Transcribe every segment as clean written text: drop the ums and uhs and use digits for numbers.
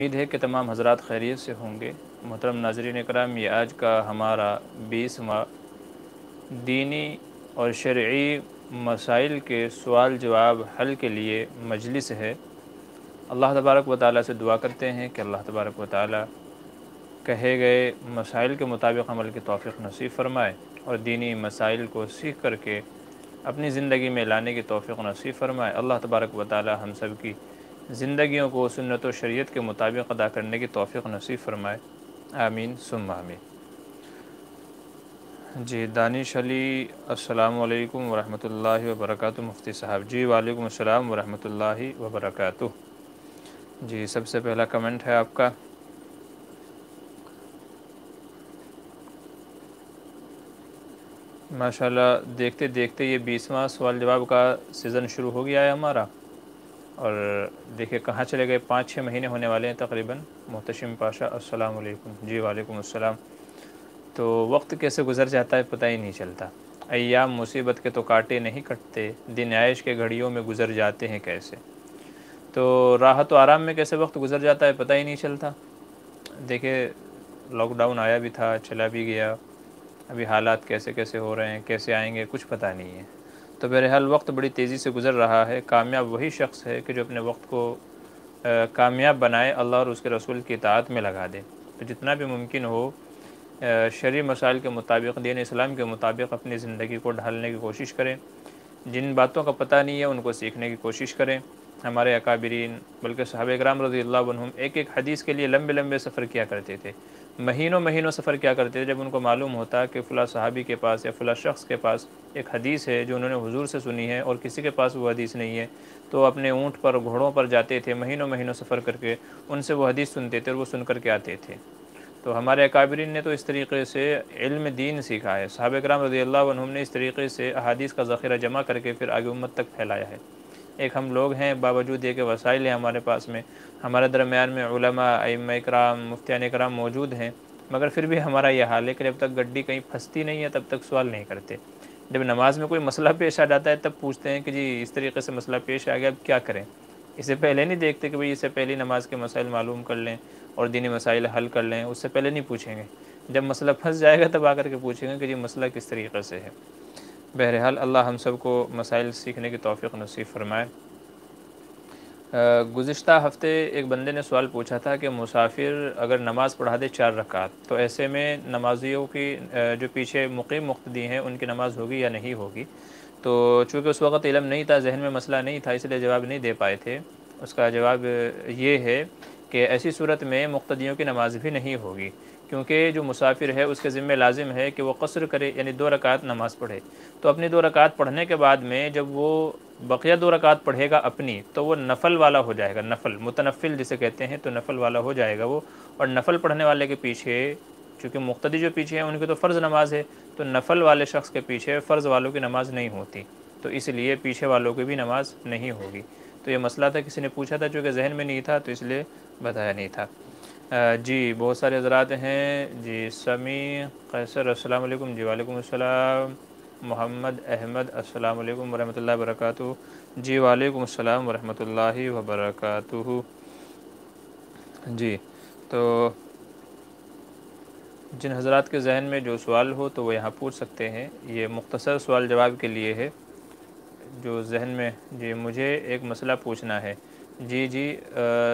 امید ہے کہ تمام حضرات خیریت سے ہوں گے۔ محترم ناظرین کرام، یہ آج کا ہمارا 20واں دینی اور شرعی مسائل کے سوال جواب حل کے لیے مجلس ہے۔ اللہ تبارک و تعالیٰ سے دعا کرتے ہیں کہ اللہ تبارک و تعالیٰ کہے گئے مسائل کے مطابق عمل کی توفیق نصیب فرمائے اور دینی مسائل کو سیکھ کر کے اپنی زندگی میں لانے کی توفیق نصیب فرمائے۔ اللہ تبارک و تعالیٰ ہم سب کی زندگیوں کو سنت و شریعت کے مطابق ادا کرنے کی توفیق نصیب فرمائے، آمین ثم آمین۔ جی دانش علی، السلام علیکم ورحمۃ اللہ وبرکاتہ۔ مفتی صاحب جی وعلیکم السلام ورحمۃ اللہ وبرکاتہ۔ جی سب سے پہلا کمنٹ ہے آپ کا۔ ماشاءاللہ، دیکھتے دیکھتے یہ 20واں سوال جواب کا سیزن شروع ہو گیا ہے ہمارا، اور دیکھیں کہاں چلے گئے، 5-6 مہینے ہونے والے ہیں تقریباً۔ محتشم پاشا السلام علیکم۔ جی وعلیکم السلام۔ تو وقت کیسے گزر جاتا ہے پتہ ہی نہیں چلتا۔ ایام مصیبت کے تو کاٹے نہیں کٹتے، دن عیش کے گھڑیوں میں گزر جاتے ہیں کیسے۔ تو راحت و آرام میں کیسے وقت گزر جاتا ہے پتہ ہی نہیں چلتا۔ دیکھیں لاک ڈاؤن آیا بھی تھا، چلا بھی گیا، ابھی حالات کیسے کیسے ہو رہے ہیں، کیسے آئیں گے کچھ پتہ نہیں ہے۔ تو بہرحال وقت بڑی تیزی سے گزر رہا ہے۔ کامیاب وہی شخص ہے کہ جو اپنے وقت کو کامیاب بنائے، اللہ اور اس کے رسول کی اطاعت میں لگا دے۔ تو جتنا بھی ممکن ہو شرعی مسائل کے مطابق، دین اسلام کے مطابق اپنی زندگی کو ڈھالنے کی کوشش کریں۔ جن باتوں کا پتہ نہیں ہے ان کو سیکھنے کی کوشش کریں۔ ہمارے اکابرین بلکہ صحابہ کرام رضی اللہ عنہم ایک ایک حدیث کے لیے لمبے لمبے سفر کیا کرتے تھے، مہینوں مہینوں سفر کیا کرتے تھے۔ جب ان کو معلوم ہوتا کہ فلاں صحابی کے پاس یا فلاں شخص کے پاس ایک حدیث ہے جو انہوں نے حضور سے سنی ہے اور کسی کے پاس وہ حدیث نہیں ہے، تو اپنے اونٹ پر گھوڑوں پر جاتے تھے، مہینوں مہینوں سفر کر کے ان سے وہ حدیث سنتے تھے اور وہ سن کر کے آتے تھے۔ تو ہمارے اکابرین نے تو اس طریقے سے علم دین سیکھا ہے۔ صحابہ کرام رضی اللہ عنہم نے اس طریقے سے احادیث کا ذخیرہ جمع کر کے پھر آگے امت تک پھیلایا ہے۔ ایک ہم لوگ ہیں، باوجود یہ کہ وسائل ہیں ہمارے پاس میں، ہمارے درمیان میں علماء، ائمہ کرام، مفتیان کرام موجود ہیں، مگر پھر بھی ہمارا یہ حال ہے کہ جب تک گڈی کہیں پھنستی نہیں ہے تب تک سوال نہیں کرتے۔ جب نماز میں کوئی مسئلہ پیش آ جاتا ہے تب پوچھتے ہیں کہ جی اس طریقے سے مسئلہ پیش آ گیا، اب کیا کریں۔ اس سے پہلے نہیں دیکھتے کہ بھئی اس سے پہلے نماز کے مسائل معلوم کر لیں اور دینی مسائل حل کر لیں، اس سے پہلے نہیں پوچھیں گے۔ جب مسئلہ پھنس جائے گا تب آ کر کے پوچھیں گے کہ جی مسئلہ کس طریقے سے ہے۔ بہرحال اللہ ہم سب کو مسائل سیکھنے کی توفیق نصیب فرمائے۔ گزشتہ ہفتے ایک بندے نے سوال پوچھا تھا کہ مسافر اگر نماز پڑھا دے 4 رکعت تو ایسے میں نمازیوں کی جو پیچھے مقیم مقتدی ہیں ان کی نماز ہوگی یا نہیں ہوگی۔ تو چونکہ اس وقت علم نہیں تھا، ذہن میں مسئلہ نہیں تھا، اس لیے جواب نہیں دے پائے تھے۔ اس کا جواب یہ ہے کہ ایسی صورت میں مقتدیوں کی نماز بھی نہیں ہوگی، کیونکہ جو مسافر ہے اس کے ذمہ لازم ہے کہ وہ قصر کرے، یعنی 2 رکعت نماز پڑھے۔ تو اپنی 2 رکعت پڑھنے کے بعد میں جب وہ بقیہ 2 رکعت پڑھے گا اپنی، تو وہ نفل والا ہو جائے گا، نفل متنفل جسے کہتے ہیں، تو نفل والا ہو جائے گا وہ۔ اور نفل پڑھنے والے کے پیچھے، چونکہ مقتدی جو پیچھے ہیں ان کی تو فرض نماز ہے، تو نفل والے شخص کے پیچھے فرض والوں کی نماز نہیں ہوتی، تو اس لیے پیچھے والوں کی بھی نماز نہیں ہوگی۔ تو یہ مسئلہ تھا، کسی نے پوچھا تھا، چونکہ ذہن میں نہیں تھا تو اس لیے بتایا نہیں تھا۔ جی بہت سارے حضرات ہیں۔ جی سمیع قیصر السلام علیکم۔ جی وعلیکم السلام۔ محمد احمد السلام علیکم ورحمۃ اللہ وبرکاتہ۔ جی وعلیکم السلام ورحمۃ اللہ وبرکاتہ۔ جی تو جن حضرات کے ذہن میں جو سوال ہو تو وہ یہاں پوچھ سکتے ہیں، یہ مختصر سوال جواب کے لیے ہے جو ذہن میں۔ جی مجھے ایک مسئلہ پوچھنا ہے۔ جی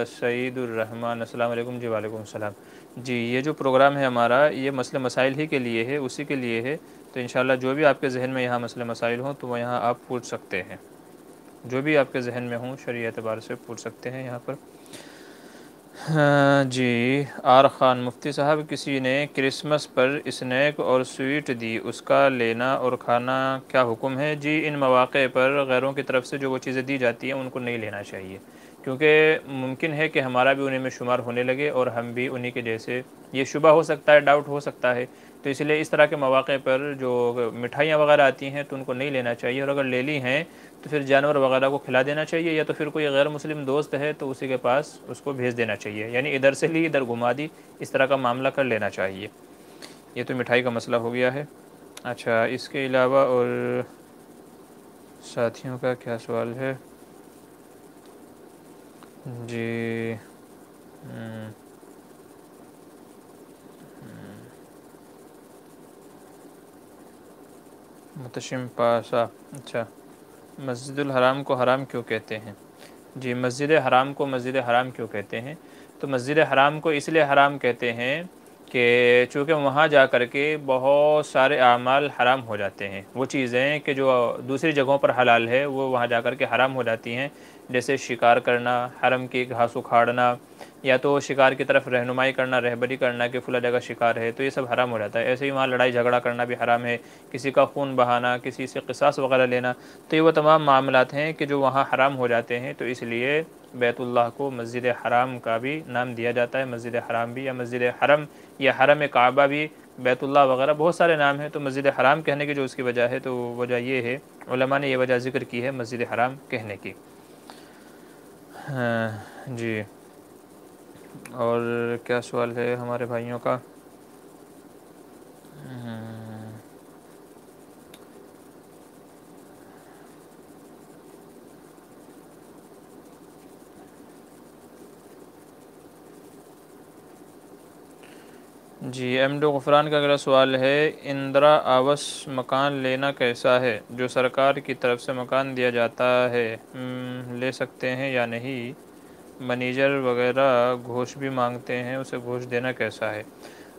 سعید الرحمن السلام علیکم۔ جی وعلیکم السلام۔ جی یہ جو پروگرام ہے ہمارا یہ مسئلہ مسائل ہی کے لیے ہے، اسی کے لیے ہے، تو انشاءاللہ جو بھی آپ کے ذہن میں یہاں مسئلہ مسائل ہوں تو وہ یہاں آپ پوچھ سکتے ہیں، جو بھی آپ کے ذہن میں ہوں شرعی اعتبار سے پوچھ سکتے ہیں یہاں پر۔ جی آر خان مفتی صاحب، کسی نے کرسمس پر اسنیک اور سویٹ دی، اس کا لینا اور کھانا کیا حکم ہے؟ جی ان مواقع پر غیروں کی طرف سے جو وہ چیزیں دی جاتی ہیں ان کو نہیں لینا چاہیے، کیونکہ ممکن ہے کہ ہمارا بھی انہیں میں شمار ہونے لگے اور ہم بھی انہی کے جیسے، یہ شبہ ہو سکتا ہے، ڈاؤٹ ہو سکتا ہے، تو اس لیے اس طرح کے مواقع پر جو مٹھائیاں وغیرہ آتی ہیں تو ان کو نہیں لینا چاہیے، اور اگر لے لی ہیں تو پھر جانور وغیرہ کو کھلا دینا چاہیے، یا تو پھر کوئی غیر مسلم دوست ہے تو اسی کے پاس اس کو بھیج دینا چاہیے، یعنی ادھر سے لی ادھر گھما دی، اس طرح کا معاملہ کر لینا چاہیے۔ یہ تو مٹھائی کا مسئلہ ہو گیا ہے۔ اچھا اس کے علاوہ اور ساتھیوں کا کیا سوال ہے؟ جی محتشم پاشا، اچھا، مسجد الحرام کو حرام کیوں کہتے ہیں؟ جی، مسجد حرام کو مسجد حرام کیوں کہتے ہیں؟ تو مسجد حرام کو اس لیے حرام کہتے ہیں کہ چونکہ وہاں جا کر کے بہت سارے اعمال حرام ہو جاتے ہیں، وہ چیزیں کہ جو دوسری جگہوں پر حلال ہے وہ وہاں جا کر کے حرام ہو جاتی ہیں، جیسے شکار کرنا، حرم کی گھاس اکھاڑنا، یا تو شکار کی طرف رہنمائی کرنا، رہبری کرنا کہ فلاں جگہ شکار ہے، تو یہ سب حرام ہو جاتا ہے۔ ایسے ہی وہاں لڑائی جھگڑا کرنا بھی حرام ہے، کسی کا خون بہانا، کسی سے قصاص وغیرہ لینا، تو یہ وہ تمام معاملات ہیں کہ جو وہاں حرام ہو جاتے ہیں، تو اس لیے بیت اللہ کو مسجد حرام کا بھی نام دیا جاتا ہے، مسجد حرام بھی، یا مسجد حرم یا حرم کعبہ بھی، بیت اللہ وغیرہ بہت سارے نام ہیں۔ تو مسجد حرام کہنے کی جو اس کی وجہ ہے، تو وجہ یہ ہے، علماء نے یہ وجہ ذکر کی ہے مسجد حرام کہنے کی۔ جی، اور کیا سوال ہے ہمارے بھائیوں کا؟ جی، ایم ڈو غفران کا اگلا سوال ہے، اندرا آواس مکان لینا کیسا ہے؟ جو سرکار کی طرف سے مکان دیا جاتا ہے، لے سکتے ہیں یا نہیں؟ منیجر وغیرہ گھوش بھی مانگتے ہیں، اسے گھوش دینا کیسا ہے؟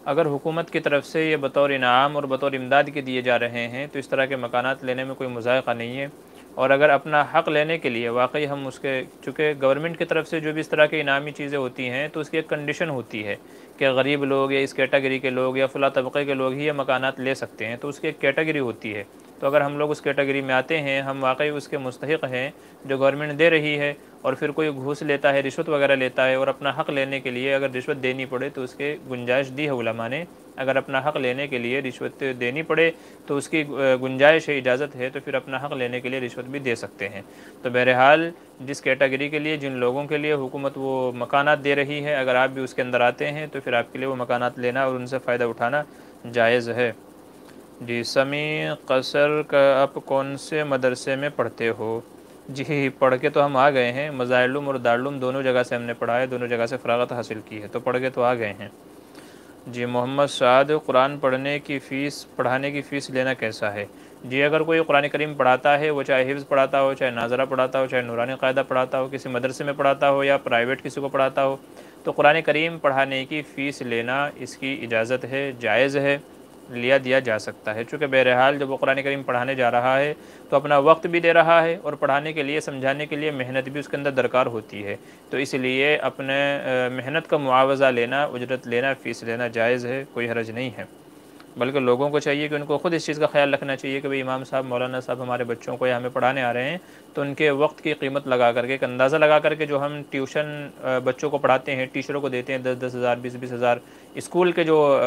اگر حکومت کی طرف سے یہ بطور انعام اور بطور امداد کے دیے جا رہے ہیں تو اس طرح کے مکانات لینے میں کوئی مضائقہ نہیں ہے، اور اگر اپنا حق لینے کے لیے واقعی ہم اس کے، چونکہ گورنمنٹ کی طرف سے جو بھی اس طرح کی انعامی چیزیں ہوتی ہیں تو اس کی ایک کنڈیشن ہوتی ہے کہ غریب لوگ یا اس کیٹیگری کے لوگ یا فلاں طبقے کے لوگ ہی یہ مکانات لے سکتے ہیں، تو اس کی ایک کیٹیگری ہوتی ہے۔ تو اگر ہم لوگ اس کیٹیگری میں آتے ہیں، ہم واقعی اس کے مستحق ہیں جو گورنمنٹ دے رہی ہے، اور پھر کوئی گھوس لیتا ہے، رشوت وغیرہ لیتا ہے، اور اپنا حق لینے کے لیے اگر رشوت دینی پڑے تو اس کے گنجائش دی ہے علماء نے، اگر اپنا حق لینے کے لیے رشوت دینی پڑے تو اس کی گنجائش ہے، اجازت ہے، تو پھر اپنا حق لینے کے لیے رشوت بھی دے سکتے ہیں۔ تو بہرحال جس کیٹیگری کے لیے، جن لوگوں کے لیے حکومت وہ مکانات دے رہی ہے، اگر آپ بھی اس کے اندر آتے ہیں تو پھر آپ کے لیے وہ مکانات لینا اور ان سے فائدہ اٹھانا جائز ہے۔ جی، سمیع قصر کا آپ کون سے مدرسے میں پڑھتے ہو؟ جی، پڑھ کے تو ہم آ گئے ہیں، مظاہر اور دارالعلوم دونوں جگہ سے ہم نے پڑھا ہے، دونوں جگہ سے فراغت حاصل کی ہے، تو پڑھ کے تو آ گئے ہیں۔ جی، محمد سعد، قرآن پڑھانے کی فیس لینا کیسا ہے؟ جی، اگر کوئی قرآن کریم پڑھاتا ہے، وہ چاہے حفظ پڑھاتا ہو، چاہے ناظرہ پڑھاتا ہو، چاہے نورانی قاعدہ پڑھاتا ہو، کسی مدرسے میں پڑھاتا ہو یا پرائیویٹ کسی کو پڑھاتا ہو، تو قرآن کریم پڑھانے کی فیس لینا اس کی اجازت ہے، جائز ہے، دیا جا سکتا ہے، چونکہ بہرحال جب وہ قرآن کریم پڑھانے جا رہا ہے تو اپنا وقت بھی دے رہا ہے، اور پڑھانے کے لیے، سمجھانے کے لیے محنت بھی اس کے اندر درکار ہوتی ہے، تو اس لیے اپنے محنت کا معاوضہ لینا، اجرت لینا، فیس لینا جائز ہے، کوئی حرج نہیں ہے۔ بلکہ لوگوں کو چاہیے کہ ان کو خود اس چیز کا خیال رکھنا چاہیے کہ بھئی امام صاحب، مولانا صاحب ہمارے بچوں کو یا ہمیں پڑھانے آ رہے ہیں، تو ان کے وقت کی قیمت لگا کر کے، ایک اندازہ لگا کر کے، جو ہم ٹیوشن بچوں کو پڑھاتے ہیں، ٹیچروں کو دیتے ہیں 10,000 20,000، اسکول کے جو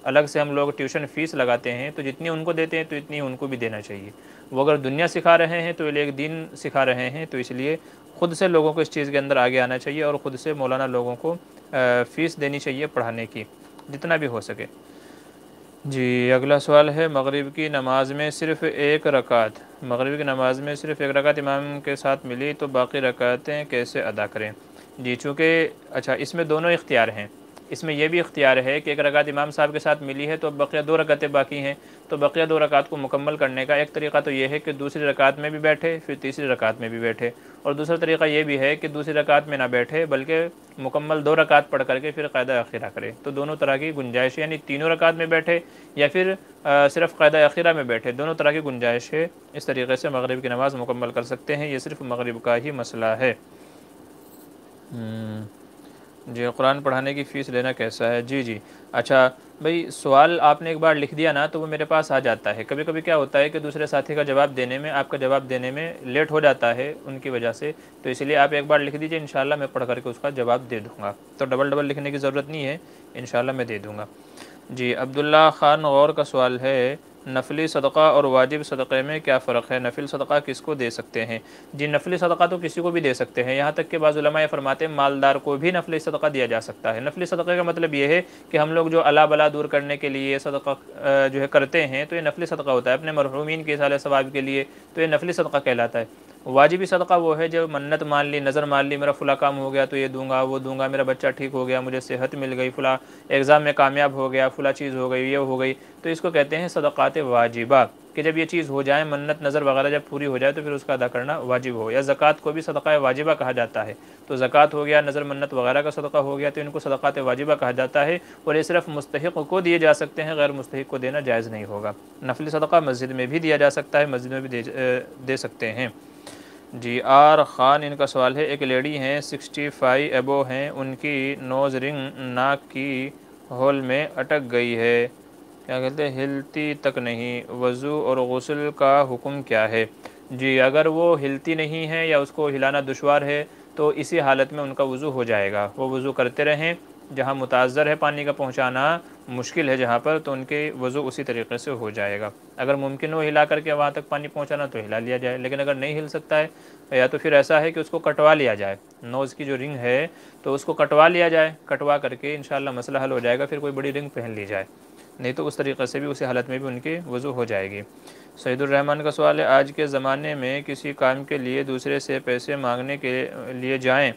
الگ سے ہم لوگ ٹیوشن فیس لگاتے ہیں، تو جتنی ان کو دیتے ہیں تو اتنی ان کو بھی دینا چاہیے۔ وہ اگر دنیا سکھا رہے ہیں تو ایک دین سکھا رہے ہیں، تو اس لیے خود سے لوگوں کو اس چیز کے اندر آگے آنا چاہیے، اور خود سے مولانا لوگوں کو فیس دینی چاہیے پڑھانے کی، جتنا بھی ہو سکے۔ جی، اگلا سوال ہے، مغرب کی نماز میں صرف ایک رکعت امام کے ساتھ ملی تو باقی رکعتیں کیسے ادا کریں؟ جی، چونکہ اچھا، اس میں دونوں اختیار ہیں، اس میں یہ بھی اختیار ہے کہ ایک رکعت امام صاحب کے ساتھ ملی ہے تو اب بقیہ 2 رکعتیں باقی ہیں، تو بقیہ 2 رکعت کو مکمل کرنے کا ایک طریقہ تو یہ ہے کہ دوسری رکعت میں بھی بیٹھے، پھر تیسری رکعت میں بھی بیٹھے، اور دوسرا طریقہ یہ بھی ہے کہ دوسری رکعت میں نہ بیٹھے بلکہ مکمل 2 رکعت پڑھ کر کے پھر قاعدہ اخیرہ کرے۔ تو دونوں طرح کی گنجائش، یعنی تینوں رکعت میں بیٹھے یا پھر صرف قاعدہ اخیرہ میں بیٹھے، دونوں طرح کی گنجائش ہے، اس طریقے سے مغرب کی نماز مکمل کر سکتے ہیں، یہ صرف مغرب کا ہی مسئلہ ہے۔ جی، قرآن پڑھانے کی فیس لینا کیسا ہے؟ جی، اچھا بھئی، سوال آپ نے ایک بار لکھ دیا نا تو وہ میرے پاس آ جاتا ہے، کبھی کبھی کیا ہوتا ہے کہ دوسرے ساتھی کا جواب دینے میں، آپ کا جواب دینے میں لیٹ ہو جاتا ہے ان کی وجہ سے، تو اس لیے آپ ایک بار لکھ دیجئے، انشاءاللہ میں پڑھ کر کے اس کا جواب دے دوں گا، تو ڈبل لکھنے کی ضرورت نہیں ہے، انشاءاللہ میں دے دوں گا۔ جی، عبداللہ خان غور کا سوال ہے، نفلی صدقہ اور واجب صدقے میں کیا فرق ہے؟ نفل صدقہ کس کو دے سکتے ہیں؟ جی، نفلی صدقہ تو کسی کو بھی دے سکتے ہیں، یہاں تک کہ بعض علماء فرماتے ہیں مالدار کو بھی نفلی صدقہ دیا جا سکتا ہے۔ نفلی صدقے کا مطلب یہ ہے کہ ہم لوگ جو الا بلا دور کرنے کے لیے صدقہ جو ہے کرتے ہیں، تو یہ نفلی صدقہ ہوتا ہے، اپنے مرحومین کے اصالہ ثواب کے لیے، تو یہ نفلی صدقہ کہلاتا ہے۔ واجبی صدقہ وہ ہے جو منت مان لی، نظر مان لی، میرا فلاں کام ہو گیا تو یہ دوں گا، وہ دوں گا، میرا بچہ ٹھیک ہو گیا، مجھے صحت مل گئی، فلاں ایگزام میں کامیاب ہو گیا، فلاں چیز ہو گئی، یہ ہو گئی، تو اس کو کہتے ہیں صدقات واجبہ، کہ جب یہ چیز ہو جائے، منت نظر وغیرہ جب پوری ہو جائے تو پھر اس کا ادا کرنا واجب ہو۔ یا زکوٰۃ کو بھی صدقہ واجبہ کہا جاتا ہے، تو زکوٰۃ ہو گیا، نظر منت وغیرہ کا صدقہ ہو گیا، تو ان کو صدقات واجبہ کہا جاتا ہے، اور یہ صرف مستحق کو دیے جا سکتے ہیں، غیر مستحق کو دینا جائز نہیں ہوگا۔ نفلی صدقہ مسجد میں بھی دیا جا سکتا ہے، مسجد میں بھی دے سکتے ہیں۔ جی آر خان ان کا سوال ہے، ایک لیڈی ہیں 65 ایبو ہیں، ان کی نوز رنگ ناک کی ہول میں اٹک گئی ہے، کیا کہتے ہیں، ہلتی تک نہیں، وضو اور غسل کا حکم کیا ہے؟ جی اگر وہ ہلتی نہیں ہے یا اس کو ہلانا دشوار ہے تو اسی حالت میں ان کا وضو ہو جائے گا، وہ وضو کرتے رہیں، جہاں متعذر ہے پانی کا پہنچانا مشکل ہے جہاں پر، تو ان کے وضو اسی طریقے سے ہو جائے گا۔ اگر ممکن ہو ہلا کر کے وہاں تک پانی پہنچانا تو ہلا لیا جائے، لیکن اگر نہیں ہل سکتا ہے یا تو پھر ایسا ہے کہ اس کو کٹوا لیا جائے، نوز کی جو رنگ ہے تو اس کو کٹوا لیا جائے، کٹوا کر کے انشاءاللہ مسئلہ حل ہو جائے گا، پھر کوئی بڑی رنگ پہن لی جائے، نہیں تو اس طریقے سے بھی اسی حالت میں بھی ان کی وضو ہو جائے گی۔ سعید الرحمن کا سوال ہے، آج کے زمانے میں کسی کام کے لیے دوسرے سے پیسے مانگنے کے لیے جائیں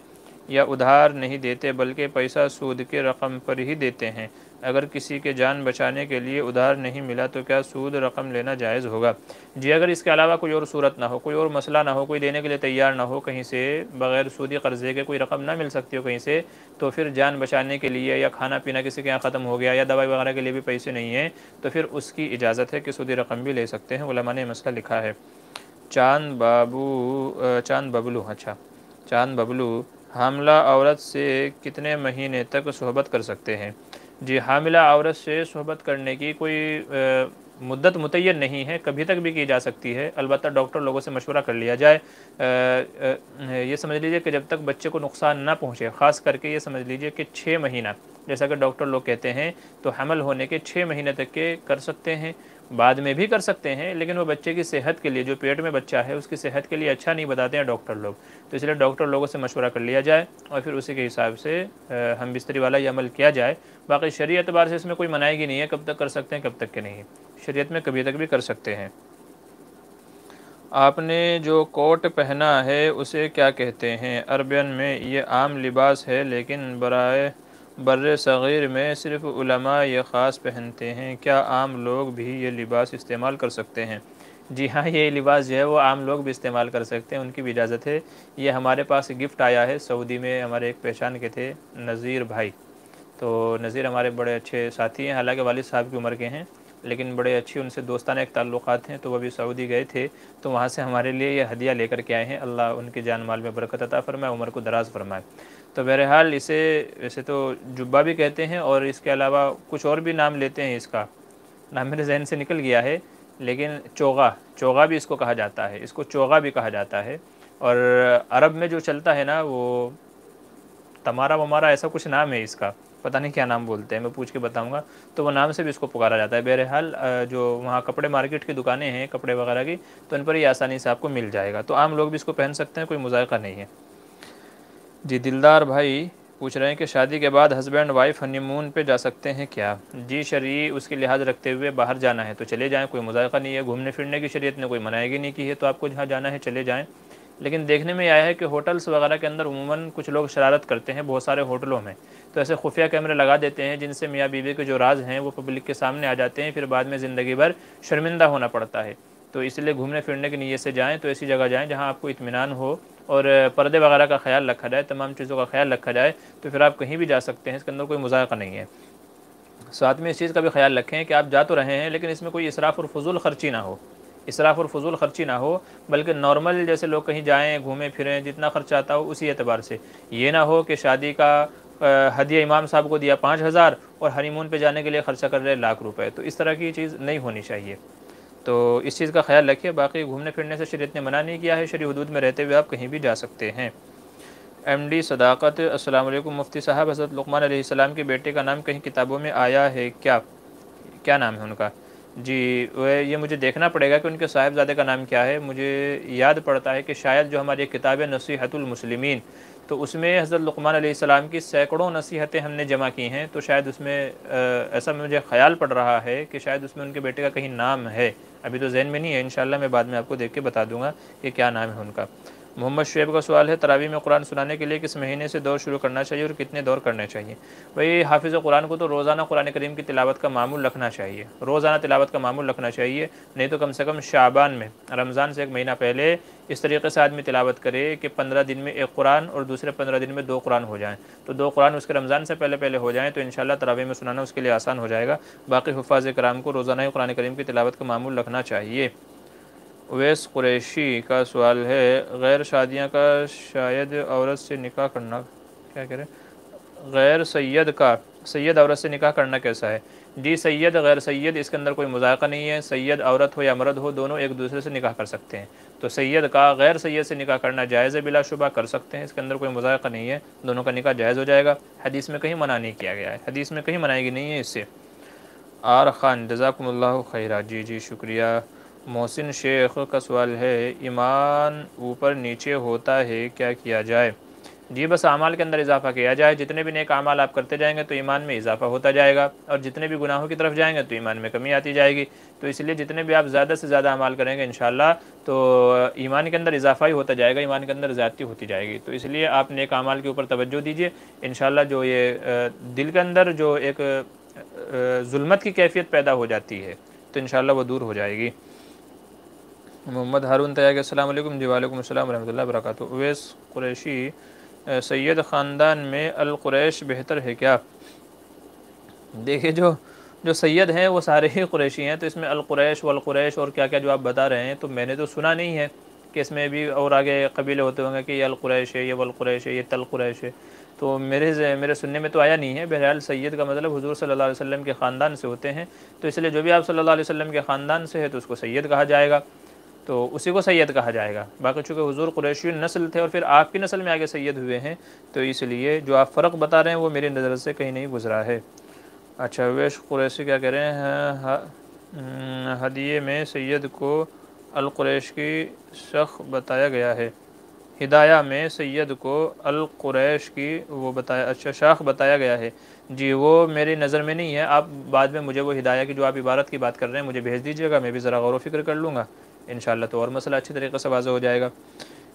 یا ادھار نہیں دیتے بلکہ پیسہ سود کے رقم پر ہی دیتے ہیں، اگر کسی کے جان بچانے کے لیے ادھار نہیں ملا تو کیا سود رقم لینا جائز ہوگا؟ جی اگر اس کے علاوہ کوئی اور صورت نہ ہو، کوئی اور مسئلہ نہ ہو، کوئی دینے کے لیے تیار نہ ہو، کہیں سے بغیر سودی قرضے کے کوئی رقم نہ مل سکتی ہو کہیں سے، تو پھر جان بچانے کے لیے یا کھانا پینا کسی کے یہاں ختم ہو گیا یا دوائی وغیرہ کے لیے بھی پیسے نہیں ہیں، تو پھر اس کی اجازت ہے کہ سودی رقم بھی لے سکتے ہیں، علماء نے مسئلہ لکھا ہے۔ چاند ببلو حاملہ عورت سے کتنے مہینے تک صحبت کر سکتے ہیں؟ جی حاملہ عورت سے صحبت کرنے کی کوئی مدت متعین نہیں ہے، کبھی تک بھی کی جا سکتی ہے، البتہ ڈاکٹر لوگوں سے مشورہ کر لیا جائے۔ یہ سمجھ لیجئے کہ جب تک بچے کو نقصان نہ پہنچے، خاص کر کے یہ سمجھ لیجئے کہ 6 مہینہ، جیسا کہ ڈاکٹر لوگ کہتے ہیں، تو حمل ہونے کے 6 مہینے تک کے کر سکتے ہیں، بعد میں بھی کر سکتے ہیں، لیکن وہ بچے کی صحت کے لیے، جو پیٹ میں بچہ ہے اس کی صحت کے لیے اچھا نہیں بتاتے ہیں ڈاکٹر لوگ، تو اس لیے ڈاکٹر لوگوں سے مشورہ کر لیا جائے اور پھر اسی کے حساب سے ہم بستری والا یہ عمل کیا جائے۔ باقی شرعی اعتبار سے اس میں کوئی منائیگی نہیں ہے، کب تک کر سکتے ہیں کب تک کے نہیں، شریعت میں کبھی تک بھی کر سکتے ہیں۔ آپ نے جو کوٹ پہنا ہے اسے کیا کہتے ہیں؟ عربین میں یہ عام لباس ہے لیکن بر صغیر میں صرف علماء یہ خاص پہنتے ہیں، کیا عام لوگ بھی یہ لباس استعمال کر سکتے ہیں؟ جی ہاں، یہ لباس جو ہے وہ عام لوگ بھی استعمال کر سکتے ہیں، ان کی بھی اجازت ہے۔ یہ ہمارے پاس گفٹ آیا ہے سعودی میں، ہمارے ایک پہچان کے تھے نذیر بھائی، تو نذیر ہمارے بڑے اچھے ساتھی ہیں، حالانکہ والد صاحب کی عمر کے ہیں، لیکن بڑے اچھی ان سے دوستانہ ایک تعلقات ہیں، تو وہ بھی سعودی گئے تھے، تو وہاں سے ہمارے لیے یہ ہدیہ لے کر کے آئے ہیں، اللہ ان کے جان مال میں برکت عطا فرمائے، عمر کو دراز فرمائے۔ تو بہرحال اسے ویسے تو جبہ بھی کہتے ہیں، اور اس کے علاوہ کچھ اور بھی نام لیتے ہیں، اس کا نام میرے ذہن سے نکل گیا ہے، لیکن چوغا بھی اس کو کہا جاتا ہے، اس کو چوغا بھی کہا جاتا ہے، اور عرب میں جو چلتا ہے نا وہ تمارا ومارا ایسا کچھ نام ہے اس کا، پتہ نہیں کیا نام بولتے ہیں، میں پوچھ کے بتاؤں گا، تو وہ نام سے بھی اس کو پکارا جاتا ہے۔ بہرحال جو وہاں کپڑے مارکیٹ کی دکانیں ہیں کپڑے وغیرہ کی، تو ان پر یہ آسانی سے آپ کو مل جائے گا، تو عام لوگ بھی اس کو پہن سکتے ہیں، کوئی مذائقہ نہیں ہے۔ جی دلدار بھائی پوچھ رہے ہیں کہ شادی کے بعد ہسبینڈ وائف ہنی مون پہ جا سکتے ہیں کیا؟ جی شرعی اس کی لحاظ رکھتے ہوئے باہر جانا ہے تو چلے جائیں، کوئی مذائقہ نہیں ہے، گھومنے پھرنے کی شریعت نے کوئی منائیگی نہیں کی ہے، تو آپ کو جہاں جانا ہے چلے جائیں، لیکن دیکھنے میں آیا ہے کہ ہوٹلس وغیرہ کے اندر عموماً کچھ لوگ شرارت کرتے ہیں، بہت سارے ہوٹلوں میں تو ایسے خفیہ کیمرے لگا دیتے ہیں جن سے میاں بیوی کے جو راز ہیں وہ پبلک کے سامنے آ جاتے ہیں، پھر بعد میں زندگی بھر شرمندہ ہونا پڑتا ہے، تو اس لیے گھومنے پھرنے کی نیت سے جائیں تو ایسی جگہ جائیں جہاں آپ کو اطمینان ہو اور پردے وغیرہ کا خیال رکھا جائے، تمام چیزوں کا خیال رکھا جائے، تو پھر آپ کہیں بھی جا سکتے ہیں، اس کے اندر کوئی مذائقہ نہیں ہے۔ ساتھ میں اس چیز کا بھی خیال رکھیں کہ آپ جا تو رہے ہیں لیکن اس میں کوئی اسراف اور فضول خرچی نہ ہو، اسراف اور فضول خرچی نہ ہو، بلکہ نارمل جیسے لوگ کہیں جائیں گھومیں پھریں جتنا خرچہ آتا ہو اسی اعتبار سے، یہ نہ ہو کہ شادی کا ہدیہ امام صاحب کو دیا 5000 اور ہنی مون پہ جانے کے لیے خرچہ کر رہے لاکھ روپے، تو اس طرح کی چیز نہیں ہونی چاہیے، تو اس چیز کا خیال رکھیے۔ باقی گھومنے پھرنے سے شریعت نے منع نہیں کیا ہے، شرعی حدود میں رہتے ہوئے آپ کہیں بھی جا سکتے ہیں۔ ایم ڈی صداقت السلام علیکم مفتی صاحب، حضرت لقمان علیہ السلام کے بیٹے کا نام کہیں کتابوں میں آیا ہے کیا نام ہے ان کا؟ جی یہ مجھے دیکھنا پڑے گا کہ ان کے صاحبزادے کا نام کیا ہے، مجھے یاد پڑتا ہے کہ شاید جو ہماری ایک کتاب ہے نصیحت المسلمین، تو اس میں حضرت لقمان علیہ السلام کی سینکڑوں نصیحتیں ہم نے جمع کی ہیں، تو شاید اس میں ایسا مجھے خیال پڑ رہا ہے کہ شاید اس میں ان کے بیٹے کا کہیں نام ہے، ابھی تو ذہن میں نہیں ہے، انشاءاللہ میں بعد میں آپ کو دیکھ کے بتا دوں گا کہ کیا نام ہے ان کا۔ محمد شعیب کا سوال ہے تراویح میں قرآن سنانے کے لیے کس مہینے سے دور شروع کرنا چاہیے اور کتنے دور کرنے چاہیے؟ بھئی حافظ قرآن کو تو روزانہ قرآن کریم کی تلاوت کا معمول رکھنا چاہیے، روزانہ تلاوت کا معمول رکھنا چاہیے، نہیں تو کم سے کم شعبان میں رمضان سے ایک مہینہ پہلے اس طریقے سے آدمی تلاوت کرے کہ 15 دن میں ایک قرآن اور دوسرے 15 دن میں 2 قرآن ہو جائیں، تو 2 قرآن اس کے رمضان سے پہلے ہو جائیں تو انشاءاللہ تراویح میں سنانا اس کے لیے آسان ہو جائے گا۔ باقی حفاظ کرام کو روزانہ ہی قرآن کریم کی تلاوت کا معمول رکھنا چاہیے۔ اویس قریشی کا سوال ہے غیر شادیاں کا شاید عورت سے نکاح کرنا کیا کرے؟ غیر سید عورت سے نکاح کرنا کیسا ہے؟ جی سید غیر سید اس کے اندر کوئی مذائقہ نہیں ہے، سید عورت ہو یا مرد ہو دونوں ایک دوسرے سے نکاح کر سکتے ہیں، تو سید کا غیر سید سے نکاح کرنا جائز ہے، بلا شبہ کر سکتے ہیں، اس کے اندر کوئی مذائقہ نہیں ہے، دونوں کا نکاح جائز ہو جائے گا، حدیث میں کہیں منع نہیں کیا گیا ہے، حدیث میں کہیں منائے نہیں ہے اس سے۔ آر خان جزاکم اللہ خیرہ، جی شکریہ۔ محسن شیخ کا سوال ہے ایمان اوپر نیچے ہوتا ہے کیا کیا جائے؟ جی بس اعمال کے اندر اضافہ کیا جائے، جتنے بھی نیک اعمال آپ کرتے جائیں گے تو ایمان میں اضافہ ہوتا جائے گا، اور جتنے بھی گناہوں کی طرف جائیں گے تو ایمان میں کمی آتی جائے گی، تو اس لیے جتنے بھی آپ زیادہ سے زیادہ اعمال کریں گے انشاءاللہ تو ایمان کے اندر اضافہ ہی ہوتا جائے گا، ایمان کے اندر زیادتی ہوتی جائے گی، تو اس لیے آپ نیک اعمال کے اوپر توجہ دیجیے، انشاءاللہ جو یہ دل کے اندر جو ایک ظلمت کی کیفیت پیدا ہو جاتی ہے تو انشاءاللہ وہ دور ہو جائے گی۔ محمد ہارون طیاغ السلام علیکم، جی وعلیکم السلام ورحمۃ اللہ وبرکاتہ۔ اویس قریشی سید خاندان میں القریش بہتر ہے کیا؟ دیکھیے جو سید ہیں وہ سارے ہی قریشی ہیں، تو اس میں القریش والقریش اور کیا کیا جو آپ بتا رہے ہیں تو میں نے تو سنا نہیں ہے کہ اس میں بھی اور آگے قبیلے ہوتے ہوں گے کہ یہ القریش ہے، یہ والقریش ہے، یہ تلقریش ہے، تو میرے سننے میں تو آیا نہیں ہے۔ بہرحال سید کا مطلب حضور صلی اللہ علیہ وسلم کے خاندان سے ہوتے ہیں، تو اس لیے جو بھی آپ صلی اللہ علیہ وسلم کے خاندان سے ہے تو اس کو سید کہا جائے گا، تو اسی کو سید کہا جائے گا۔ باقی چونکہ حضور قریشی نسل تھے اور پھر آپ کی نسل میں آگے سید ہوئے ہیں، تو اس لیے جو آپ فرق بتا رہے ہیں وہ میری نظر سے کہیں نہیں گزرا ہے۔ اچھا ویش قریشی کیا کہہ رہے ہیں ہدیے میں سید کو القریش کی شخ بتایا گیا ہے، ہدایہ میں سید کو القریش کی وہ بتایا اچھا شاخ بتایا گیا ہے، جی وہ میری نظر میں نہیں ہے، آپ بعد میں مجھے وہ ہدایہ کی جو آپ عبارت کی بات کر رہے ہیں مجھے بھیج دیجیے گا، میں بھی ذرا غور و فکر کر لوں گا انشاءاللہ، تو اور مسئلہ اچھی طریقے سے واضح ہو جائے گا۔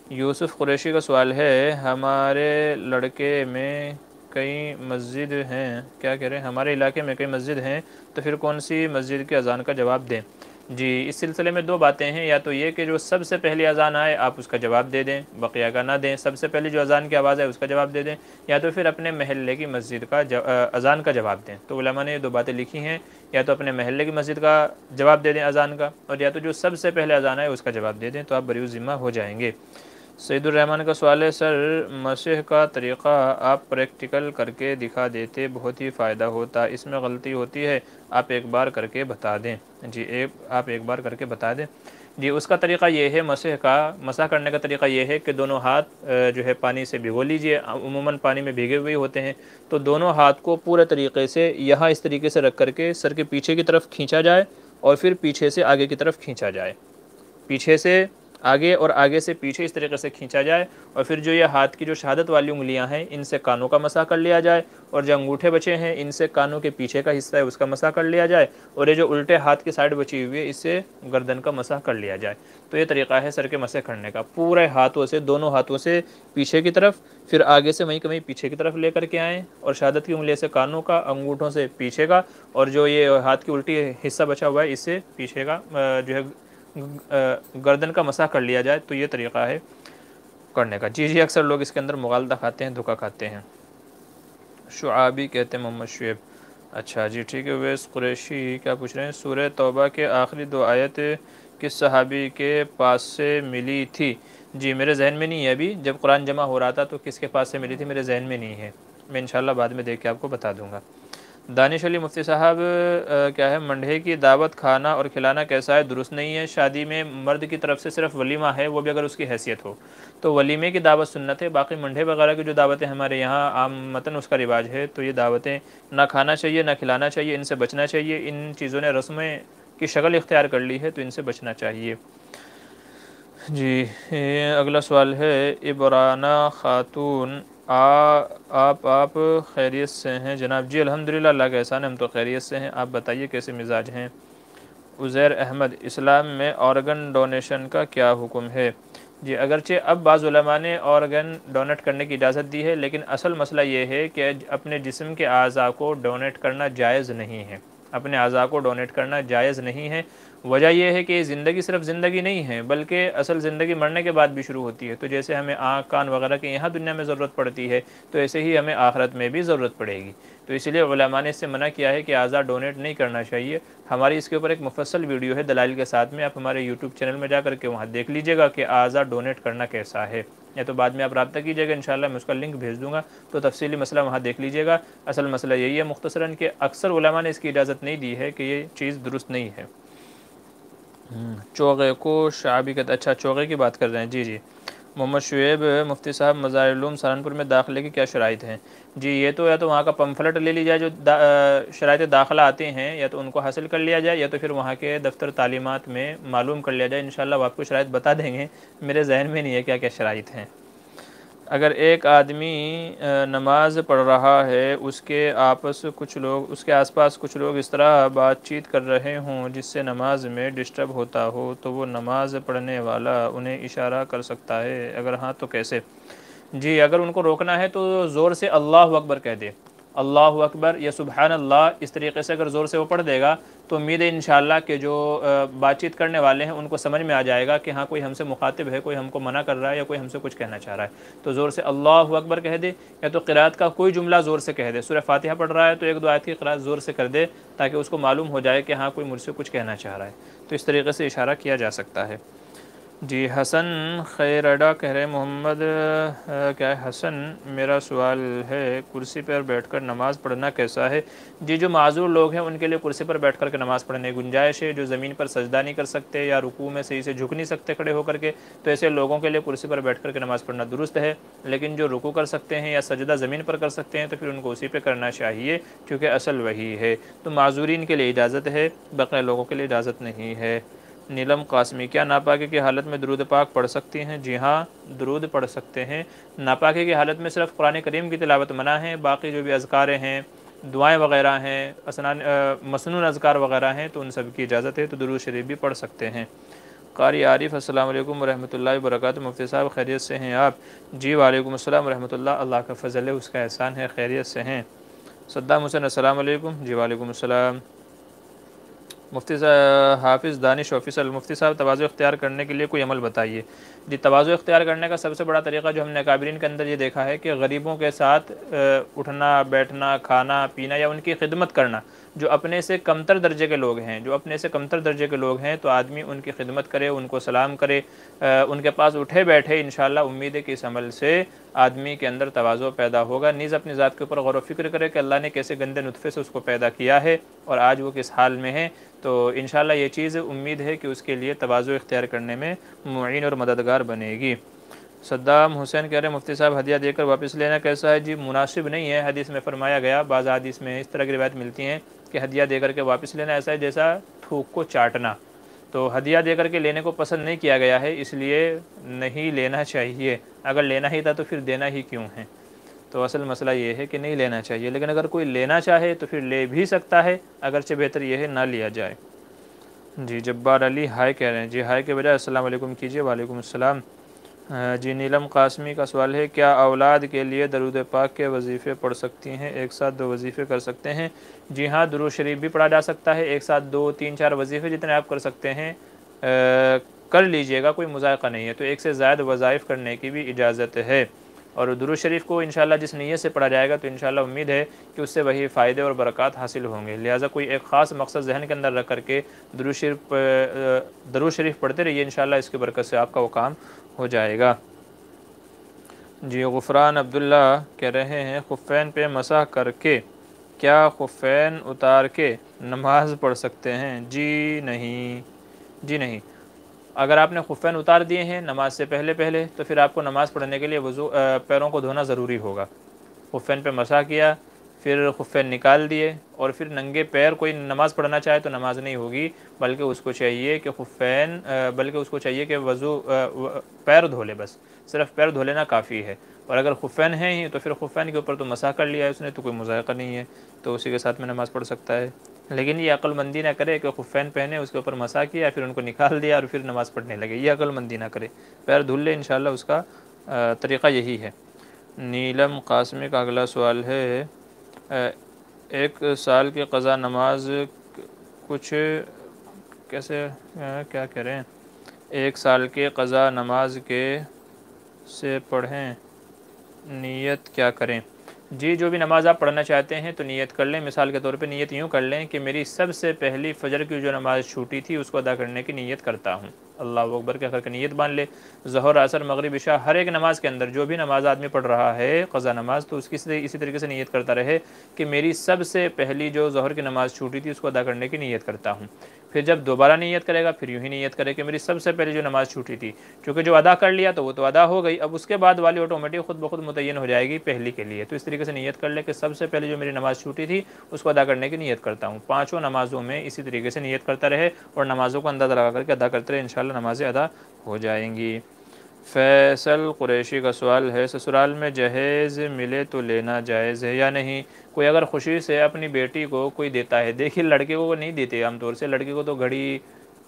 یوسف قریشی کا سوال ہے ہمارے لڑکے میں کئی مسجد ہیں کیا کہہ رہے ہیں ہمارے علاقے میں کئی مسجد ہیں تو پھر کون سی مسجد کی اذان کا جواب دیں؟ جی اس سلسلے میں 2 باتیں ہیں، یا تو یہ کہ جو سب سے پہلی اذان آئے آپ اس کا جواب دے دیں، بقیہ کا نہ دیں، سب سے پہلی جو اذان کی آواز ہے اس کا جواب دے دیں، یا تو پھر اپنے محلے کی مسجد کا اذان کا جواب دیں۔ تو علماء نے یہ 2 باتیں لکھی ہیں، یا تو اپنے محلے کی مسجد کا جواب دے دیں اذان کا، اور یا تو جو سب سے پہلے اذان ہے اس کا جواب دے دیں، تو آپ بری ذمہ ہو جائیں گے۔ سید الرحمن کا سوال ہے سر مسح کا طریقہ آپ پریکٹیکل کر کے دکھا دیتے بہت ہی فائدہ ہوتا، اس میں غلطی ہوتی ہے آپ ایک بار کر کے بتا دیں۔ جی آپ ایک بار کر کے بتا دیں۔ جی اس کا طریقہ یہ ہے مسح کرنے کا طریقہ یہ ہے کہ دونوں ہاتھ جو ہے پانی سے بھگو لیجئے، عموماً پانی میں بھیگے ہوئے ہوتے ہیں، تو دونوں ہاتھ کو پورے طریقے سے یہاں اس طریقے سے رکھ کر کے سر کے پیچھے کی طرف کھینچا جائے اور پھر پیچھے سے آگے کی طرف کھینچا جائے، پیچھے سے آگے اور آگے سے پیچھے اس طریقے سے کھینچا جائے، اور پھر جو یہ ہاتھ کی جو شہادت والی انگلیاں ہیں ان سے کانوں کا مسح کر لیا جائے، اور جو انگوٹھے بچے ہیں ان سے کانوں کے پیچھے کا حصہ ہے اس کا مسح کر لیا جائے، اور یہ جو الٹے ہاتھ کی سائڈ بچی ہوئی ہے اس سے گردن کا مسح کر لیا جائے۔ تو یہ طریقہ ہے سر کے مسح کرنے کا، پورے ہاتھوں سے دونوں ہاتھوں سے پیچھے کی طرف، پھر آگے سے وہیں کہیں پیچھے کی طرف لے کر کے آئیں، اور شہادت کی انگلی سے کانوں کا، انگوٹھوں سے پیچھے کا، اور جو یہ ہاتھ کی الٹی حصہ بچا ہوا ہے اس سے پیچھے کا جو ہے گردن کا مسح کر لیا جائے، تو یہ طریقہ ہے کرنے کا۔ جی اکثر لوگ اس کے اندر مغالطہ کھاتے ہیں، دھوکہ کھاتے ہیں۔ شعابی کہتے ہیں محمد شعیب، اچھا جی ٹھیک ہے۔ ویس قریشی کیا پوچھ رہے ہیں سورہ توبہ کے آخری 2 آیت کس صحابی کے پاس سے ملی تھی؟ جی میرے ذہن میں نہیں ہے ابھی، جب قرآن جمع ہو رہا تھا تو کس کے پاس سے ملی تھی میرے ذہن میں نہیں ہے، میں انشاءاللہ بعد میں دیکھ کے آپ کو بتا دوں گا۔ دانش علی مفتی صاحب کیا ہے منڈھے کی دعوت کھانا اور کھلانا کیسا ہے؟ درست نہیں ہے، شادی میں مرد کی طرف سے صرف ولیمہ ہے، وہ بھی اگر اس کی حیثیت ہو تو ولیمے کی دعوت سنت ہے، باقی منڈھے وغیرہ کی جو دعوتیں ہمارے یہاں عامتاً اس کا رواج ہے تو یہ دعوتیں نہ کھانا چاہیے نہ کھلانا چاہیے، ان سے بچنا چاہیے، ان چیزوں نے رسمیں کی شکل اختیار کر لی ہے تو ان سے بچنا چاہیے۔ جی اگلا سوال ہے عبرانہ خاتون آپ خیریت سے ہیں جناب؟ جی الحمدللہ اللہ کا احسان ہے، ہم تو خیریت سے ہیں، آپ بتائیے کیسے مزاج ہیں؟ عزیر احمد اسلام میں آرگن ڈونیشن کا کیا حکم ہے؟ جی اگرچہ اب بعض علماء نے آرگن ڈونیٹ کرنے کی اجازت دی ہے، لیکن اصل مسئلہ یہ ہے کہ اپنے جسم کے اعضاء کو ڈونیٹ کرنا جائز نہیں ہے، اپنے اعضاء کو ڈونیٹ کرنا جائز نہیں ہے۔ وجہ یہ ہے کہ زندگی صرف زندگی نہیں ہے، بلکہ اصل زندگی مرنے کے بعد بھی شروع ہوتی ہے۔ تو جیسے ہمیں آنکھ کان وغیرہ کی یہاں دنیا میں ضرورت پڑتی ہے، تو ایسے ہی ہمیں آخرت میں بھی ضرورت پڑے گی۔ تو اس لیے علماء نے اس سے منع کیا ہے کہ اعضاء ڈونیٹ نہیں کرنا چاہیے۔ ہماری اس کے اوپر ایک مفصل ویڈیو ہے دلائل کے ساتھ میں، آپ ہمارے یوٹیوب چینل میں جا کر کے وہاں دیکھ لیجئے گا کہ اعضاء ڈونیٹ کرنا کیسا ہے، یا تو بعد میں آپ رابطہ کیجئے گا، انشاءاللہ میں اس کا لنک بھیج دوں گا، تو تفصیلی مسئلہ وہاں دیکھ لیجئے گا۔ اصل مسئلہ یہی ہے مختصراً کہ اکثر علماء نے اس کی اجازت نہیں دی ہے کہ یہ چیز درست نہیں ہے۔ چوغے کو شعبی کا، اچھا چوغے کی بات کر رہے ہیں، جی جی۔ محمد شعیب مفتی صاحب، مزار العلوم سہارنپور میں داخلے کی کیا شرائط ہیں؟ جی یہ تو یا تو وہاں کا پمفلٹ لے لی جائے جو شرائط داخلہ آتے ہیں، یا تو ان کو حاصل کر لیا جائے، یا تو پھر وہاں کے دفتر تعلیمات میں معلوم کر لیا جائے۔ انشاءاللہ وہ آپ کو شرائط بتا دیں گے، میرے ذہن میں نہیں ہے کیا کیا شرائط ہیں۔ اگر ایک آدمی نماز پڑھ رہا ہے، اس کے آس پاس کچھ لوگ اس طرح بات چیت کر رہے ہوں جس سے نماز میں ڈسٹرب ہوتا ہو، تو وہ نماز پڑھنے والا انہیں اشارہ کر سکتا ہے؟ اگر ہاں تو کیسے؟ جی اگر ان کو روکنا ہے تو زور سے اللہ اکبر کہہ دے، اللہ اکبر یا سبحان اللہ، اس طریقے سے اگر زور سے وہ پڑھ دے گا تو امید ہے انشاءاللہ کہ جو بات چیت کرنے والے ہیں ان کو سمجھ میں آ جائے گا کہ ہاں کوئی ہم سے مخاطب ہے، کوئی ہم کو منع کر رہا ہے، یا کوئی ہم سے کچھ کہنا چاہ رہا ہے۔ تو زور سے اللہ اکبر کہہ دے، یا تو قرات کا کوئی جملہ زور سے کہہ دے۔ سورہ فاتحہ پڑھ رہا ہے تو ایک دو آیت کی قرات زور سے کر دے تاکہ اس کو معلوم ہو جائے کہ ہاں کوئی مجھ سے کچھ کہنا چاہ رہا ہے۔ تو اس طریقے سے اشارہ کیا جا سکتا ہے۔ جی حسن خیرڈا کہہ رہے محمد کیا ہے حسن، میرا سوال ہے کرسی پر بیٹھ کر نماز پڑھنا کیسا ہے؟ جی جو معذور لوگ ہیں ان کے لیے کرسی پر بیٹھ کر کے نماز پڑھنے کی گنجائش ہے، جو زمین پر سجدہ نہیں کر سکتے یا رکوع میں صحیح سے جھک نہیں سکتے کھڑے ہو کر کے، تو ایسے لوگوں کے لیے کرسی پر بیٹھ کر کے نماز پڑھنا درست ہے۔ لیکن جو رکوع کر سکتے ہیں یا سجدہ زمین پر کر سکتے ہیں تو پھر ان کو اسی پہ کرنا چاہیے، کیونکہ اصل وہی ہے۔ تو معذورین کے لیے اجازت ہے، بقیہ لوگوں کے لیے اجازت نہیں ہے۔ نیلم قاسمی، کیا ناپاکی کی حالت میں درود پاک پڑھ سکتی ہیں؟ جی ہاں درود پڑھ سکتے ہیں۔ ناپاکی کی حالت میں صرف قرآن کریم کی تلاوت منع ہے، باقی جو بھی اذکار ہیں، دعائیں وغیرہ ہیں، مسنون اذکار وغیرہ ہیں تو ان سب کی اجازت ہے، تو درود شریف بھی پڑھ سکتے ہیں۔ قاری عارف، السلام علیکم ورحمۃ اللہ وبرکاتہ، مفتی صاحب خیریت سے ہیں آپ؟ جی وعلیکم السلام ورحمۃ اللہ، اللہ کا فضل ہے، اس کا احسان ہے، خیریت سے ہیں۔ صدام حسین، السلام علیکم، جی وعلیکم السلام۔ مفتی حافظ دانش آفیسر، مفتی صاحب تواضع اختیار کرنے کے لیے کوئی عمل بتائیے۔ جی تواضع اختیار کرنے کا سب سے بڑا طریقہ جو ہم نے اکابرین کے اندر یہ دیکھا ہے کہ غریبوں کے ساتھ اٹھنا بیٹھنا، کھانا پینا یا ان کی خدمت کرنا۔ جو اپنے سے کمتر درجے کے لوگ ہیں، تو آدمی ان کی خدمت کرے، ان کو سلام کرے، ان کے پاس اٹھے بیٹھے۔ انشاءاللہ امید ہے کہ اس عمل سے آدمی کے اندر تواضع پیدا ہوگا۔ نیز اپنی ذات کے اوپر غور و فکر کرے کہ اللہ نے کیسے گندے نطفے سے اس کو پیدا کیا ہے اور آج وہ کس حال میں ہے، تو انشاءاللہ یہ چیز امید ہے کہ اس کے لیے تواضع اختیار کرنے میں معین اور مددگار بنے گی۔ صدام حسین کہہ رہے ہیں مفتی صاحب ہدیہ دے کر واپس لینا کیسا ہے؟ جی مناسب نہیں ہے، حدیث میں فرمایا گیا، بعض حدیث میں اس طرح کی روایت ملتی ہیں کہ ہدیہ دے کر کے واپس لینا ایسا ہے جیسا تھوک کو چاٹنا، تو ہدیہ دے کر کے لینے کو پسند نہیں کیا گیا ہے، اس لیے نہیں لینا چاہیے۔ اگر لینا ہی تھا تو پھر دینا ہی کیوں ہے؟ تو اصل مسئلہ یہ ہے کہ نہیں لینا چاہیے، لیکن اگر کوئی لینا چاہے تو پھر لے بھی سکتا ہے، اگرچہ بہتر یہ ہے نہ لیا جائے۔ جی جبار علی ہائے کہہ رہے ہیں، جی ہائے کے بجائے السلام علیکم کیجیے۔ وعلیکم السلام۔ جی نیلم قاسمی کا سوال ہے کیا اولاد کے لیے درود پاک کے وظیفے پڑھ سکتی ہیں؟ ایک ساتھ 2 وظیفے کر سکتے ہیں؟ جی ہاں درود شریف بھی پڑھا جا سکتا ہے، ایک ساتھ 2 3 4 وظیفے جتنے آپ کر سکتے ہیں کر لیجئے گا، کوئی مذائقہ نہیں ہے، تو ایک سے زائد وظائف کرنے کی بھی اجازت ہے۔ اور درود شریف کو انشاءاللہ جس نیت سے پڑھا جائے گا تو انشاءاللہ امید ہے کہ اس سے وہی فائدے اور برکات حاصل ہوں گے، لہٰذا کوئی ایک خاص مقصد ذہن کے اندر رکھ کر کے درود شریف پڑھتے رہیے، انشاءاللہ اس کی برکت سے آپ کا وہ کام ہو جائے گا۔ جی غفران عبداللہ کہہ رہے ہیں خفین پہ مسح کر کے کیا خفین اتار کے نماز پڑھ سکتے ہیں؟ جی نہیں، اگر آپ نے خفین اتار دیے ہیں نماز سے پہلے تو پھر آپ کو نماز پڑھنے کے لیے پیروں کو دھونا ضروری ہوگا۔ خفین پہ مسح کیا، پھر خفین نکال دیے اور پھر ننگے پیر کوئی نماز پڑھنا چاہے تو نماز نہیں ہوگی، بلکہ اس کو چاہیے کہ وضو پیر دھو لے، بس صرف پیر دھو لینا کافی ہے۔ اور اگر خفین ہیں ہی تو پھر خفین کے اوپر تو مسح کر لیا ہے اس نے، تو کوئی مذائقہ نہیں ہے، تو اسی کے ساتھ میں نماز پڑھ سکتا ہے۔ لیکن یہ عقل مندی نہ کرے کہ خفین پہنے، اس کے اوپر مسح کیا، پھر ان کو نکال دیا اور پھر نماز پڑھنے لگے، یہ عقل مندی نہ کرے، پیر دھل لے انشاءاللہ، اس کا طریقہ یہی ہے۔ نیلم قاسمی کا اگلا سوال ہے، ایک سال کی قضا نماز کچھ کیسے کیا کہہ رہے ہیں، ایک سال کے قضا نماز کے سے پڑھیں، نیت کیا کریں؟ جی جو بھی نماز آپ پڑھنا چاہتے ہیں تو نیت کر لیں۔ مثال کے طور پہ نیت یوں کر لیں کہ میری سب سے پہلی فجر کی جو نماز چھوٹی تھی اس کو ادا کرنے کی نیت کرتا ہوں، اللہ اکبر کہہ کر کے نیت باندھ لے۔ ظہر، عصر، مغرب، عشاء، ہر ایک نماز کے اندر جو بھی نماز آدمی پڑھ رہا ہے قضا نماز، تو اس کی اسی طریقے سے نیت کرتا رہے کہ میری سب سے پہلی جو ظہر کی نماز چھوٹی تھی اس کو ادا کرنے کی نیت کرتا ہوں۔ پھر جب دوبارہ نیت کرے گا پھر یوں ہی نیت کرے کہ میری سب سے پہلے جو نماز چھوٹی تھی، چونکہ جو ادا کر لیا تو وہ تو ادا ہو گئی، اب اس کے بعد والی آٹومیٹک خود بخود متعین ہو جائے گی پہلی کے لیے، تو اس طریقے سے نیت کر لے کہ سب سے پہلے جو میری نماز چھوٹی تھی اس کو ادا کرنے کی نیت کرتا ہوں۔ پانچوں نمازوں میں اسی طریقے سے نیت کرتا رہے اور نمازوں کو اندازہ لگا کر کے ادا کرتے رہے، انشاءاللہ نمازیں ادا ہو جائیں گی۔ فیصل قریشی کا سوال ہے، سسرال میں جہیز ملے تو لینا جائز ہے یا نہیں؟ کوئی اگر خوشی سے اپنی بیٹی کو کوئی دیتا ہے، دیکھیے لڑکے کو نہیں دیتے عام طور سے، لڑکے کو تو گھڑی،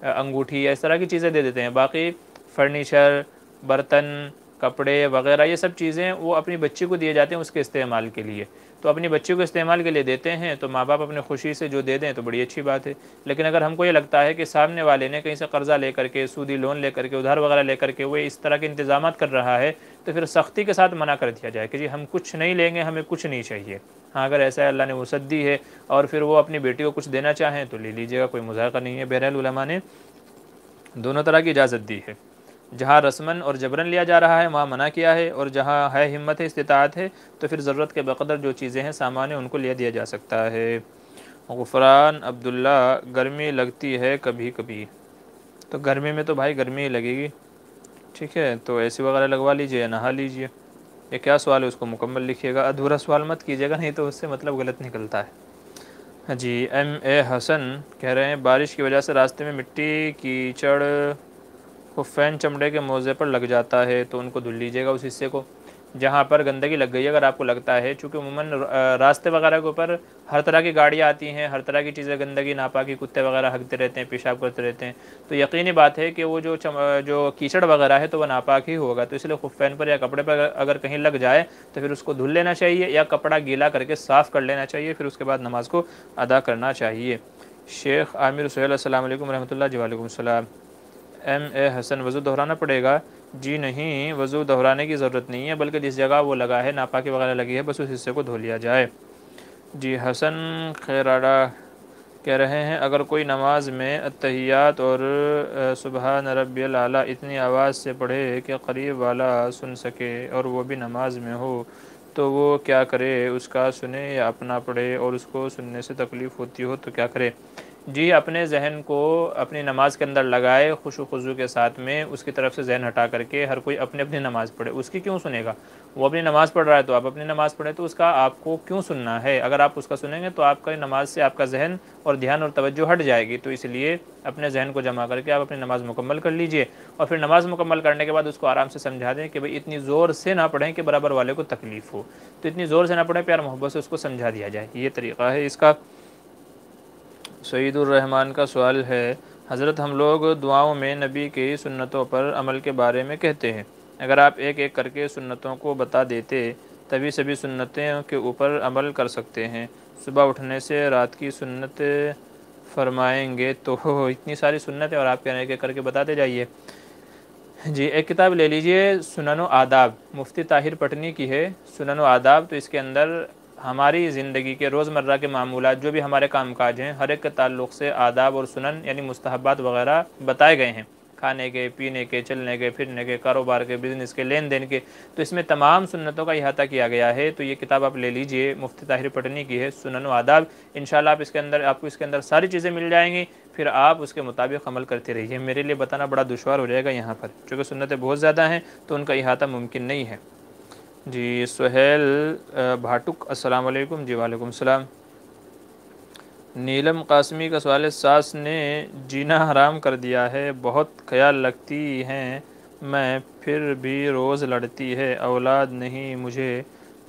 انگوٹھی یا اس طرح کی چیزیں دے دیتے ہیں، باقی فرنیچر، برتن، کپڑے وغیرہ یہ سب چیزیں وہ اپنی بچی کو دیے جاتے ہیں اس کے استعمال کے لیے، تو اپنی بچی کو استعمال کے لیے دیتے ہیں تو ماں باپ اپنی خوشی سے جو دے دیں تو بڑی اچھی بات ہے۔ لیکن اگر ہم کو یہ لگتا ہے کہ سامنے والے نے کہیں سے قرضہ لے کر کے، سودی لون لے کر کے، ادھار وغیرہ لے کر کے وہ اس طرح کے انتظامات کر رہا ہے، تو پھر سختی کے ساتھ منع کر دیا جائے کہ جی ہم کچھ نہیں لیں گے، ہمیں کچھ نہیں چاہیے۔ ہاں اگر ایسا ہے اللہ نے وسعت دی ہے اور پھر وہ اپنی بیٹی کو کچھ دینا چاہیں تو لے لیجیے گا، کوئی مذاقہ نہیں ہے۔ بہرحال علماء نے دونوں طرح کی اجازت دی ہے، جہاں رسماً اور جبراً لیا جا رہا ہے وہاں منع کیا ہے، اور جہاں ہے ہمت ہے، استطاعت ہے، تو پھر ضرورت کے بقدر جو چیزیں ہیں سامان ہیں ان کو لے دیا جا سکتا ہے۔ غفران عبداللہ، گرمی لگتی ہے کبھی کبھی، تو گرمی میں تو بھائی گرمی ہی لگے گی، ٹھیک ہے، تو اے سی وغیرہ لگوا لیجئے یا نہا لیجئے۔ یہ کیا سوال ہے اس کو مکمل لکھیے گا، ادھورا سوال مت کیجیے گا، نہیں تو اس سے مطلب غلط نکلتا ہے۔ جی ایم اے حسن کہہ رہے ہیں بارش کی وجہ سے راستے میں مٹی کیچڑ خفین چمڑے کے موزے پر لگ جاتا ہے تو ان کو دھل لیجیے گا، اس حصے کو جہاں پر گندگی لگ گئی ہے اگر آپ کو لگتا ہے، چونکہ عموماً راستے وغیرہ کے اوپر ہر طرح کی گاڑیاں آتی ہیں، ہر طرح کی چیزیں گندگی ناپاکی، کتے وغیرہ ہگتے رہتے ہیں، پیشاب کرتے رہتے ہیں، تو یقینی بات ہے کہ وہ جو کیچڑ وغیرہ ہے تو وہ ناپاک ہی ہوگا، تو اس لیے خفین پر یا کپڑے پر اگر کہیں لگ جائے تو پھر اس کو دھل لینا چاہیے یا کپڑا گیلا کر کے صاف کر لینا چاہیے، پھر اس کے بعد نماز کو ادا کرنا چاہیے۔ شیخ عامر سہیل السلام علیکم ورحمۃ اللہ، جی وعلیکم السلام۔ ایم اے حسن، وضو دہرانا پڑے گا؟ جی نہیں، وضو دہرانے کی ضرورت نہیں ہے، بلکہ جس جگہ وہ لگا ہے ناپاکی وغیرہ لگی ہے بس اس حصے کو دھو لیا جائے۔ جی حسن خیراڑا کہہ رہے ہیں اگر کوئی نماز میں التحیات اور سبحان ربی الاعلیٰ اتنی آواز سے پڑھے کہ قریب والا سن سکے اور وہ بھی نماز میں ہو تو وہ کیا کرے؟ اس کا سنے یا اپنا پڑھے؟ اور اس کو سننے سے تکلیف ہوتی ہو تو کیا کرے؟ جی اپنے ذہن کو اپنی نماز کے اندر لگائے، خشوع و خضوع کے ساتھ میں اس کی طرف سے ذہن ہٹا کر کے ہر کوئی اپنی اپنی نماز پڑھے، اس کی کیوں سنے گا؟ وہ اپنی نماز پڑھ رہا ہے تو آپ اپنی نماز پڑھیں، تو اس کا آپ کو کیوں سننا ہے؟ اگر آپ اس کا سنیں گے تو آپ کا نماز سے آپ کا ذہن اور دھیان اور توجہ ہٹ جائے گی، تو اس لیے اپنے ذہن کو جمع کر کے آپ اپنی نماز مکمل کر لیجئے، اور پھر نماز مکمل کرنے کے بعد اس کو آرام سے سمجھا دیں کہ بھئی اتنی زور سے نہ پڑھیں کہ برابر والے کو تکلیف ہو، تو اتنی زور سے نہ پڑھیں، پیار محبت سے اس کو سمجھا دیا جائے، یہ طریقہ ہے اس کا۔ سعید الرحمن کا سوال ہے حضرت ہم لوگ دعاؤں میں نبی کی سنتوں پر عمل کے بارے میں کہتے ہیں، اگر آپ ایک ایک کر کے سنتوں کو بتا دیتے تبھی سبھی سنتوں کے اوپر عمل کر سکتے ہیں، صبح اٹھنے سے رات کی سنت فرمائیں گے تو اتنی ساری سنت ہے اور آپ کہنے کے کر کے بتاتے جائیے۔ جی ایک کتاب لے لیجئے سنن و آداب، مفتی طاہر پٹنی کی ہے سنن و آداب، تو اس کے اندر ہماری زندگی کے روزمرہ کے معمولات جو بھی ہمارے کام کاج ہیں ہر ایک کے تعلق سے آداب اور سنن یعنی مستحبات وغیرہ بتائے گئے ہیں، کھانے کے، پینے کے، چلنے کے، پھرنے کے، کاروبار کے، بزنس کے، لین دین کے، تو اس میں تمام سنتوں کا احاطہ کیا گیا ہے، تو یہ کتاب آپ لے لیجئے مفتی طاہر پٹنی کی ہے سنن و آداب، انشاءاللہ آپ کو اس کے اندر ساری چیزیں مل جائیں گی، پھر آپ اس کے مطابق عمل کرتے رہیے۔ میرے لیے بتانا بڑا دشوار ہو جائے گا یہاں پر، چونکہ سنتیں بہت زیادہ ہیں تو ان کا احاطہ ممکن نہیں ہے۔ جی سہیل بھاٹک السلام علیکم، جی وعلیکم السلام۔ نیلم قاسمی کا سوال ہے ساس نے جینا حرام کر دیا ہے، بہت خیال رکھتی ہیں، میں پھر بھی روز لڑتی ہے، اولاد نہیں، مجھے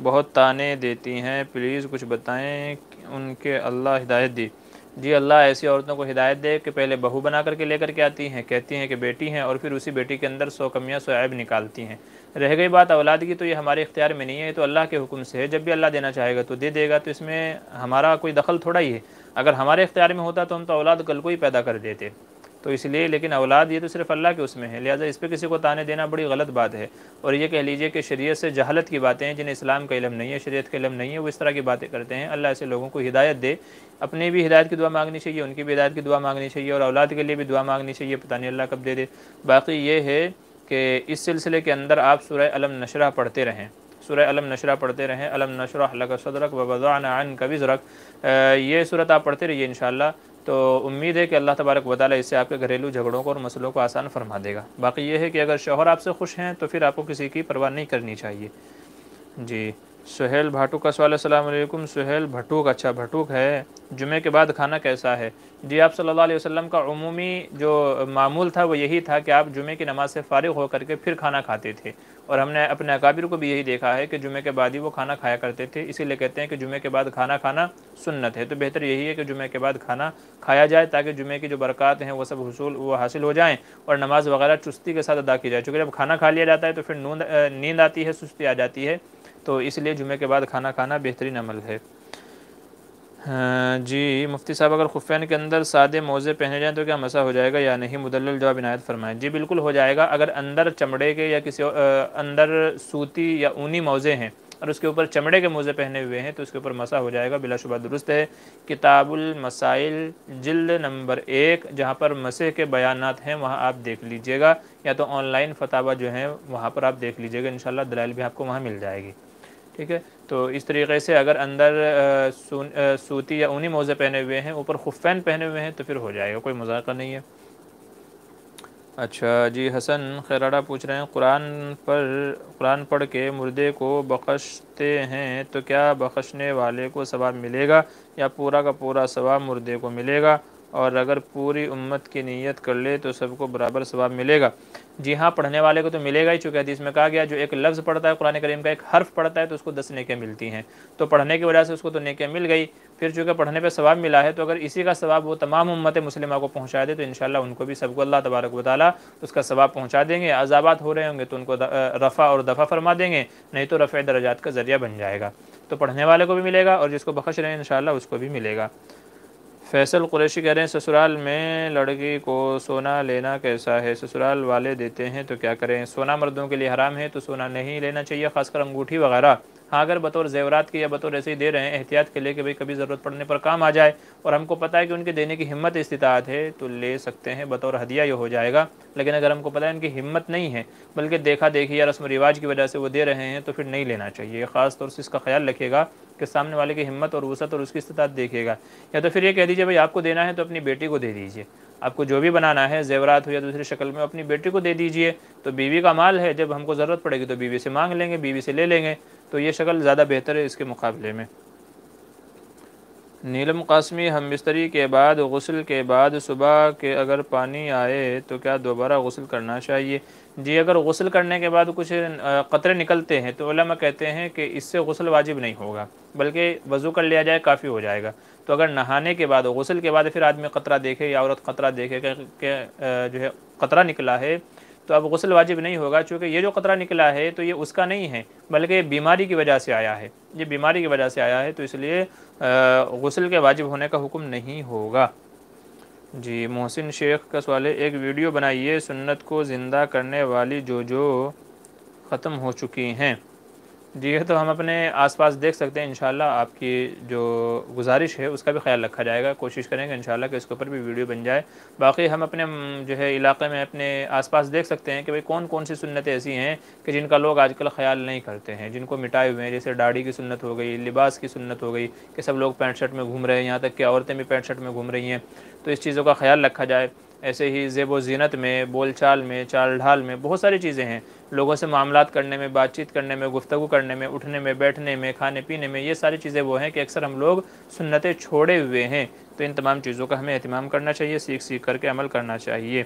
بہت طعنے دیتی ہیں، پلیز کچھ بتائیں ان کے اللہ ہدایت دی۔ جی اللہ ایسی عورتوں کو ہدایت دے کہ پہلے بہو بنا کر کے لے کر کے آتی ہیں، کہتی ہیں کہ بیٹی ہیں، اور پھر اسی بیٹی کے اندر 100 کمیاں 100 عیب نکالتی ہیں۔ رہ گئی بات اولاد کی، تو یہ ہمارے اختیار میں نہیں ہے، یہ تو اللہ کے حکم سے ہے، جب بھی اللہ دینا چاہے گا تو دے دے گا، تو اس میں ہمارا کوئی دخل تھوڑا ہی ہے۔ اگر ہمارے اختیار میں ہوتا تو ہم تو اولاد کل کو ہی پیدا کر دیتے، تو اس لیے لیکن اولاد یہ تو صرف اللہ کے اس میں ہے، لہٰذا اس پہ کسی کو تانے دینا بڑی غلط بات ہے، اور یہ کہہ لیجئے کہ شریعت سے جہالت کی باتیں ہیں، جنہیں اسلام کا علم نہیں ہے، شریعت کا علم نہیں ہے، وہ اس طرح کی باتیں کرتے ہیں۔ اللہ ایسے لوگوں کو ہدایت دے، اپنی بھی ہدایت کی دعا مانگنی چاہیے، ان کی بھی ہدایت کی دعا مانگنی چاہیے، اور اولاد کے لیے بھی دعا مانگنی چاہیے، پتہ نہیں اللہ کب دے دے۔ باقی یہ ہے کہ اس سلسلے کے اندر آپ سورہ الم نشرح پڑھتے رہیں، سورہ الم نشرح پڑھتے رہیں، الم نشرح لک صدرک ووضعنا عنک وزرک، یہ صورت آپ پڑھتے رہیے انشاءاللہ، تو امید ہے کہ اللہ تبارک و تعالیٰ اس سے آپ کے گھریلو جھگڑوں کو اور مسئلوں کو آسان فرما دے گا۔ باقی یہ ہے کہ اگر شوہر آپ سے خوش ہیں تو پھر آپ کو کسی کی پرواہ نہیں کرنی چاہیے۔ جی سہیل بھاٹو کا سوال، السلام علیکم۔ سہیل بھٹوک، اچھا بھٹوک ہے، جمعے کے بعد کھانا کیسا ہے؟ جی آپ صلی اللہ علیہ وسلم کا عمومی جو معمول تھا وہ یہی تھا کہ آپ جمعے کی نماز سے فارغ ہو کر کے پھر کھانا کھاتے تھے، اور ہم نے اپنے اکابر کو بھی یہی دیکھا ہے کہ جمعے کے بعد ہی وہ کھانا کھایا کرتے تھے، اسی لیے کہتے ہیں کہ جمعے کے بعد کھانا کھانا سنت ہے، تو بہتر یہی ہے کہ جمعے کے بعد کھانا کھایا جائے تاکہ جمعے کی جو برکات ہیں وہ سب وہ حاصل ہو جائیں، اور نماز وغیرہ چستی کے ساتھ ادا کی جائے، چونکہ جب کھانا کھا لیا جاتا ہے تو پھر نیند آتی ہے، سستی آ جاتی ہے، تو اس لیے جمعے کے بعد کھانا کھانا بہترین عمل ہے۔ جی مفتی صاحب اگر خفین کے اندر سادے موزے پہنے جائیں تو کیا مسح ہو جائے گا یا نہیں؟ مدلل جواب عنایت فرمائیں۔ جی بالکل ہو جائے گا، اگر اندر چمڑے کے یا کسی اندر سوتی یا اونی موزے ہیں اور اس کے اوپر چمڑے کے موزے پہنے ہوئے ہیں تو اس کے اوپر مسح ہو جائے گا، بلا شبہ درست ہے۔ کتاب المسائل جلد نمبر 1 جہاں پر مسح کے بیانات ہیں وہاں آپ دیکھ لیجئے گا، یا تو آن لائن فتاوی جو ہیں وہاں پر آپ دیکھ لیجئے گا، انشاءاللہ دلائل بھی آپ کو وہاں مل جائے گی، ٹھیک ہے۔ تو اس طریقے سے اگر اندر سوتی یا اونی موزے پہنے ہوئے ہیں، اوپر خفین پہنے ہوئے ہیں تو پھر ہو جائے گا، کوئی مذاقہ نہیں ہے۔ اچھا جی حسن خیراڑا پوچھ رہے ہیں قرآن پڑھ کے مردے کو بخشتے ہیں تو کیا بخشنے والے کو ثواب ملے گا یا پورا کا پورا ثواب مردے کو ملے گا، اور اگر پوری امت کی نیت کر لے تو سب کو برابر ثواب ملے گا؟ جی ہاں پڑھنے والے کو تو ملے گا ہی، چونکہ حدیث میں کہا گیا جو ایک لفظ پڑھتا ہے قرآن کریم کا، ایک حرف پڑھتا ہے تو اس کو 10 نیکیاں ملتی ہیں، تو پڑھنے کی وجہ سے اس کو تو نیکیاں مل گئی، پھر چونکہ پڑھنے پہ ثواب ملا ہے تو اگر اسی کا ثواب وہ تمام امت مسلمہ کو پہنچا دے تو انشاءاللہ ان کو بھی سب کو اللہ تبارک و تعالیٰ اس کا ثواب پہنچا دیں گے۔ عذابات ہو رہے ہوں گے تو ان کو رفع اور دفع فرما دیں گے، نہیں تو رفع درجات کا ذریعہ بن جائے گا، تو پڑھنے والے کو بھی ملے گا اور جس کو بخش رہے ہیں انشاءاللہ اس کو بھی ملے گا۔ فیصل قریشی کہہ رہے ہیں سسرال میں لڑکی کو سونا لینا کیسا ہے؟ سسرال والے دیتے ہیں تو کیا کریں؟ سونا مردوں کے لیے حرام ہے تو سونا نہیں لینا چاہیے، خاص کر انگوٹھی وغیرہ، ہاں اگر بطور زیورات کے یا بطور ایسے ہی دے رہے ہیں احتیاط کے لیے کہ بھئی کبھی ضرورت پڑنے پر کام آ جائے اور ہم کو پتہ ہے کہ ان کے دینے کی ہمت استطاعت ہے تو لے سکتے ہیں، بطور ہدیہ یہ ہو جائے گا، لیکن اگر ہم کو پتہ ہے ان کی ہمت نہیں ہے بلکہ دیکھا دیکھی یا رسم و رواج کی وجہ سے وہ دے رہے ہیں تو پھر نہیں لینا چاہیے، خاص طور سے اس کا خیال رکھے گا کہ سامنے والے کی ہمت اور وسعت اور اس کی استطاعت دیکھے گا، یا تو پھر یہ کہہ دیجیے بھئی آپ کو دینا ہے تو اپنی بیٹی کو دے دیجیے، آپ کو جو بھی بنانا ہے زیورات ہو یا دوسری شکل میں اپنی بیٹی کو دے دیجیے، تو بیوی کا مال ہے، جب ہم کو ضرورت پڑے گی تو بیوی سے مانگ لیں گے، بیوی سے لے لیں گے، تو یہ شکل زیادہ بہتر ہے اس کے مقابلے میں۔ نیلم قاسمی ہم بستری کے بعد غسل کے بعد صبح کے اگر پانی آئے تو کیا دوبارہ غسل کرنا چاہیے؟ جی اگر غسل کرنے کے بعد کچھ قطرے نکلتے ہیں تو علماء کہتے ہیں کہ اس سے غسل واجب نہیں ہوگا بلکہ وضو کر لیا جائے کافی ہو جائے گا، تو اگر نہانے کے بعد غسل کے بعد پھر آدمی قطرہ دیکھے یا عورت قطرہ دیکھے کہ جو ہے قطرہ نکلا ہے تو اب غسل واجب نہیں ہوگا، چونکہ یہ جو قطرہ نکلا ہے تو یہ اس کا نہیں ہے بلکہ بیماری کی وجہ سے آیا ہے، یہ بیماری کی وجہ سے آیا ہے، تو اس لیے غسل کے واجب ہونے کا حکم نہیں ہوگا۔ جی محسن شیخ کا سوال ہے ایک ویڈیو بنائیے سنت کو زندہ کرنے والی جو ختم ہو چکی ہیں۔ جی یہ تو ہم اپنے آس پاس دیکھ سکتے ہیں، انشاءاللہ آپ کی جو گزارش ہے اس کا بھی خیال رکھا جائے گا، کوشش کریں گے انشاءاللہ کہ اس کے اوپر بھی ویڈیو بن جائے۔ باقی ہم اپنے جو ہے علاقے میں اپنے آس پاس دیکھ سکتے ہیں کہ بھئی کون کون سی سنتیں ایسی ہیں کہ جن کا لوگ آج کل خیال نہیں کرتے ہیں، جن کو مٹائے ہوئے ہیں، جیسے داڑھی کی سنت ہو گئی، لباس کی سنت ہو گئی کہ سب لوگ پینٹ شرٹ میں گھوم رہے ہیں، یہاں تک کہ عورتیں بھی پینٹ شرٹ میں گھوم رہی ہیں، تو اس چیزوں کا خیال رکھا جائے۔ ایسے ہی زیب و زینت میں، بول چال میں، چال ڈھال میں بہت ساری چیزیں ہیں، لوگوں سے معاملات کرنے میں، بات چیت کرنے میں، گفتگو کرنے میں، اٹھنے میں، بیٹھنے میں، کھانے پینے میں، یہ ساری چیزیں وہ ہیں کہ اکثر ہم لوگ سنتیں چھوڑے ہوئے ہیں، تو ان تمام چیزوں کا ہمیں اہتمام کرنا چاہیے، سیکھ کر کے عمل کرنا چاہیے۔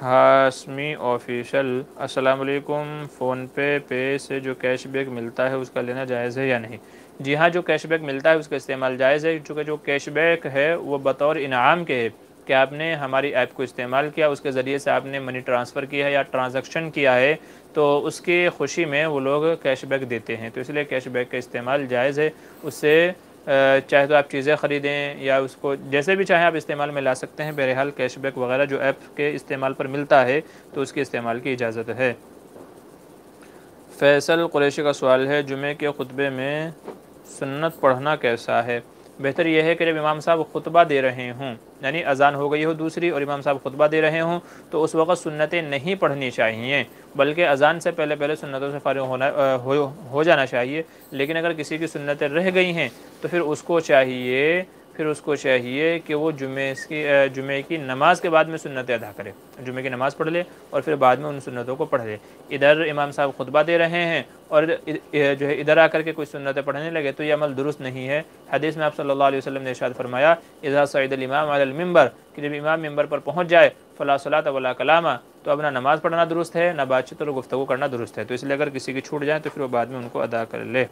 ہاشمی آفیشل السلام علیکم، فون پے سے جو کیش بیک ملتا ہے اس کا لینا جائز ہے یا نہیں؟ جی ہاں، جو کیش بیک ملتا ہے اس کا استعمال جائز ہے، چونکہ جو کیش بیک ہے وہ بطور انعام کے ہے کہ آپ نے ہماری ایپ کو استعمال کیا، اس کے ذریعے سے آپ نے منی ٹرانسفر کیا ہے یا ٹرانزیکشن کیا ہے، تو اس کی خوشی میں وہ لوگ کیش بیک دیتے ہیں، تو اس لیے کیش بیک کا استعمال جائز ہے۔ اس سے چاہے تو آپ چیزیں خریدیں یا اس کو جیسے بھی چاہیں آپ استعمال میں لا سکتے ہیں، بہرحال کیش بیک وغیرہ جو ایپ کے استعمال پر ملتا ہے تو اس کے استعمال کی اجازت ہے۔ فیصل قریشی کا سوال ہے، جمعے کے خطبے میں سنت پڑھنا کیسا ہے؟ بہتر یہ ہے کہ جب امام صاحب خطبہ دے رہے ہوں، یعنی اذان ہو گئی ہو دوسری اور امام صاحب خطبہ دے رہے ہوں، تو اس وقت سنتیں نہیں پڑھنی چاہیے، بلکہ اذان سے پہلے پہلے سنتوں سے فارغ ہو جانا چاہیے۔ لیکن اگر کسی کی سنتیں رہ گئی ہیں تو پھر اس کو چاہیے کہ وہ جمعے کی نماز کے بعد میں سنتیں ادا کرے، جمعے کی نماز پڑھ لے اور پھر بعد میں ان سنتوں کو پڑھ لے۔ ادھر امام صاحب خطبہ دے رہے ہیں اور جو ہے ادھر آ کر کے کوئی سنتیں پڑھنے لگے تو یہ عمل درست نہیں ہے۔ حدیث میں آپ صلی اللہ علیہ وسلم نے ارشاد فرمایا، اذا صعد الامام علی المنبر، کہ جب امام ممبر پر پہنچ جائے، فلا صلاۃ ولا کلام، تو اب نہ نماز پڑھنا درست ہے، نہ بات چیت اور گفتگو کرنا درست ہے، تو اس لیے اگر کسی کی چھوٹ جائے تو پھر وہ بعد میں ان کو ادا کر لے۔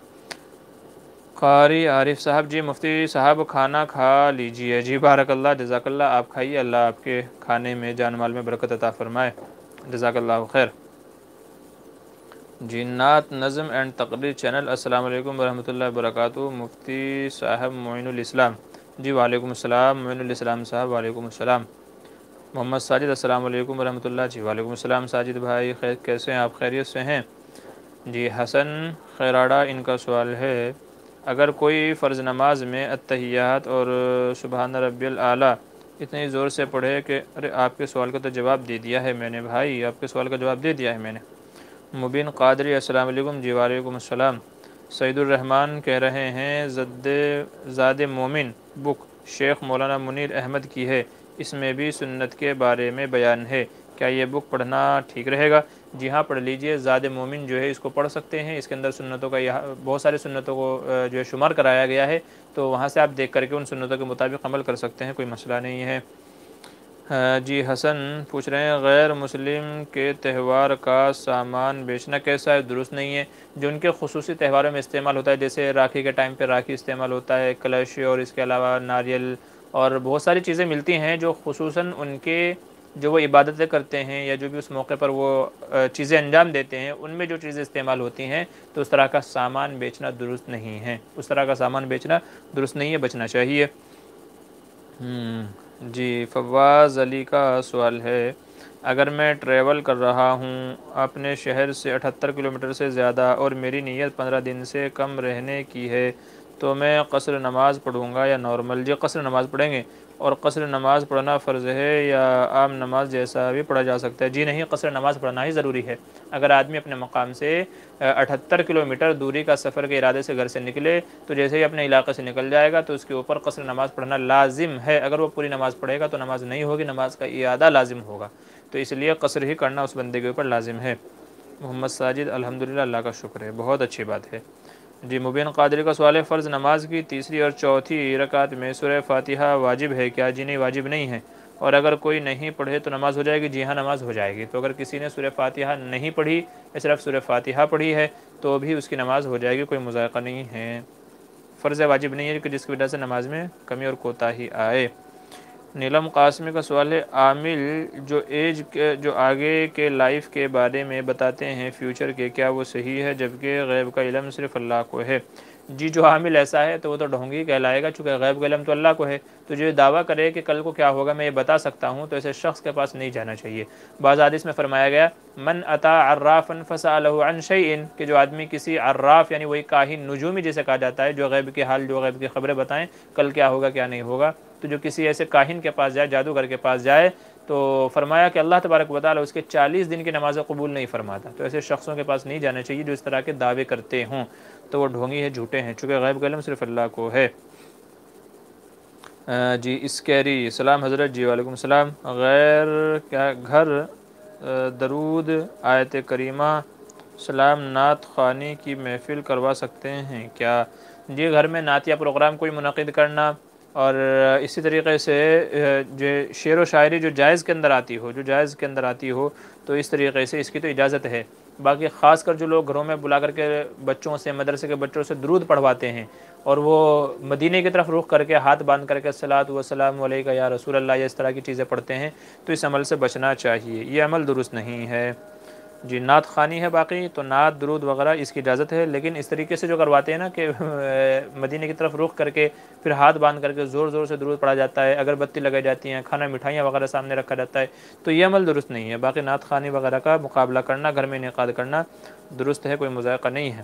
قاری عارف صاحب، جی مفتی صاحب کھانا کھا لیجئے۔ جی بارک اللہ، جزاک اللہ، آپ کھائیے، اللہ آپ کے کھانے میں جان مال میں برکت عطا فرمائے، جزاک اللہ خیر۔ جی نعت نظم اینڈ تقریر چینل، السلام علیکم ورحمۃ اللہ وبرکاتہ، مفتی صاحب معین الاسلام۔ جی وعلیکم السلام معین الاسلام صاحب، وعلیکم السلام۔ محمد ساجد، السلام علیکم ورحمۃ اللہ۔ جی وعلیکم السلام ساجد بھائی، کیسے ہیں آپ؟ خیریت سے ہیں؟ جی حسن خیراڑا، ان کا سوال ہے، اگر کوئی فرض نماز میں التحیات اور سبحان ربی الاعلیٰ اتنی زور سے پڑھے کہ آپ کے سوال کا تو جواب دے دیا ہے میں نے بھائی، آپ کے سوال کا جواب دے دیا ہے میں نے۔ مبین قادری، السلام علیکم۔ جی وعلیکم السلام۔ سعید الرحمن کہہ رہے ہیں، زاد مومن بک شیخ مولانا منیر احمد کی ہے، اس میں بھی سنت کے بارے میں بیان ہے، کیا یہ بک پڑھنا ٹھیک رہے گا؟ جی ہاں پڑھ لیجئے، زاد مومن جو ہے اس کو پڑھ سکتے ہیں، اس کے اندر سنتوں کا بہت سارے سنتوں کو جو ہے شمار کرایا گیا ہے، تو وہاں سے آپ دیکھ کر کے ان سنتوں کے مطابق عمل کر سکتے ہیں، کوئی مسئلہ نہیں ہے۔ جی حسن پوچھ رہے ہیں، غیر مسلم کے تہوار کا سامان بیچنا کیسا ہے؟ درست نہیں ہے۔ جو ان کے خصوصی تہواروں میں استعمال ہوتا ہے، جیسے راکھی کے ٹائم پہ راکھی استعمال ہوتا ہے، کلش، اور اس کے علاوہ ناریل اور بہت ساری چیزیں ملتی ہیں جو خصوصاً ان کے جو وہ عبادتیں کرتے ہیں یا جو بھی اس موقع پر وہ چیزیں انجام دیتے ہیں، ان میں جو چیزیں استعمال ہوتی ہیں، تو اس طرح کا سامان بیچنا درست نہیں ہے، اس طرح کا سامان بیچنا درست نہیں ہے، بچنا چاہیے۔ جی فواز علی کا سوال ہے، اگر میں ٹریول کر رہا ہوں اپنے شہر سے 78 کلومیٹر سے زیادہ اور میری نیت 15 دن سے کم رہنے کی ہے، تو میں قصر نماز پڑھوں گا یا نارمل؟ جی قصر نماز پڑھیں گے، اور قصر نماز پڑھنا فرض ہے یا عام نماز جیسا بھی پڑھا جا سکتا ہے؟ جی نہیں، قصر نماز پڑھنا ہی ضروری ہے۔ اگر آدمی اپنے مقام سے 78 کلومیٹر دوری کا سفر کے ارادے سے گھر سے نکلے، تو جیسے ہی اپنے علاقے سے نکل جائے گا تو اس کے اوپر قصر نماز پڑھنا لازم ہے۔ اگر وہ پوری نماز پڑھے گا تو نماز نہیں ہوگی، نماز کا اعادہ لازم ہوگا، تو اس لیے قصر ہی کرنا اس بندے کے اوپر لازم ہے۔ محمد ساجد، الحمدللہ، اللہ کا شکر ہے، بہت اچھی بات ہے۔ جی مبین قادری کا سوال ہے، فرض نماز کی تیسری اور چوتھی رکعت میں سورہ فاتحہ واجب ہے کیا؟ جی نہیں، واجب نہیں ہے، اور اگر کوئی نہیں پڑھے تو نماز ہو جائے گی؟ جی ہاں نماز ہو جائے گی۔ تو اگر کسی نے سورہ فاتحہ نہیں پڑھی یا صرف سورہ فاتحہ پڑھی ہے تو بھی اس کی نماز ہو جائے گی، کوئی مذائقہ نہیں ہے۔ فرض واجب نہیں ہے کہ جس کی وجہ سے نماز میں کمی اور کوتاہی آئے۔ نیلم قاسمی کا سوال ہے، عامل جو آگے کے لائف کے بارے میں بتاتے ہیں فیوچر کے، کیا وہ صحیح ہے جبکہ غیب کا علم صرف اللہ کو ہے؟ جی جو عامل ایسا ہے تو وہ تو ڈھونگی کہلائے گا، چونکہ غیب کا علم تو اللہ کو ہے، تو جو دعویٰ کرے کہ کل کو کیا ہوگا میں یہ بتا سکتا ہوں، تو ایسے شخص کے پاس نہیں جانا چاہیے۔ بعض حدیث میں فرمایا گیا، من اتا عرافا فسألہ عن شیء، کہ جو آدمی کسی عراف یعنی وہی کاہن، نجومی جسے کہا جاتا ہے، جو غیب کے حال، جو غیب کی خبریں بتائیں کل کیا ہوگا کیا نہیں ہوگا، تو جو کسی ایسے کاہن کے پاس جائے، جادوگر کے پاس جائے، تو فرمایا کہ اللہ تبارک و تعالیٰ اس کے 40 دن کی نمازیں قبول نہیں فرماتا، تو ایسے شخصوں کے پاس نہیں جانا چاہیے جو اس طرح کے دعوے کرتے ہوں، تو وہ ڈھونگی ہے، جھوٹے ہیں، چونکہ غیب کا علم صرف اللہ کو ہے۔ جی اسکیری، سلام حضرت۔ جی وعلیکم السلام۔ گھر درود، آیت کریمہ، سلام، نعت خوانی کی محفل کروا سکتے ہیں کیا؟ جی گھر میں نعتیہ پروگرام کوئی منعقد کرنا اور اسی طریقے سے جو شعر و شاعری جو جائز کے اندر آتی ہو، تو اس طریقے سے اس کی تو اجازت ہے، باقی خاص کر جو لوگ گھروں میں بلا کر کے بچوں سے، مدرسے کے بچوں سے درود پڑھواتے ہیں اور وہ مدینے کی طرف رخ کر کے ہاتھ باندھ کر کے الصلاۃ والسلام علیک یا رسول اللہ یا اس طرح کی چیزیں پڑھتے ہیں، تو اس عمل سے بچنا چاہیے، یہ عمل درست نہیں ہے۔ جی نعت خوانی ہے باقی، تو نعت درود وغیرہ اس کی اجازت ہے، لیکن اس طریقے سے جو کرواتے ہیں نا کہ مدینے کی طرف رخ کر کے پھر ہاتھ باندھ کر کے زور زور سے درود پڑھا جاتا ہے، اگربتی لگائی جاتی ہیں، کھانا مٹھائیاں وغیرہ سامنے رکھا جاتا ہے، تو یہ عمل درست نہیں ہے۔ باقی نعت خوانی وغیرہ کا مقابلہ کرنا، گھر میں انعقاد کرنا درست ہے، کوئی مذائقہ نہیں ہے۔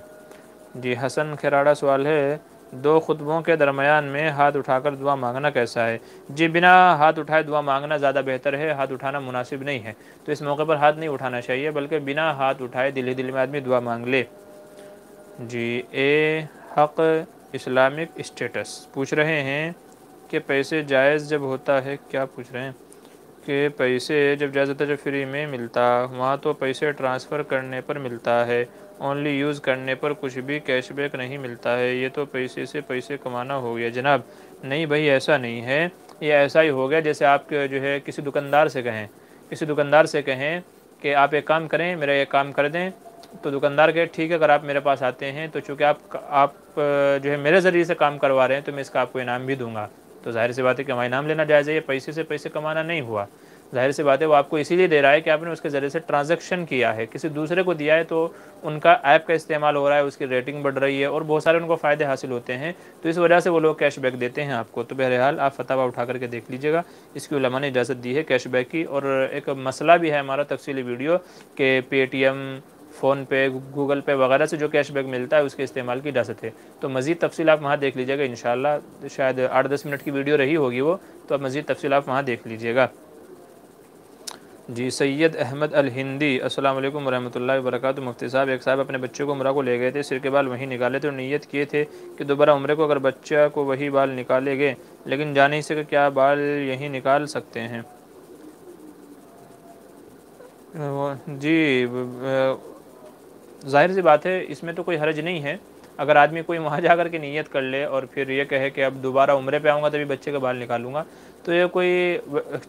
جی حسن کھراڑا سوال ہے، دو خطبوں کے درمیان میں ہاتھ اٹھا کر دعا مانگنا کیسا ہے؟ جی بنا ہاتھ اٹھائے دعا مانگنا زیادہ بہتر ہے، ہاتھ اٹھانا مناسب نہیں ہے، تو اس موقع پر ہاتھ نہیں اٹھانا چاہیے، بلکہ بنا ہاتھ اٹھائے دل ہی دل میں آدمی دعا مانگ لے۔ جی اے حق اسلامک اسٹیٹس پوچھ رہے ہیں کہ پیسے جائز جب ہوتا ہے، کیا پوچھ رہے ہیں کہ پیسے جب جائز ہوتا ہے، جب فری میں ملتا، وہاں تو پیسے ٹرانسفر کرنے پر ملتا ہے، اونلی یوز کرنے پر کچھ بھی کیش بیک نہیں ملتا ہے، یہ تو پیسے سے پیسے کمانا ہو گیا جناب۔ نہیں بھائی ایسا نہیں ہے، یہ ایسا ہی ہو گیا جیسے آپ جو ہے کسی دکاندار سے کہیں کہ آپ ایک کام کریں، میرا ایک کام کر دیں، تو دکاندار کہ ٹھیک ہے اگر آپ میرے پاس آتے ہیں تو چونکہ آپ جو ہے میرے ذریعے سے کام کروا رہے ہیں تو میں اس کا آپ کو انعام بھی دوں گا، تو ظاہر سی بات ہے کہ ہمارا انعام لینا جائز ہے، یہ پیسے سے پیسے کمانا نہیں ہوا، ظاہر سی بات ہے وہ آپ کو اسی لیے دے رہا ہے کہ آپ نے اس کے ذریعے سے ٹرانزیکشن کیا ہے، کسی دوسرے کو دیا ہے تو ان کا ایپ کا استعمال ہو رہا ہے، اس کی ریٹنگ بڑھ رہی ہے اور بہت سارے ان کو فائدے حاصل ہوتے ہیں، تو اس وجہ سے وہ لوگ کیش بیک دیتے ہیں آپ کو۔ تو بہرحال آپ فتاویٰ اٹھا کر کے دیکھ لیجیے گا، اس کی علماء نے اجازت دی ہے کیش بیک کی، اور ایک مسئلہ بھی ہے ہمارا تفصیلی ویڈیو کہ پے ٹی ایم، فون پے، گوگل پے وغیرہ سے جو کیش بیک ملتا ہے اس کے استعمال کی اجازت ہے، تو مزید تفصیل آپ وہاں دیکھ لیجیے گا انشاءاللہ، شاید 8-10 منٹ کی ویڈیو رہی ہوگی وہ، تو اب مزید تفصیل آپ وہاں دیکھ لیجیے گا۔ جی سید احمد الہندی السلام علیکم ورحمۃ اللہ وبرکاتہ۔ مفتی صاحب ایک صاحب اپنے بچے کو عمرہ کو لے گئے تھے، سر کے بال وہیں نکالے تھے اور نیت کیے تھے کہ دوبارہ عمرے کو اگر بچہ کو وہی بال نکالے گے، لیکن جا نہیں سکے، کیا بال یہیں نکال سکتے ہیں؟ جی ظاہر سی بات ہے اس میں تو کوئی حرج نہیں ہے، اگر آدمی کوئی وہاں جا کر کے نیت کر لے اور پھر یہ کہے کہ اب دوبارہ عمرے پہ آؤں گا تبھی بچے کے بال نکالوں گا، تو یہ کوئی،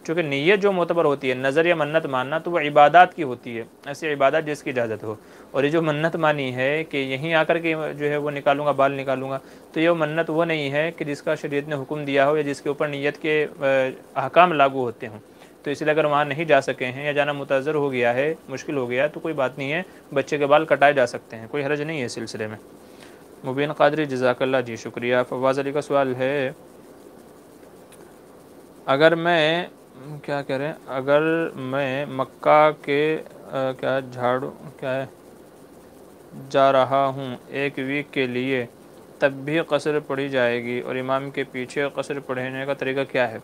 چونکہ نیت جو معتبر ہوتی ہے، نظر یا منت ماننا تو وہ عبادات کی ہوتی ہے، ایسی عبادات جس کی اجازت ہو، اور یہ جو منت مانی ہے کہ یہیں آ کر کے جو ہے وہ نکالوں گا، بال نکالوں گا، تو یہ منت وہ نہیں ہے کہ جس کا شریعت نے حکم دیا ہو یا جس کے اوپر نیت کے احکام لاگو ہوتے ہوں، تو اس لیے اگر وہاں نہیں جا سکے ہیں یا جانا متعذر ہو گیا ہے، مشکل ہو گیا ہے، تو کوئی بات نہیں ہے، بچے کے بال کٹائے جا سکتے ہیں، کوئی حرج نہیں ہے اس سلسلے میں۔ مبین قادری جزاک اللہ، جی شکریہ۔ فواز علی کا سوال ہے، اگر میں کیا کہہ رہے ہیں، اگر میں مکہ کے کیا جھاڑو کیا ہے جا رہا ہوں 1 ویک کے لیے، تب بھی قصر پڑھی جائے گی، اور امام کے پیچھے قصر پڑھنے کا طریقہ کیا ہے؟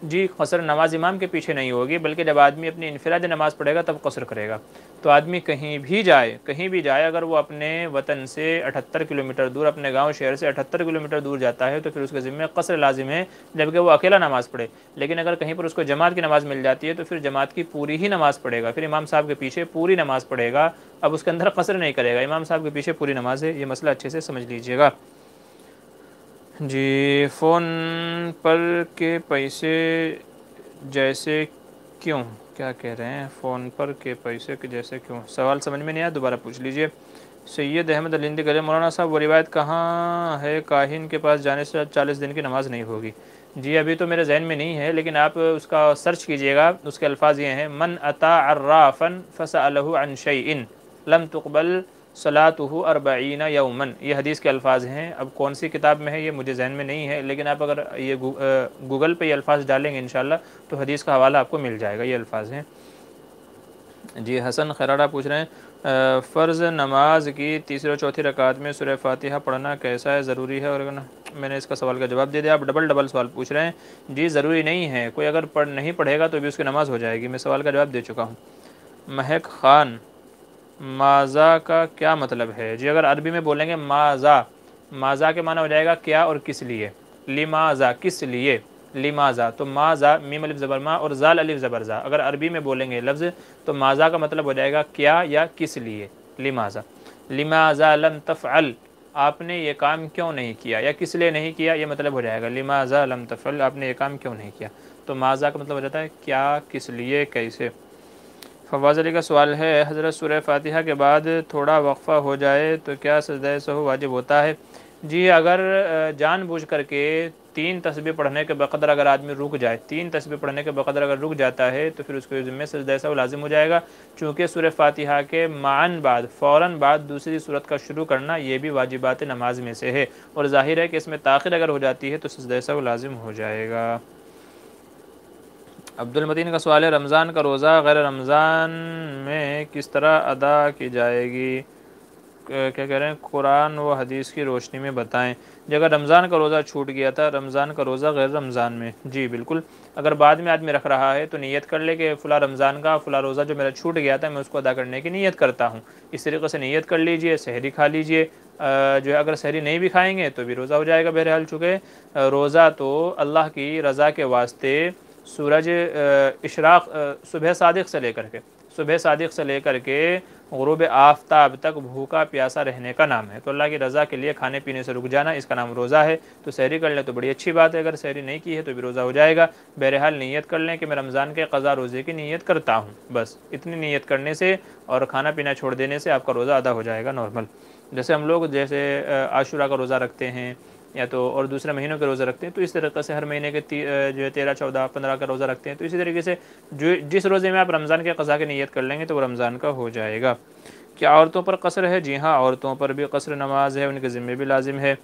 جی قصر نماز امام کے پیچھے نہیں ہوگی، بلکہ جب آدمی اپنی انفرادی نماز پڑھے گا تب قصر کرے گا، تو آدمی کہیں بھی جائے، اگر وہ اپنے وطن سے 78 کلومیٹر دور، اپنے گاؤں شہر سے 78 کلومیٹر دور جاتا ہے، تو پھر اس کے ذمہ قصر لازم ہے، جبکہ وہ اکیلا نماز پڑھے، لیکن اگر کہیں پر اس کو جماعت کی نماز مل جاتی ہے تو پھر جماعت کی پوری ہی نماز پڑھے گا، پھر امام صاحب کے پیچھے پوری نماز پڑھے گا، اب اس کے اندر قصر نہیں کرے گا، امام صاحب کے پیچھے پوری نماز ہے، یہ مسئلہ اچھے سے سمجھ لیجئے گا۔ جی فون پر کے پیسے جیسے کیوں، کیا کہہ رہے ہیں، فون پر کے پیسے جیسے کیوں، سوال سمجھ میں نہیں آیا، دوبارہ پوچھ لیجئے۔ سید احمد الہندی کہہ رہے ہیں، مولانا صاحب وہ روایت کہاں ہے کاہن کے پاس جانے سے 40 دن کی نماز نہیں ہوگی؟ جی ابھی تو میرے ذہن میں نہیں ہے، لیکن آپ اس کا سرچ کیجئے گا، اس کے الفاظ یہ ہیں، من اتا عرافا فسألہ عن شیء لم تقبل صلاته 40 یوما، یہ حدیث کے الفاظ ہیں، اب کون سی کتاب میں ہے یہ مجھے ذہن میں نہیں ہے، لیکن آپ اگر یہ گوگل پہ یہ الفاظ ڈالیں گے انشاءاللہ تو حدیث کا حوالہ آپ کو مل جائے گا، یہ الفاظ ہیں۔ جی حسن خراڑا پوچھ رہے ہیں، فرض نماز کی تیسری اور چوتھی رکعت میں سورہ فاتحہ پڑھنا کیسا ہے، ضروری ہے؟ اور میں نے اس کا سوال کا جواب دے دیا، آپ ڈبل سوال پوچھ رہے ہیں۔ جی ضروری نہیں ہے، کوئی اگر نہیں پڑھے گا تو بھی اس کی نماز ہو جائے گی، میں سوال کا جواب دے چکا ہوں۔ مہک خان، ماذا کا کیا مطلب ہے؟ جی اگر عربی میں بولیں گے ماذا کے معنی ہو جائے گا کیا اور کس لیے، لماذا کس لیے، لماذا تو ماذا میم الف زبر ما اور زال الف زبر زا، اگر عربی میں بولیں گے لفظ تو ماذا کا مطلب ہو جائے گا کیا یا کس لیے، لماذا لم تفعل، آپ نے یہ کام کیوں نہیں کیا، یا کس لیے نہیں کیا، یہ مطلب ہو جائے گا لماذا لم تفعل، آپ نے یہ کام کیوں نہیں کیا، تو ماذا کا مطلب ہو جاتا ہے کیا، کس لیے، کیسے۔ فواز علی کا سوال ہے، حضرت سورہ فاتحہ کے بعد تھوڑا وقفہ ہو جائے تو کیا سجدہ سہو واجب ہوتا ہے؟ جی اگر جان بوجھ کر کے 3 تسبیح پڑھنے کے بقدر اگر آدمی رک جائے، 3 تسبیح پڑھنے کے بقدر اگر رک جاتا ہے تو پھر اس کے ذمہ سجدہ سہو لازم ہو جائے گا، چونکہ سورہ فاتحہ کے معاً بعد فوراً بعد دوسری سورت کا شروع کرنا یہ بھی واجبات نماز میں سے ہے، اور ظاہر ہے کہ اس میں تاخیر اگر ہو جاتی ہے تو سجدہ سہو لازم ہو جائے گا۔ عبد المتین کا سوال ہے، رمضان کا روزہ غیر رمضان میں کس طرح ادا کی جائے گی؟ کیا کہہ رہے ہیں، قرآن و حدیث کی روشنی میں بتائیں۔ جی اگر رمضان کا روزہ چھوٹ گیا تھا، رمضان کا روزہ غیر رمضان میں، جی بالکل، اگر بعد میں آدمی رکھ رہا ہے تو نیت کر لے کہ فلاں رمضان کا فلاں روزہ جو میرا چھوٹ گیا تھا میں اس کو ادا کرنے کی نیت کرتا ہوں، اس طریقے سے نیت کر لیجئے، سحری کھا لیجئے، جو ہے اگر سحری نہیں بھی کھائیں گے تو بھی روزہ ہو جائے گا بہرحال، چونکہ روزہ تو اللہ کی رضا کے واسطے سورج اشراق صبح صادق سے لے کر کے غروب آفتاب تک بھوکا پیاسا رہنے کا نام ہے، تو اللہ کی رضا کے لیے کھانے پینے سے رک جانا اس کا نام روزہ ہے۔ تو سحری کر لیں تو بڑی اچھی بات ہے، اگر سحری نہیں کی ہے تو بھی روزہ ہو جائے گا، بہرحال نیت کر لیں کہ میں رمضان کے قضا روزے کی نیت کرتا ہوں، بس اتنی نیت کرنے سے اور کھانا پینا چھوڑ دینے سے آپ کا روزہ ادا ہو جائے گا نارمل۔ جیسے ہم لوگ جیسے عاشورہ کا روزہ رکھتے ہیں یا تو اور دوسرے مہینوں کے روزہ رکھتے ہیں، تو اس طریقے سے ہر مہینے کے جو ہے 13، 14، 15 کا روزہ رکھتے ہیں، تو اسی طریقے سے جس روزے میں آپ رمضان کے قضا کی نیت کر لیں گے تو وہ رمضان کا ہو جائے گا۔ کیا عورتوں پر قصر ہے؟ جی ہاں، عورتوں پر بھی قصر نماز ہے، ان کے ذمہ بھی لازم ہے۔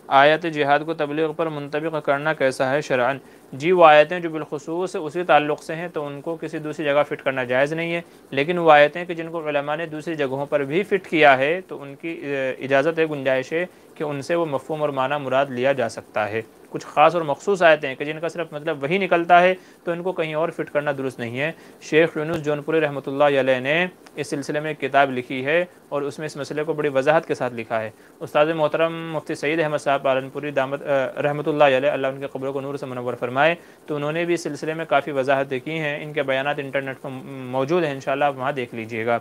آیت جہاد کو تبلیغ پر منطبق کرنا کیسا ہے شرعاً؟ جی وہ آیتیں جو بالخصوص اسی تعلق سے ہیں تو ان کو کسی دوسری جگہ فٹ کرنا جائز نہیں ہے، لیکن وہ آیتیں کہ جن کو علماء نے دوسری جگہوں پر بھی فٹ کیا ہے تو ان کی اجازت ہے، گنجائش ہے کہ ان سے وہ مفہوم اور معنی مراد لیا جا سکتا ہے۔ کچھ خاص اور مخصوص آیتیں ہیں کہ جن کا صرف مطلب وہی نکلتا ہے تو ان کو کہیں اور فٹ کرنا درست نہیں ہے۔ شیخ یونس جونپوری رحمۃ اللہ علیہ نے اس سلسلے میں ایک کتاب لکھی ہے اور اس میں اس مسئلے کو بڑی وضاحت کے ساتھ لکھا ہے۔ استاد محترم مفتی سعید احمد صاحب پالنپوری دامت رحمۃ اللہ علیہ، اللہ ان کے قبر کو نور سے منور فرمائے، تو انہوں نے بھی اس سلسلے میں کافی وضاحتیں کی ہیں، ان کے بیانات انٹرنیٹ پر موجود ہیں، انشاءاللہ آپ وہاں دیکھ لیجئے گا۔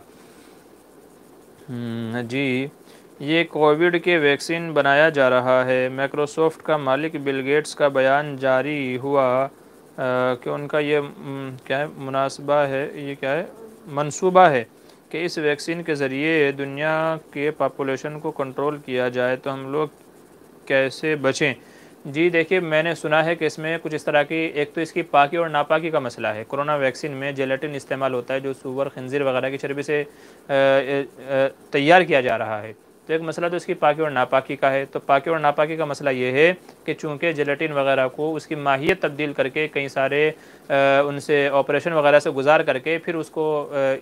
جی یہ کووڈ کے ویکسین بنایا جا رہا ہے، مائکروسافٹ کا مالک بل گیٹس کا بیان جاری ہوا کہ ان کا یہ کیا ہے مناسبہ ہے، یہ کیا ہے منصوبہ ہے کہ اس ویکسین کے ذریعے دنیا کے پاپولیشن کو کنٹرول کیا جائے، تو ہم لوگ کیسے بچیں؟ جی دیکھیے میں نے سنا ہے کہ اس میں کچھ اس طرح کی، ایک تو اس کی پاکی اور ناپاکی کا مسئلہ ہے۔ کرونا ویکسین میں جیلیٹن استعمال ہوتا ہے جو سور، خنزیر وغیرہ کی چربی سے تیار کیا جا رہا ہے، تو ایک مسئلہ تو اس کی پاکی اور ناپاکی کا ہے۔ تو پاکی اور ناپاکی کا مسئلہ یہ ہے کہ چونکہ جیلیٹن وغیرہ کو اس کی ماہیت تبدیل کر کے کئی سارے ان سے آپریشن وغیرہ سے گزار کر کے پھر اس کو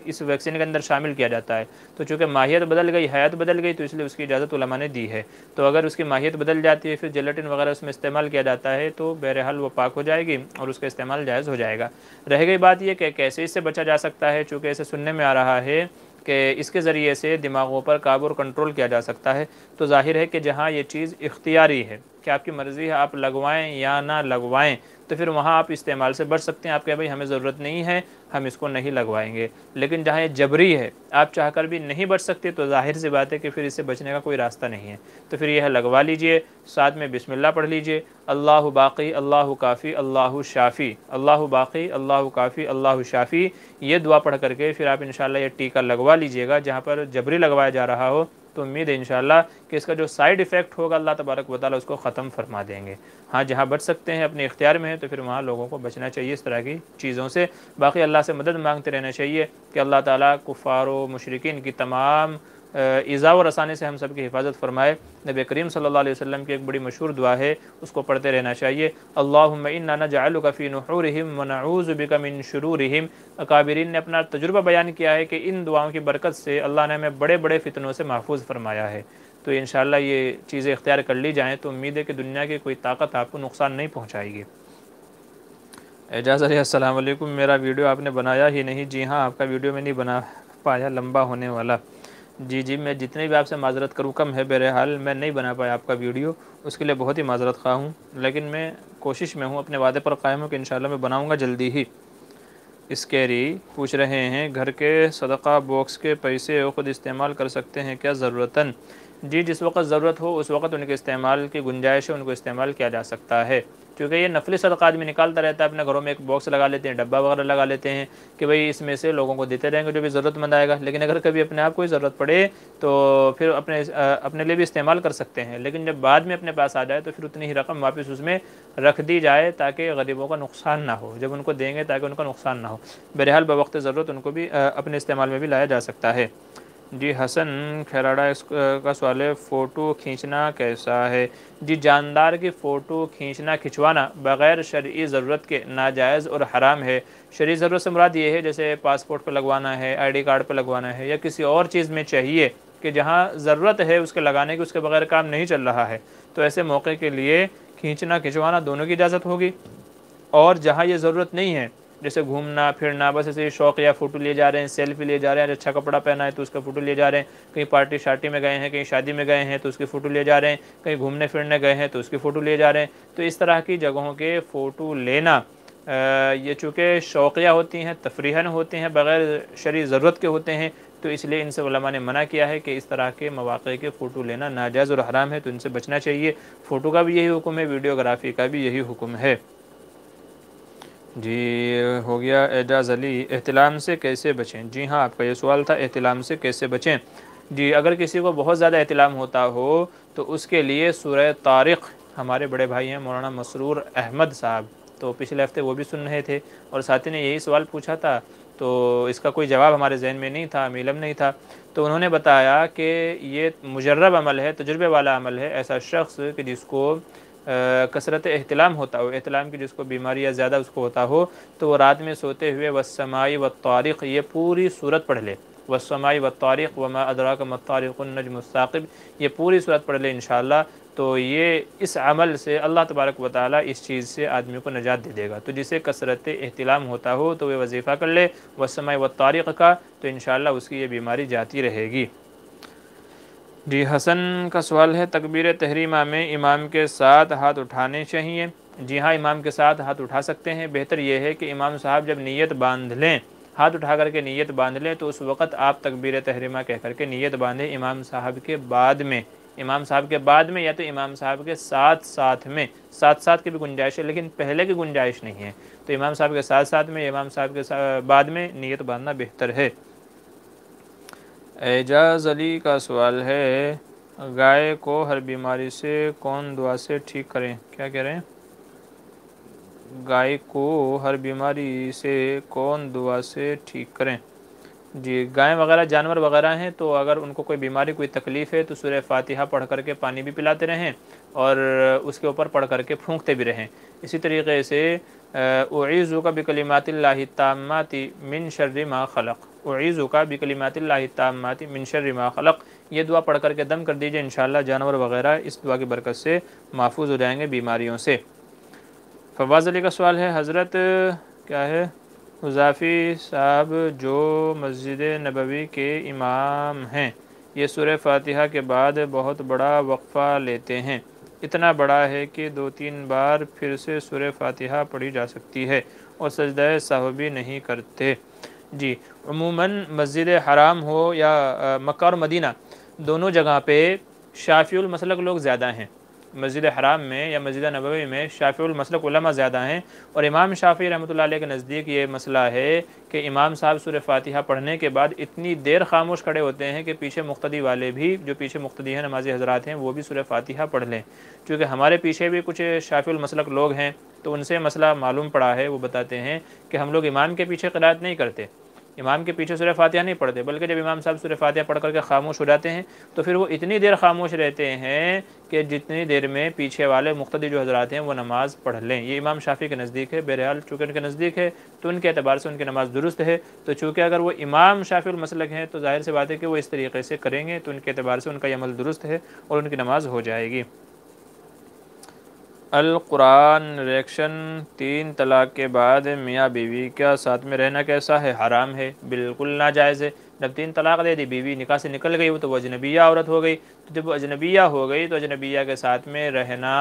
اس ویکسین کے اندر شامل کیا جاتا ہے، تو چونکہ ماہیت بدل گئی، حیات بدل گئی، تو اس لیے اس کی اجازت علماء نے دی ہے۔ تو اگر اس کی ماہیت بدل جاتی ہے پھر جیلیٹن وغیرہ اس میں استعمال کیا جاتا ہے تو بہرحال وہ پاک ہو جائے گی اور اس کا استعمال جائز ہو جائے گا۔ رہ گئی بات یہ کہ کیسے اس سے بچا جا سکتا ہے، چونکہ اسے سننے میں آ رہا ہے کہ اس کے ذریعے سے دماغوں پر قابو اور کنٹرول کیا جا سکتا ہے، تو ظاہر ہے کہ جہاں یہ چیز اختیاری ہے کہ آپ کی مرضی ہے آپ لگوائیں یا نہ لگوائیں، تو پھر وہاں آپ استعمال سے بچ سکتے ہیں، آپ کہ بھائی ہمیں ضرورت نہیں ہے ہم اس کو نہیں لگوائیں گے۔ لیکن جہاں یہ جبری ہے، آپ چاہ کر بھی نہیں بچ سکتے، تو ظاہر سی بات ہے کہ پھر اس سے بچنے کا کوئی راستہ نہیں ہے، تو پھر یہ ہے لگوا لیجئے، ساتھ میں بسم اللہ پڑھ لیجئے، اللہ باقی اللہ کافی اللہ شافی، اللہ باقی اللہ کافی اللہ شافی، یہ دعا پڑھ کر کے پھر آپ انشاءاللہ یہ ٹیکہ لگوا لیجئے گا جہاں پر جبری لگوایا جا رہا ہو، تو امید ہے انشاءاللہ کہ اس کا جو سائیڈ ایفیکٹ ہوگا اللہ تبارک و تعالیٰ اس کو ختم فرما دیں گے۔ ہاں جہاں بچ سکتے ہیں اپنے اختیار میں ہے تو پھر وہاں لوگوں کو بچنا چاہیے اس طرح کی چیزوں سے، باقی اللہ سے مدد مانگتے رہنا چاہیے کہ اللہ تعالیٰ کفار و مشرکین کی تمام ایذا و رسانے سے ہم سب کی حفاظت فرمائے۔ نبی کریم صلی اللہ علیہ وسلم کی ایک بڑی مشہور دعا ہے، اس کو پڑھتے رہنا چاہیے، اللہم انا نجعلک فی نحورہم ونعوذ بک من شرورہم۔ اکابرین نے اپنا تجربہ بیان کیا ہے کہ ان دعاؤں کی برکت سے اللہ نے ہمیں بڑے بڑے فتنوں سے محفوظ فرمایا ہے، تو انشاءاللہ یہ چیزیں اختیار کر لی جائیں تو امید ہے کہ دنیا کی کوئی طاقت آپ کو نقصان نہیں پہنچائے گی۔ اعجاز علیہ السلام علیکم، میرا ویڈیو آپ نے بنایا ہی نہیں؟ جی ہاں آپ کا ویڈیو میں نہیں بنا پایا، لمبا ہونے والا۔ جی میں جتنے بھی آپ سے معذرت کروں کم ہے، بہرحال میں نہیں بنا پایا آپ کا ویڈیو، اس کے لیے بہت ہی معذرت خواہ ہوں، لیکن میں کوشش میں ہوں، اپنے وعدے پر قائم ہوں کہ انشاءاللہ میں بناؤں گا جلدی ہی۔ اسکیری پوچھ رہے ہیں گھر کے صدقہ باکس کے پیسے خود استعمال کر سکتے ہیں کیا ضرورتاً؟ جی جس وقت ضرورت ہو اس وقت ان کے استعمال کی گنجائش ہے، ان کو استعمال کیا جا سکتا ہے۔ چونکہ یہ نفلی صدقات میں نکالتا رہتا ہے، اپنے گھروں میں ایک باکس لگا لیتے ہیں، ڈبہ وغیرہ لگا لیتے ہیں کہ بھئی اس میں سے لوگوں کو دیتے رہیں گے جو بھی ضرورت مند آئے گا، لیکن اگر کبھی اپنے آپ کو ہی ضرورت پڑے تو پھر اپنے لیے بھی استعمال کر سکتے ہیں، لیکن جب بعد میں اپنے پاس آ جائے تو پھر اتنی ہی رقم واپس اس میں رکھ دی جائے تاکہ غریبوں کا نقصان نہ ہو، جب ان کو دیں گے تاکہ ان کا نقصان نہ ہو، بہرحال بوقت ضرورت ان کو بھی اپنے استعمال میں بھی لایا جا سکتا ہے۔ جی حسن کھیراڑا اس کا سوال ہے، فوٹو کھینچنا کیسا ہے؟ جی جاندار کی فوٹو کھنچوانا بغیر شرعی ضرورت کے ناجائز اور حرام ہے۔ شرعی ضرورت سے مراد یہ ہے جیسے پاسپورٹ پہ لگوانا ہے، آئی ڈی کارڈ پہ لگوانا ہے، یا کسی اور چیز میں چاہیے کہ جہاں ضرورت ہے اس کے لگانے کی، اس کے بغیر کام نہیں چل رہا ہے، تو ایسے موقع کے لیے کھنچوانا دونوں کی اجازت ہوگی۔ اور جہاں یہ ضرورت نہیں ہے جیسے گھومنا پھرنا، بس ایسے شوق یا فوٹو لیے جا رہے ہیں، سیلفی لیے جا رہے ہیں، اچھا کپڑا پہنا ہے تو اس کا فوٹو لیے جا رہے ہیں، کہیں پارٹی شارٹی میں گئے ہیں، کہیں شادی میں گئے ہیں تو اس کی فوٹو لیے جا رہے ہیں، کہیں گھومنے پھرنے گئے ہیں تو اس کی فوٹو لیے جا رہے ہیں، تو اس طرح کی جگہوں کے فوٹو لینا یہ چونکہ شوقیہ ہوتی ہیں، تفریحاً ہوتے ہیں، بغیر شرعی ضرورت کے ہوتے ہیں، تو اس لیے ان سے علماء نے منع کیا ہے کہ اس طرح کے مواقع کے فوٹو لینا ناجائز اور حرام ہے، تو ان سے بچنا چاہیے۔ فوٹو کا بھی یہی حکم ہے، ویڈیوگرافی کا بھی یہی حکم ہے۔ جی ہو گیا اعجاز علی، احتلام سے کیسے بچیں؟ جی ہاں، آپ کا یہ سوال تھا، احتلام سے کیسے بچیں۔ جی اگر کسی کو بہت زیادہ احتلام ہوتا ہو تو اس کے لیے سورہ طارق، ہمارے بڑے بھائی ہیں مولانا مسرور احمد صاحب، تو پچھلے ہفتے وہ بھی سن رہے تھے اور ساتھی نے یہی سوال پوچھا تھا، تو اس کا کوئی جواب ہمارے ذہن میں نہیں تھا، ہمیں علم نہیں تھا، تو انہوں نے بتایا کہ یہ مجرب عمل ہے، تجربے والا عمل ہے۔ ایسا شخص کہ جس کو کثرت احتلام ہوتا ہو، احتلام کی جس کو بیماری یا زیادہ اس کو ہوتا ہو، تو وہ رات میں سوتے ہوئے والسماء والطارق یہ پوری سورت پڑھ لے، والسماء والطارق وما ادراک ما الطارق النجم الثاقب، یہ پوری سورت پڑھ لے انشاءاللہ، تو یہ اس عمل سے اللہ تبارک و تعالیٰ اس چیز سے آدمی کو نجات دے دے گا۔ تو جسے کثرت احتلام ہوتا ہو تو وہ وظیفہ کر لے والسماء والطارق کا، تو انشاءاللہ اس کی یہ بیماری جاتی رہے گی۔ جی حسن کا سوال ہے، تکبیر تحریمہ میں امام کے ساتھ ہاتھ اٹھانے چاہیے؟ جی ہاں، امام کے ساتھ ہاتھ اٹھا سکتے ہیں۔ بہتر یہ ہے کہ امام صاحب جب نیت باندھ لیں، ہاتھ اٹھا کر کے نیت باندھ لیں، تو اس وقت آپ تکبیر تحریمہ کہہ کر کے نیت باندھیں امام صاحب کے بعد میں، امام صاحب کے بعد میں، یا تو امام صاحب کے ساتھ ساتھ میں، ساتھ ساتھ کی بھی گنجائش ہے لیکن پہلے کی گنجائش نہیں ہے، تو امام صاحب کے ساتھ ساتھ میں، امام صاحب کے بعد میں نیت باندھنا بہتر ہے۔ اعجاز علی کا سوال ہے، گائے کو ہر بیماری سے کون دعا سے ٹھیک کریں؟ کیا کہہ رہے ہیں؟ گائے کو ہر بیماری سے کون دعا سے ٹھیک کریں؟ جی گائیں وغیرہ جانور وغیرہ ہیں تو اگر ان کو کوئی بیماری کوئی تکلیف ہے تو سورہ فاتحہ پڑھ کر کے پانی بھی پلاتے رہیں اور اس کے اوپر پڑھ کر کے پھونکتے بھی رہیں۔ اسی طریقے سے اعیذک بکلمات اللہ التامات من شر ما خلق، اعیذک بکلمات اللہ التامات من شر ما خلق، یہ دعا پڑھ کر کے دم کر دیجئے، انشاءاللہ جانور وغیرہ اس دعا کی برکت سے محفوظ ہو جائیں گے بیماریوں سے۔ فواز علی کا سوال ہے، حضرت کیا ہے حذافی صاحب جو مسجد نبوی کے امام ہیں، یہ سورہ فاتحہ کے بعد بہت بڑا وقفہ لیتے ہیں، اتنا بڑا ہے کہ 2-3 بار پھر سے سورہ فاتحہ پڑھی جا سکتی ہے اور سجدہ سہو بھی نہیں کرتے۔ جی عموماً مسجد حرام ہو یا مکہ اور مدینہ دونوں جگہ پہ شافعی المسلک لوگ زیادہ ہیں، مسجد حرام میں یا مسجد نبوی میں شافعی المسلک علماء زیادہ ہیں، اور امام شافعی رحمۃ اللہ علیہ کے نزدیک یہ مسئلہ ہے کہ امام صاحب سورہ فاتحہ پڑھنے کے بعد اتنی دیر خاموش کھڑے ہوتے ہیں کہ پیچھے مقتدی والے بھی، جو پیچھے مقتدی ہیں نمازی حضرات ہیں، وہ بھی سورہ فاتحہ پڑھ لیں۔ چونکہ ہمارے پیچھے بھی کچھ شافعی المسلک لوگ ہیں تو ان سے مسئلہ معلوم پڑا ہے، وہ بتاتے ہیں کہ ہم لوگ امام کے پیچھے قرات نہیں کرتے، امام کے پیچھے سورہ فاتحہ نہیں پڑھتے، بلکہ جب امام صاحب سورہ فاتحہ پڑھ کر کے خاموش ہو جاتے ہیں تو پھر وہ اتنی دیر خاموش رہتے ہیں کہ جتنی دیر میں پیچھے والے مقتدی جو حضرات ہیں وہ نماز پڑھ لیں۔ یہ امام شافعی کے نزدیک ہے، بہرحال چونکہ ان کے نزدیک ہے تو ان کے اعتبار سے ان کی نماز درست ہے، تو چونکہ اگر وہ امام شافعی المسلک ہیں تو ظاہر سی بات ہے کہ وہ اس طریقے سے کریں گے، تو ان کے اعتبار سے ان کا یہ عمل درست ہے اور ان کی نماز ہو جائے گی۔ القرآن ریئیکشن، 3 طلاق کے بعد میاں بیوی کا ساتھ میں رہنا کیسا ہے؟ حرام ہے، بالکل ناجائز ہے۔ جب 3 طلاق دے دی، بیوی نکاح سے نکل گئی تو وہ اجنبیہ عورت ہو گئی، تو جب وہ اجنبیہ ہو گئی تو اجنبیہ کے ساتھ میں رہنا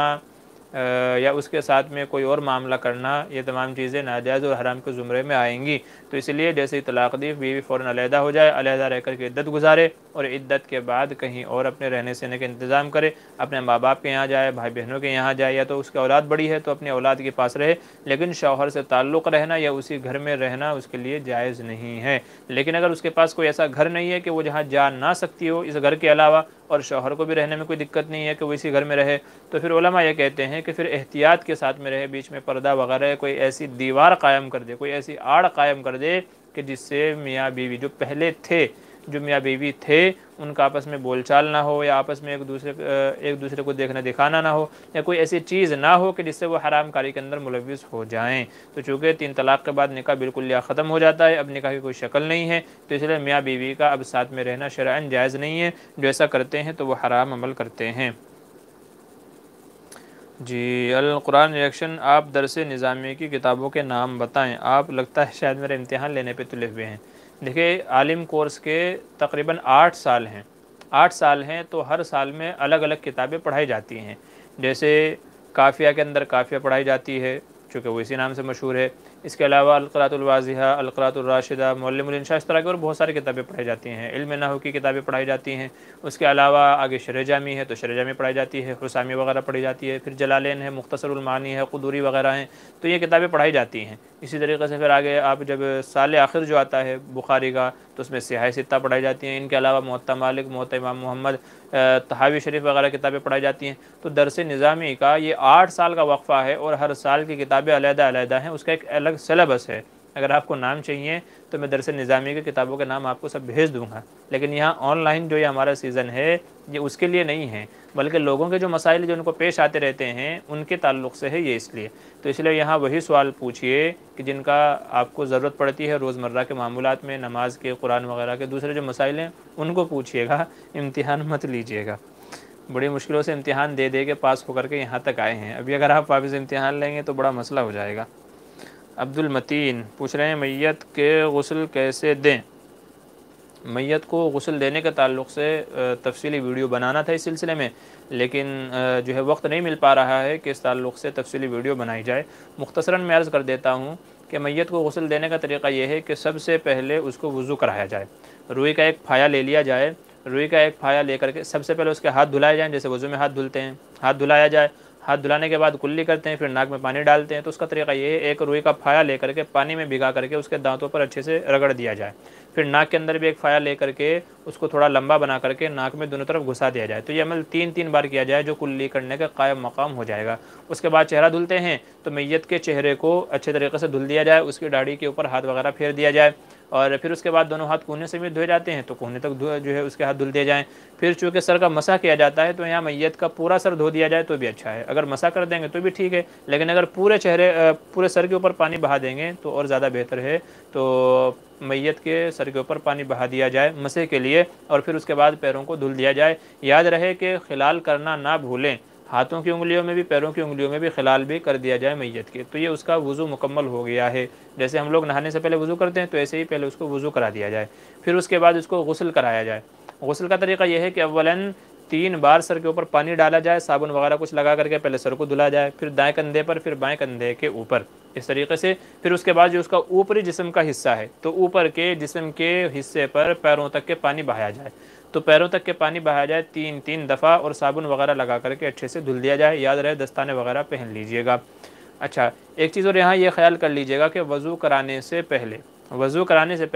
یا اس کے ساتھ میں کوئی اور معاملہ کرنا، یہ تمام چیزیں ناجائز اور حرام کے زمرے میں آئیں گی، تو اس لیے جیسے ہی طلاق دی بیوی فوراً علیحدہ ہو جائے، علیحدہ رہ کر کے عدت گزارے، اور عدت کے بعد کہیں اور اپنے رہنے سہنے کا انتظام کرے، اپنے ماں باپ کے یہاں جائے، بھائی بہنوں کے یہاں جائے، یا تو اس کی اولاد بڑی ہے تو اپنی اولاد کے پاس رہے، لیکن شوہر سے تعلق رہنا یا اسی گھر میں رہنا اس کے لیے جائز نہیں ہے۔ لیکن اگر اس کے پاس کوئی ایسا گھر نہیں ہے کہ وہ جہاں جا نہ سکتی ہو اس گھر کے علاوہ، اور شوہر کو بھی رہنے میں کوئی دقت نہیں ہے کہ وہ اسی گھر میں رہے، تو پھر علماء یہ کہتے ہیں کہ پھر احتیاط کے ساتھ میں رہے، بیچ میں پردہ وغیرہ کوئی ایسی دیوار قائم کر دے، کوئی ایسی آڑ قائم کر دے کہ جس سے میاں بیوی جو پہلے تھے، جو میاں بیوی تھے، ان کا آپس میں بول چال نہ ہو، یا آپس میں ایک دوسرے کو دیکھنا دکھانا نہ ہو، یا کوئی ایسی چیز نہ ہو کہ جس سے وہ حرام کاری کے اندر ملوث ہو جائیں۔ تو چونکہ 3 طلاق کے بعد نکاح بالکل یا ختم ہو جاتا ہے، اب نکاح کی کوئی شکل نہیں ہے، تو اس لیے میاں بیوی کا اب ساتھ میں رہنا شرعاً جائز نہیں ہے، جو ایسا کرتے ہیں تو وہ حرام عمل کرتے ہیں۔ جی القرآن ریئیکشن، آپ درس نظامیہ کی کتابوں کے نام بتائیں، آپ لگتا ہے شاید میرے امتحان لینے پہ تلے ہوئے ہیں۔ دیکھیے عالم کورس کے تقریباً 8 سال ہیں، 8 سال ہیں، تو ہر سال میں الگ الگ کتابیں پڑھائی جاتی ہیں۔ جیسے قافیہ کے اندر قافیہ پڑھائی جاتی ہے، چونکہ وہ اسی نام سے مشہور ہے۔ اس کے علاوہ القراۃ الواضحہ، القراۃ الراشدہ، معلم الانشاء، اس طرح کی اور بہت ساری کتابیں پڑھائی جاتی ہیں۔ علم نحو کی کتابیں پڑھائی جاتی ہیں۔ اس کے علاوہ آگے شرح جامی ہے تو شرح جامی پڑھائی جاتی ہے، حسامی وغیرہ پڑھی جاتی ہے، پھر جلالین ہے، مختصر المعانی ہے، قدوری وغیرہ ہیں، تو یہ کتابیں پڑھائی جاتی ہیں۔ اسی طریقے سے پھر آگے آپ جب سال آخر جو آتا ہے بخاری کا، تو اس میں صحاح ستہ پڑھائی جاتی ہیں۔ ان کے علاوہ موطا مالک، موطا امام محمد، طحاوی شریف وغیرہ کتابیں پڑھائی جاتی ہیں۔ تو درس نظامی کا یہ 8 سال کا وقفہ ہے، اور ہر سال کی کتابیں علیحدہ علیحدہ ہیں، اس کا ایک الگ سلیبس ہے۔ اگر آپ کو نام چاہیے تو میں درس نظامی کی کتابوں کے نام آپ کو سب بھیج دوں گا، لیکن یہاں آن لائن جو یہ ہمارا سیزن ہے یہ اس کے لیے نہیں ہے، بلکہ لوگوں کے جو مسائل جو ان کو پیش آتے رہتے ہیں ان کے تعلق سے ہے یہ، اس لیے تو اس لیے یہاں وہی سوال پوچھیے کہ جن کا آپ کو ضرورت پڑتی ہے روزمرہ کے معمولات میں، نماز کے، قرآن وغیرہ کے، دوسرے جو مسائل ہیں ان کو پوچھیے گا، امتحان مت لیجیے گا۔ بڑی مشکلوں سے امتحان دے دے کے پاس ہو کر کے یہاں تک آئے ہیں، ابھی اگر آپ واپس امتحان لیں گے تو بڑا مسئلہ ہو جائے گا۔ عبد المتین پوچھ رہے ہیں میت کے غسل کیسے دیں؟ میت کو غسل دینے کے تعلق سے تفصیلی ویڈیو بنانا تھا اس سلسلے میں، لیکن جو ہے وقت نہیں مل پا رہا ہے کہ اس تعلق سے تفصیلی ویڈیو بنائی جائے۔ مختصراً میں عرض کر دیتا ہوں کہ میت کو غسل دینے کا طریقہ یہ ہے کہ سب سے پہلے اس کو وضو کرایا جائے، روئی کا ایک پھایا لے لیا جائے، روئی کا ایک پھایا لے کر کے سب سے پہلے اس کے ہاتھ دھلائے جائیں، جیسے وضو میں ہاتھ دھلتے ہیں، ہاتھ دھلایا جائے، ہاتھ دھلانے کے بعد کلی کرتے ہیں، پھر ناک میں پانی ڈالتے ہیں۔ تو اس کا طریقہ یہ ہے ایک روئی کا پھایا لے کر کے پانی میں بھگا کر کے اس کے دانتوں پر اچھے سے رگڑ دیا جائے، پھر ناک کے اندر بھی ایک پھایا لے کر کے اس کو تھوڑا لمبا بنا کر کے ناک میں دونوں طرف گھسا دیا جائے۔ تو یہ عمل 3 بار کیا جائے جو کلی کرنے کا قائم مقام ہو جائے گا۔ اس کے بعد چہرہ دھلتے ہیں تو میت کے چہرے کو اچھے طریقے سے دھل دیا جائے، اس کی داڑھی کے اوپر ہاتھ وغیرہ پھیر دیا جائے، اور پھر اس کے بعد دونوں ہاتھ کوہنے سے بھی دھوئے جاتے ہیں تو کوہنے تک جو ہے اس کے ہاتھ دھل دیے جائیں۔ پھر چونکہ سر کا مسح کیا جاتا ہے تو یہاں میت کا پورا سر دھو دیا جائے تو بھی اچھا ہے، اگر مسح کر دیں گے تو بھی ٹھیک ہے، لیکن اگر پورے سر کے اوپر پانی بہا دیں گے تو اور زیادہ بہتر ہے۔ تو میت کے سر کے اوپر پانی بہا دیا جائے مسح کے لیے، اور پھر اس کے بعد پیروں کو دھل دیا جائے۔ یاد رہے کہ خلال کرنا نہ بھولیں، ہاتھوں کی انگلیوں میں بھی، پیروں کی انگلیوں میں بھی خلال بھی کر دیا جائے میت کے، تو یہ اس کا وضو مکمل ہو گیا ہے۔ جیسے ہم لوگ نہانے سے پہلے وضو کرتے ہیں تو ایسے ہی پہلے اس کو وضو کرا دیا جائے، پھر اس کے بعد اس کو غسل کرایا جائے۔ غسل کا طریقہ یہ ہے کہ اولاً 3 بار سر کے اوپر پانی ڈالا جائے، صابن وغیرہ کچھ لگا کر کے پہلے سر کو دھلا جائے، پھر دائیں کندھے پر، پھر بائیں کندھے کے اوپر، اس طریقے سے۔ پھر اس کے بعد جو اس کا اوپری جسم کا حصہ ہے تو اوپر کے جسم کے حصے پر پیروں تک کے پانی بہایا جائے، تو پیروں تک کے پانی بہایا جائے 3 دفعہ، اور صابن وغیرہ لگا کر کے اچھے سے دھل دیا جائے۔ یاد رہے دستانے وغیرہ پہن لیجئے گا۔ اچھا ایک چیز اور یہاں یہ خیال کر لیجئے گا کہ وضو کرانے سے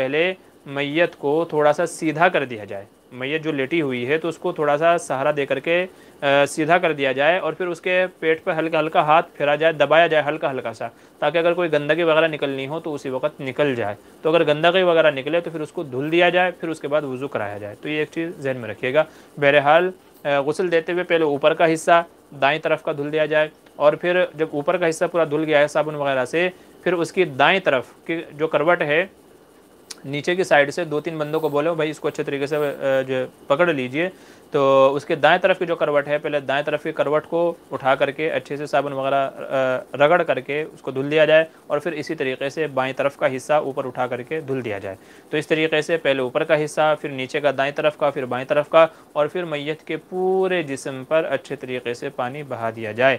پہلے میت کو تھوڑا سا سیدھا کر دیا جائے۔ میت جو لیٹی ہوئی ہے تو اس کو تھوڑا سا سہارا دے کر کے سیدھا کر دیا جائے، اور پھر اس کے پیٹ پہ ہلکا ہلکا ہاتھ پھیرا جائے، دبایا جائے ہلکا ہلکا سا، تاکہ اگر کوئی گندگی وغیرہ نکلنی ہو تو اسی وقت نکل جائے۔ تو اگر گندگی وغیرہ نکلے تو پھر اس کو دھل دیا جائے، پھر اس کے بعد وضو کرایا جائے۔ تو یہ ایک چیز ذہن میں رکھیے گا۔ بہرحال غسل دیتے ہوئے پہلے اوپر کا حصہ دائیں طرف کا دھل دیا جائے، اور پھر جب اوپر کا حصہ پورا دھل گیا ہے صابن وغیرہ سے، پھر اس کی دائیں طرف کی جو کروٹ ہے نیچے کی سائڈ سے 2-3 بندوں کو بولو بھائی اس کو اچھے طریقے سے جو پکڑ لیجئے، تو اس کے دائیں طرف کی جو کروٹ ہے پہلے دائیں طرف کی کروٹ کو اٹھا کر کے اچھے سے صابن وغیرہ رگڑ کر کے اس کو دھل دیا جائے، اور پھر اسی طریقے سے بائیں طرف کا حصہ اوپر اٹھا کر کے دھل دیا جائے۔ تو اس طریقے سے پہلے اوپر کا حصہ، پھر نیچے کا دائیں طرف کا، پھر بائیں طرف کا، اور پھر میت کے پورے جسم پر اچھے طریقے سے پانی بہا دیا جائے۔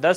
10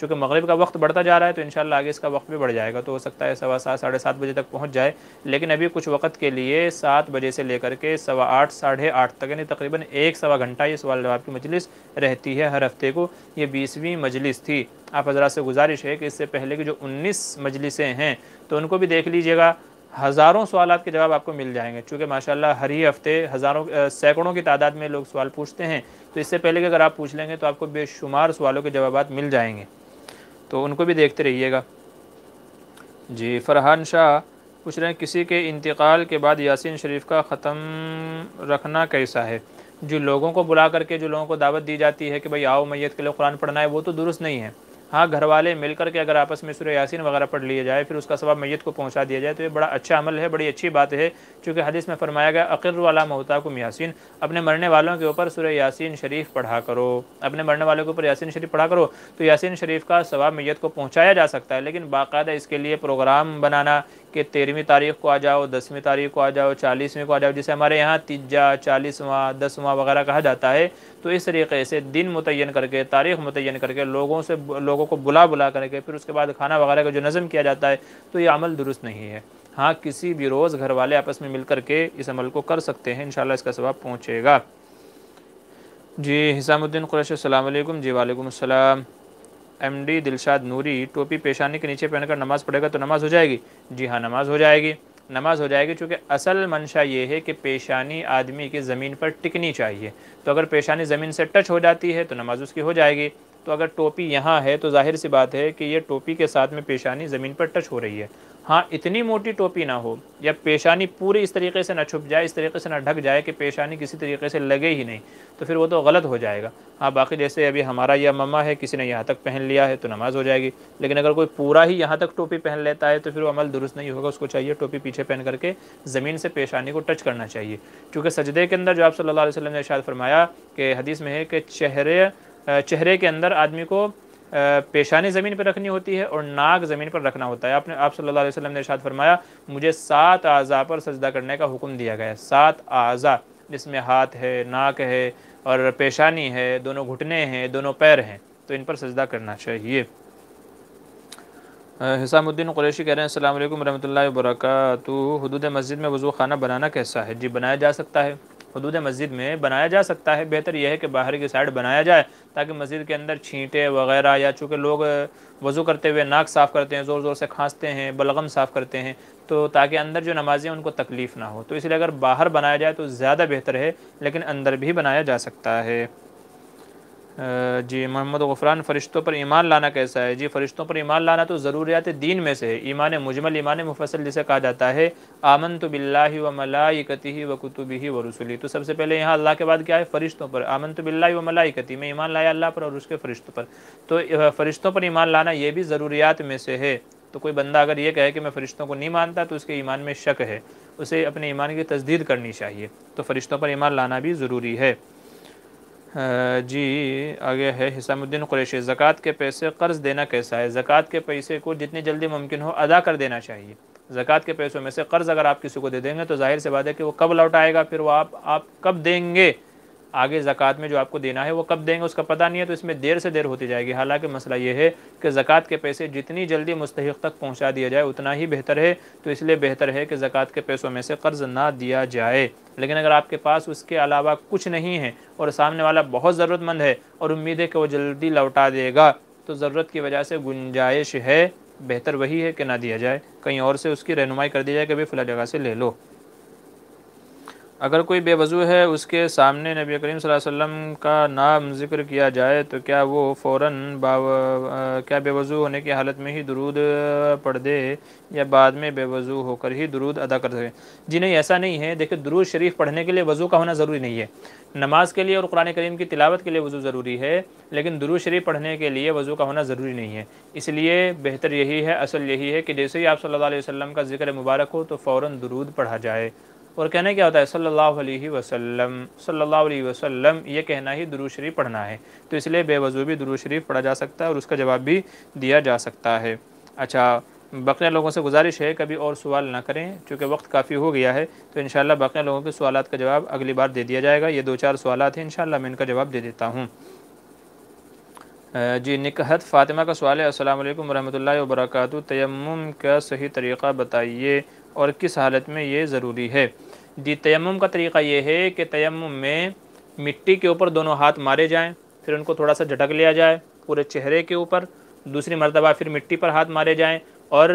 چونکہ مغرب کا وقت بڑھتا جا رہا ہے تو انشاءاللہ آگے اس کا وقت بھی بڑھ جائے گا، تو ہو سکتا ہے 7:15 7:30 بجے تک پہنچ جائے، لیکن ابھی کچھ وقت کے لیے 7 بجے سے لے کر کے 8:15 8:30 تک، یعنی تقریباً 1 سوا گھنٹہ یہ سوال جواب کی مجلس رہتی ہے ہر ہفتے کو۔ یہ 20ویں مجلس تھی۔ آپ حضرات سے گزارش ہے کہ اس سے پہلے کی جو 19 مجلسیں ہیں تو ان کو بھی دیکھ لیجئے گا، ہزاروں سوالات کے جواب آپ کو مل جائیں گے، چونکہ ماشاءاللہ ہر ہی ہفتے سینکڑوں کی تعداد میں لوگ سوال پوچھتے ہیں، تو اس سے پہلے کہ اگر آپ پوچھ لیں گے تو آپ کو بے شمار سوالوں کے جوابات مل جائیں گے، تو ان کو بھی دیکھتے رہیے گا۔ جی فرحان شاہ پوچھ رہے ہیں کسی کے انتقال کے بعد یاسین شریف کا ختم رکھنا کیسا ہے؟ جو لوگوں کو بلا کر کے جو لوگوں کو دعوت دی جاتی ہے کہ بھئی آؤ میت کے لیے قرآن پڑھنا ہے، وہ تو درست نہیں ہے۔ ہاں گھر والے مل کر کے اگر آپس میں سورہ یاسین وغیرہ پڑھ لیا جائے، پھر اس کا ثواب میت کو پہنچا دیا جائے، تو یہ بڑا اچھا عمل ہے، بڑی اچھی بات ہے، چونکہ حدیث میں فرمایا گیا اقروا علی موتاکم یاسین، اپنے مرنے والوں کے اوپر سورہ یاسین شریف پڑھا کرو، اپنے مرنے والوں کے اوپر یاسین شریف پڑھا کرو، تو یاسین شریف کا ثواب میت کو پہنچایا جا سکتا ہے، لیکن باقاعدہ اس کے لیے پروگرام بنانا کہ 13ویں تاریخ کو آ جاؤ، 10ویں تاریخ کو آ جاؤ، 40ویں کو آ جاؤ، جسے ہمارے یہاں تیجا 40واں 10واں وغیرہ کہا جاتا ہے، تو اس طریقے سے دن متعین کر کے، تاریخ متعین کر کے، لوگوں کو بلا کر کے پھر اس کے بعد کھانا وغیرہ کا جو نظم کیا جاتا ہے، تو یہ عمل درست نہیں ہے۔ ہاں کسی بھی روز گھر والے آپس میں مل کر کے اس عمل کو کر سکتے ہیں، انشاءاللہ اس کا ثواب پہنچے گا۔ جی حسام الدین قریشی السلام علیکم۔ جی وعلیکم السلام۔ ایم ڈی دلشاد نوری ٹوپی پیشانی کے نیچے پہن کر نماز پڑھے گا تو نماز ہو جائے گی؟ جی ہاں نماز ہو جائے گی، نماز ہو جائے گی، چونکہ اصل منشا یہ ہے کہ پیشانی آدمی کی زمین پر ٹکنی چاہیے، تو اگر پیشانی زمین سے ٹچ ہو جاتی ہے تو نماز اس کی ہو جائے گی۔ تو اگر ٹوپی یہاں ہے تو ظاہر سی بات ہے کہ یہ ٹوپی کے ساتھ میں پیشانی زمین پر ٹچ ہو رہی ہے۔ ہاں اتنی موٹی ٹوپی نہ ہو یا پیشانی پوری اس طریقے سے نہ چھپ جائے، اس طریقے سے نہ ڈھک جائے کہ پیشانی کسی طریقے سے لگے ہی نہیں، تو پھر وہ تو غلط ہو جائے گا۔ ہاں باقی جیسے ابھی ہمارا یہ مما ہے، کسی نے یہاں تک پہن لیا ہے تو نماز ہو جائے گی، لیکن اگر کوئی پورا ہی یہاں تک ٹوپی پہن لیتا ہے تو پھر وہ عمل درست نہیں ہوگا، اس کو چاہیے ٹوپی پیچھے پہن کر کے زمین سے پیشانی کو ٹچ کرنا چاہیے، کیونکہ سجدے کے اندر جو آپ صلی اللہ علیہ وسلم نے ارشاد فرمایا کہ حدیث میں ہے کہ چہرے کے اندر آدمی کو پیشانی زمین پر رکھنی ہوتی ہے اور ناک زمین پر رکھنا ہوتا ہے۔ آپ صلی اللہ علیہ وسلم نے ارشاد فرمایا مجھے 7 اعضاء پر سجدہ کرنے کا حکم دیا گیا ہے، 7 اعضاء جس میں ہاتھ ہے، ناک ہے اور پیشانی ہے، دونوں گھٹنے ہیں، دونوں پیر ہیں، تو ان پر سجدہ کرنا چاہیے۔ حسام الدین قریشی کہہ رہے ہیں السلام علیکم ورحمۃ اللہ وبرکاتہ، حدود مسجد میں وضو خانہ بنانا کیسا ہے؟ جی بنایا جا سکتا ہے، حدود مسجد میں بنایا جا سکتا ہے، بہتر یہ ہے کہ باہر کی سائڈ بنایا جائے تاکہ مسجد کے اندر چھینٹے وغیرہ، یا چونکہ لوگ وضو کرتے ہوئے ناک صاف کرتے ہیں، زور زور سے کھانستے ہیں، بلغم صاف کرتے ہیں، تو تاکہ اندر جو نمازی ہیں ان کو تکلیف نہ ہو، تو اس لیے اگر باہر بنایا جائے تو زیادہ بہتر ہے، لیکن اندر بھی بنایا جا سکتا ہے۔ جی محمد غفران فرشتوں پر ایمان لانا کیسا ہے؟ جی فرشتوں پر ایمان لانا تو ضروریات دین میں سے ہے، ایمان مجمل ایمان مفصل جسے کہا جاتا ہے، آمنت باللہ و ملائکتہ و کتبہ و رسلہ، تو سب سے پہلے یہاں اللہ کے بعد کیا ہے؟ فرشتوں پر، آمنت باللہ و ملائکتہ، میں ایمان لایا اللہ پر اور اس کے فرشتوں پر، تو فرشتوں پر ایمان لانا یہ بھی ضروریات میں سے ہے۔ تو کوئی بندہ اگر یہ کہے کہ میں فرشتوں کو نہیں مانتا تو اس کے ایمان میں شک ہے، اسے اپنے ایمان کی تجدید کرنی چاہیے، تو فرشتوں پر ایمان لانا بھی ضروری ہے۔ جی آگے ہے حسام الدین قریشی، زکوٰۃ کے پیسے قرض دینا کیسا ہے؟ زکوٰۃ کے پیسے کو جتنی جلدی ممکن ہو ادا کر دینا چاہیے۔ زکوٰۃ کے پیسوں میں سے قرض اگر آپ کسی کو دے دیں گے تو ظاہر سی بات ہے کہ وہ کب لوٹ آئے گا، پھر وہ آپ کب دیں گے، آگے زکوٰۃ میں جو آپ کو دینا ہے وہ کب دیں گے اس کا پتہ نہیں ہے، تو اس میں دیر سے دیر ہوتی جائے گی، حالانکہ مسئلہ یہ ہے کہ زکوٰۃ کے پیسے جتنی جلدی مستحق تک پہنچا دیا جائے اتنا ہی بہتر ہے، تو اس لیے بہتر ہے کہ زکوٰۃ کے پیسوں میں سے قرض نہ دیا جائے، لیکن اگر آپ کے پاس اس کے علاوہ کچھ نہیں ہے اور سامنے والا بہت ضرورت مند ہے اور امید ہے کہ وہ جلدی لوٹا دے گا، تو ضرورت کی وجہ سے گنجائش ہے، بہتر وہی ہے کہ نہ دیا جائے، کہیں اور سے اس کی رہنمائی کر دی جائے کہ بھئی فلاں جگہ سے لے لو۔ اگر کوئی بے وضو ہے اس کے سامنے نبی کریم صلی اللہ علیہ وسلم کا نام ذکر کیا جائے تو کیا وہ فوراً کیا بے وضو ہونے کی حالت میں ہی درود پڑھ دے یا بعد میں بے وضو ہو کر ہی درود ادا کر سکے؟ جی نہیں ایسا نہیں ہے، دیکھیں درود شریف پڑھنے کے لیے وضو کا ہونا ضروری نہیں ہے، نماز کے لیے اور قرآن کریم کی تلاوت کے لیے وضو ضروری ہے، لیکن درود شریف پڑھنے کے لیے وضو کا ہونا ضروری نہیں ہے، اس لیے بہتر یہی ہے، اصل یہی ہے کہ جیسے ہی آپ صلی اللہ علیہ وسلم کا ذکر مبارک ہو تو فوراً درود پڑھا جائے، اور کہنا کیا ہوتا ہے صلی اللہ علیہ وسلم، صلی اللہ علیہ وسلم، یہ کہنا ہی درود شریف پڑھنا ہے، تو اس لیے بے وضو بھی درود شریف پڑھا جا سکتا ہے اور اس کا جواب بھی دیا جا سکتا ہے۔ اچھا باقی لوگوں سے گزارش ہے کبھی اور سوال نہ کریں چونکہ وقت کافی ہو گیا ہے، تو انشاءاللہ باقی لوگوں کے سوالات کا جواب اگلی بار دے دیا جائے گا، یہ 2-4 سوالات ہیں انشاءاللہ میں ان کا جواب دے دیتا ہوں۔ جی نکہت فاطمہ کا سوال ہے، السلام علیکم ورحمۃ اللہ وبرکاتہ، تیمم کا صحیح طریقہ بتائیے اور کس حالت میں یہ ضروری ہے؟ جی تیمم کا طریقہ یہ ہے کہ تیمم میں مٹی کے اوپر دونوں ہاتھ مارے جائیں، پھر ان کو تھوڑا سا جھٹک لیا جائے پورے چہرے کے اوپر، دوسری مرتبہ پھر مٹی پر ہاتھ مارے جائیں اور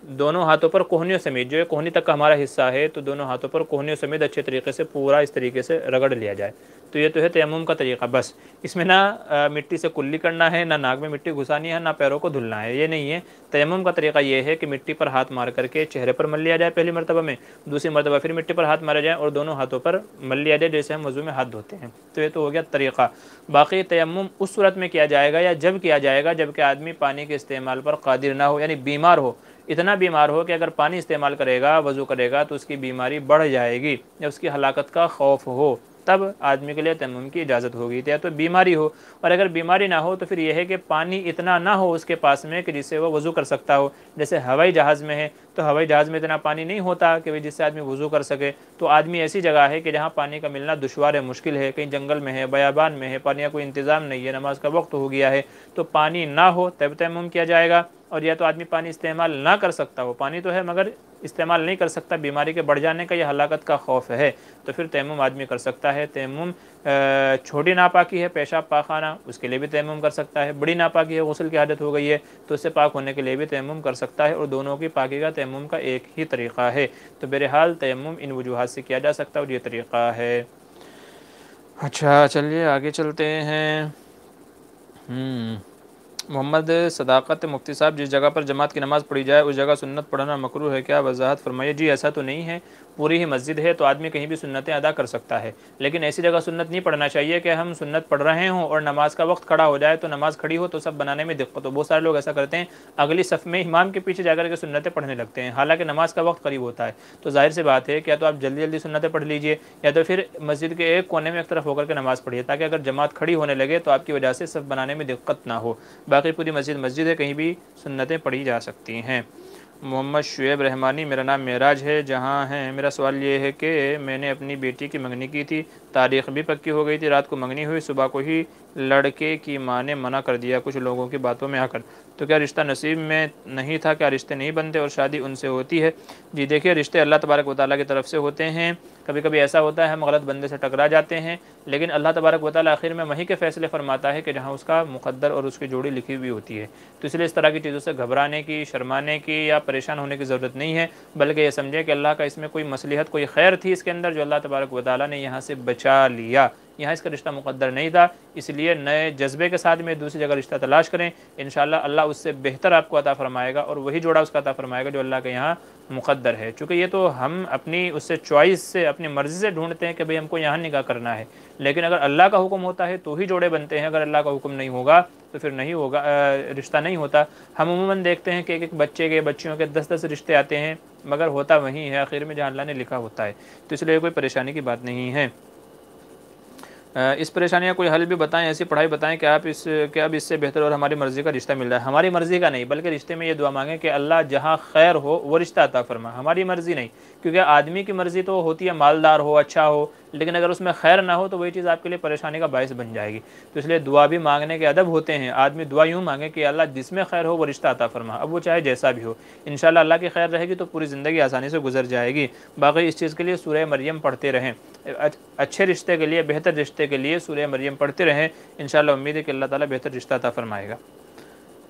دونوں ہاتھوں پر کوہنیوں سمیت، جو ہے کوہنی تک کا ہمارا حصہ ہے تو دونوں ہاتھوں پر کوہنیوں سمیت اچھے طریقے سے پورا اس طریقے سے رگڑ لیا جائے۔ تو یہ تو ہے تیمم کا طریقہ، بس اس میں نہ مٹی سے کلی کرنا ہے، نہ ناک میں مٹی گھسانی ہے، نہ پیروں کو دھلنا ہے، یہ نہیں ہے۔ تیمم کا طریقہ یہ ہے کہ مٹی پر ہاتھ مار کر کے چہرے پر مل لیا جائے پہلی مرتبہ میں، دوسری مرتبہ پھر مٹی پر ہاتھ مارا جائے اور دونوں ہاتھوں پر مل لیا جائے جیسے ہم وضو میں ہاتھ دھوتے ہیں۔ تو یہ تو ہو گیا طریقہ۔ باقی تیمم اس صورت میں کیا جائے گا یا جب کیا جائے گا جب کہ آدمی پانی کے استعمال پر قادر نہ ہو، یعنی بیمار ہو، اتنا بیمار ہو کہ اگر پانی استعمال کرے گا وضو کرے گا تو اس کی بیماری بڑھ جائے گی یا اس کی ہلاکت کا خوف ہو، تب آدمی کے لیے تیمم کی اجازت ہوگی، یا تو بیماری ہو، اور اگر بیماری نہ ہو تو پھر یہ ہے کہ پانی اتنا نہ ہو اس کے پاس میں کہ جس سے وہ وضو کر سکتا ہو، جیسے ہوائی جہاز میں ہے تو ہوائی جہاز میں اتنا پانی نہیں ہوتا کہ جس سے آدمی وضو کر سکے، تو آدمی ایسی جگہ ہے کہ جہاں پانی کا ملنا دشوار ہے، مشکل ہے، کہیں جنگل میں ہے، بیابان میں ہے، پانی کا کوئی انتظام نہیں ہے، نماز کا وقت ہو گیا ہے، تو پانی نہ ہو تب تیمم کیا جائے گا۔ اور یا تو آدمی پانی استعمال نہ کر سکتا ہو، پانی تو ہے مگر استعمال نہیں کر سکتا، بیماری کے بڑھ جانے کا یا ہلاکت کا خوف ہے، تو پھر تیمم آدمی کر سکتا ہے۔ تیمم چھوٹی ناپاکی ہے پیشاب پاخانہ، اس کے لیے بھی تیمم کر سکتا ہے، بڑی ناپاکی ہے غسل کی عادت ہو گئی ہے تو اس سے پاک ہونے کے لیے بھی تیمم کر سکتا ہے، اور دونوں کی پاکی کا تیمم کا ایک ہی طریقہ ہے۔ تو بہرحال تیمم ان وجوہات سے کیا جا سکتا ہے اور یہ طریقہ ہے۔ اچھا چلیے آگے چلتے ہیں۔ محمد صداقت مفتی صاحب، جس جگہ پر جماعت کی نماز پڑھی جائے اس جگہ سنت پڑھنا مکروہ ہے کیا؟ وضاحت فرمائیے۔ جی ایسا تو نہیں ہے، پوری ہی مسجد ہے تو آدمی کہیں بھی سنتیں ادا کر سکتا ہے، لیکن ایسی جگہ سنت نہیں پڑھنا چاہیے کہ ہم سنت پڑھ رہے ہوں اور نماز کا وقت کھڑا ہو جائے تو نماز کھڑی ہو تو سب بنانے میں دقت ہو۔ بہت سارے لوگ ایسا کرتے ہیں، اگلی صف میں امام کے پیچھے جا کر کے سنتیں پڑھنے لگتے ہیں، حالانکہ نماز کا وقت قریب ہوتا ہے۔ تو ظاہر سی بات ہے کہ یا تو آپ جلدی جلدی سنتیں پڑھ لیجئے یا تو پھر مسجد کے ایک کونے میں ایک طرف ہو کر کے نماز پڑھیے، تاکہ اگر جماعت کھڑی ہونے لگے تو آپ کی وجہ سے صف بنانے میں دقت نہ ہو۔ باقی پوری مسجد ہے، کہیں بھی سنتیں پڑھی جا سکتی ہیں۔ محمد شعیب رحمانی، میرا نام معراج ہے جہاں ہیں، میرا سوال یہ ہے کہ میں نے اپنی بیٹی کی منگنی کی تھی، تاریخ بھی پکی ہو گئی تھی، رات کو منگنی ہوئی، صبح کو ہی لڑکے کی ماں نے منع کر دیا کچھ لوگوں کی باتوں میں آ کر، تو کیا رشتہ نصیب میں نہیں تھا؟ کیا رشتے نہیں بنتے اور شادی ان سے ہوتی ہے؟ جی دیکھیے، رشتے اللہ تبارک و تعالیٰ کی طرف سے ہوتے ہیں، کبھی کبھی ایسا ہوتا ہے ہم غلط بندے سے ٹکرا جاتے ہیں، لیکن اللہ تبارک و تعالیٰ آخر میں وہیں کے فیصلے فرماتا ہے کہ جہاں اس کا مقدر اور اس کی جوڑی لکھی ہوئی ہوتی ہے۔ تو اس لیے اس طرح کی چیزوں سے گھبرانے کی، شرمانے کی یا پریشان ہونے کی ضرورت نہیں ہے، بلکہ یہ سمجھے کہ اللہ کا اس میں کوئی مصلحت، کوئی خیر تھی اس کے اندر جو اللہ تبارک و تعالیٰ نے یہاں سے بچا لیا، یہاں اس کا رشتہ مقدر نہیں تھا، اس لیے نئے جذبے کے ساتھ میں دوسری جگہ رشتہ تلاش کریں، انشاءاللہ اللہ اس سے بہتر آپ کو عطا فرمائے گا اور وہی جوڑا اس کا عطا فرمائے گا جو اللہ کے یہاں مقدر ہے۔ چونکہ یہ تو ہم اپنی اس سے چوائس سے، اپنی مرضی سے ڈھونڈتے ہیں کہ بھئی ہم کو یہاں نکاح کرنا ہے، لیکن اگر اللہ کا حکم ہوتا ہے تو ہی جوڑے بنتے ہیں، اگر اللہ کا حکم نہیں ہوگا تو پھر نہیں ہوگا، رشتہ نہیں ہوتا۔ ہم عموماً دیکھتے ہیں کہ ایک بچے کے، بچیوں کے 10 رشتے آتے ہیں، مگر ہوتا وہیں ہے آخر میں جہاں اللہ نے لکھا ہوتا ہے، تو اس لیے کوئی پریشانی کی بات نہیں ہے۔ اس پریشانی کا کوئی حل بھی بتائیں، ایسی پڑھائی بتائیں کہ اب اس سے بہتر اور ہماری مرضی کا رشتہ مل رہا ہے۔ ہماری مرضی کا نہیں، بلکہ رشتے میں یہ دعا مانگیں کہ اللہ جہاں خیر ہو وہ رشتہ عطا فرما، ہماری مرضی نہیں، کیونکہ آدمی کی مرضی تو ہوتی ہے مالدار ہو، اچھا ہو، لیکن اگر اس میں خیر نہ ہو تو وہی چیز آپ کے لیے پریشانی کا باعث بن جائے گی۔ تو اس لیے دعا بھی مانگنے کے ادب ہوتے ہیں، آدمی دعا یوں مانگے کہ اللہ جس میں خیر ہو وہ رشتہ عطا فرما، اب وہ چاہے جیسا بھی ہو، انشاءاللہ اللہ کی خیر رہے گی تو پوری زندگی آسانی سے گزر جائے گی۔ باقی اس چیز کے لیے سورہ مریم پڑھتے رہیں، اچھے رشتے کے لیے، بہتر رشتے کے لیے سورہ مریم پڑھتے رہیں، انشاءاللہ امید ہے کہ اللہ تعالیٰ بہتر رشتہ عطا فرمائے گا۔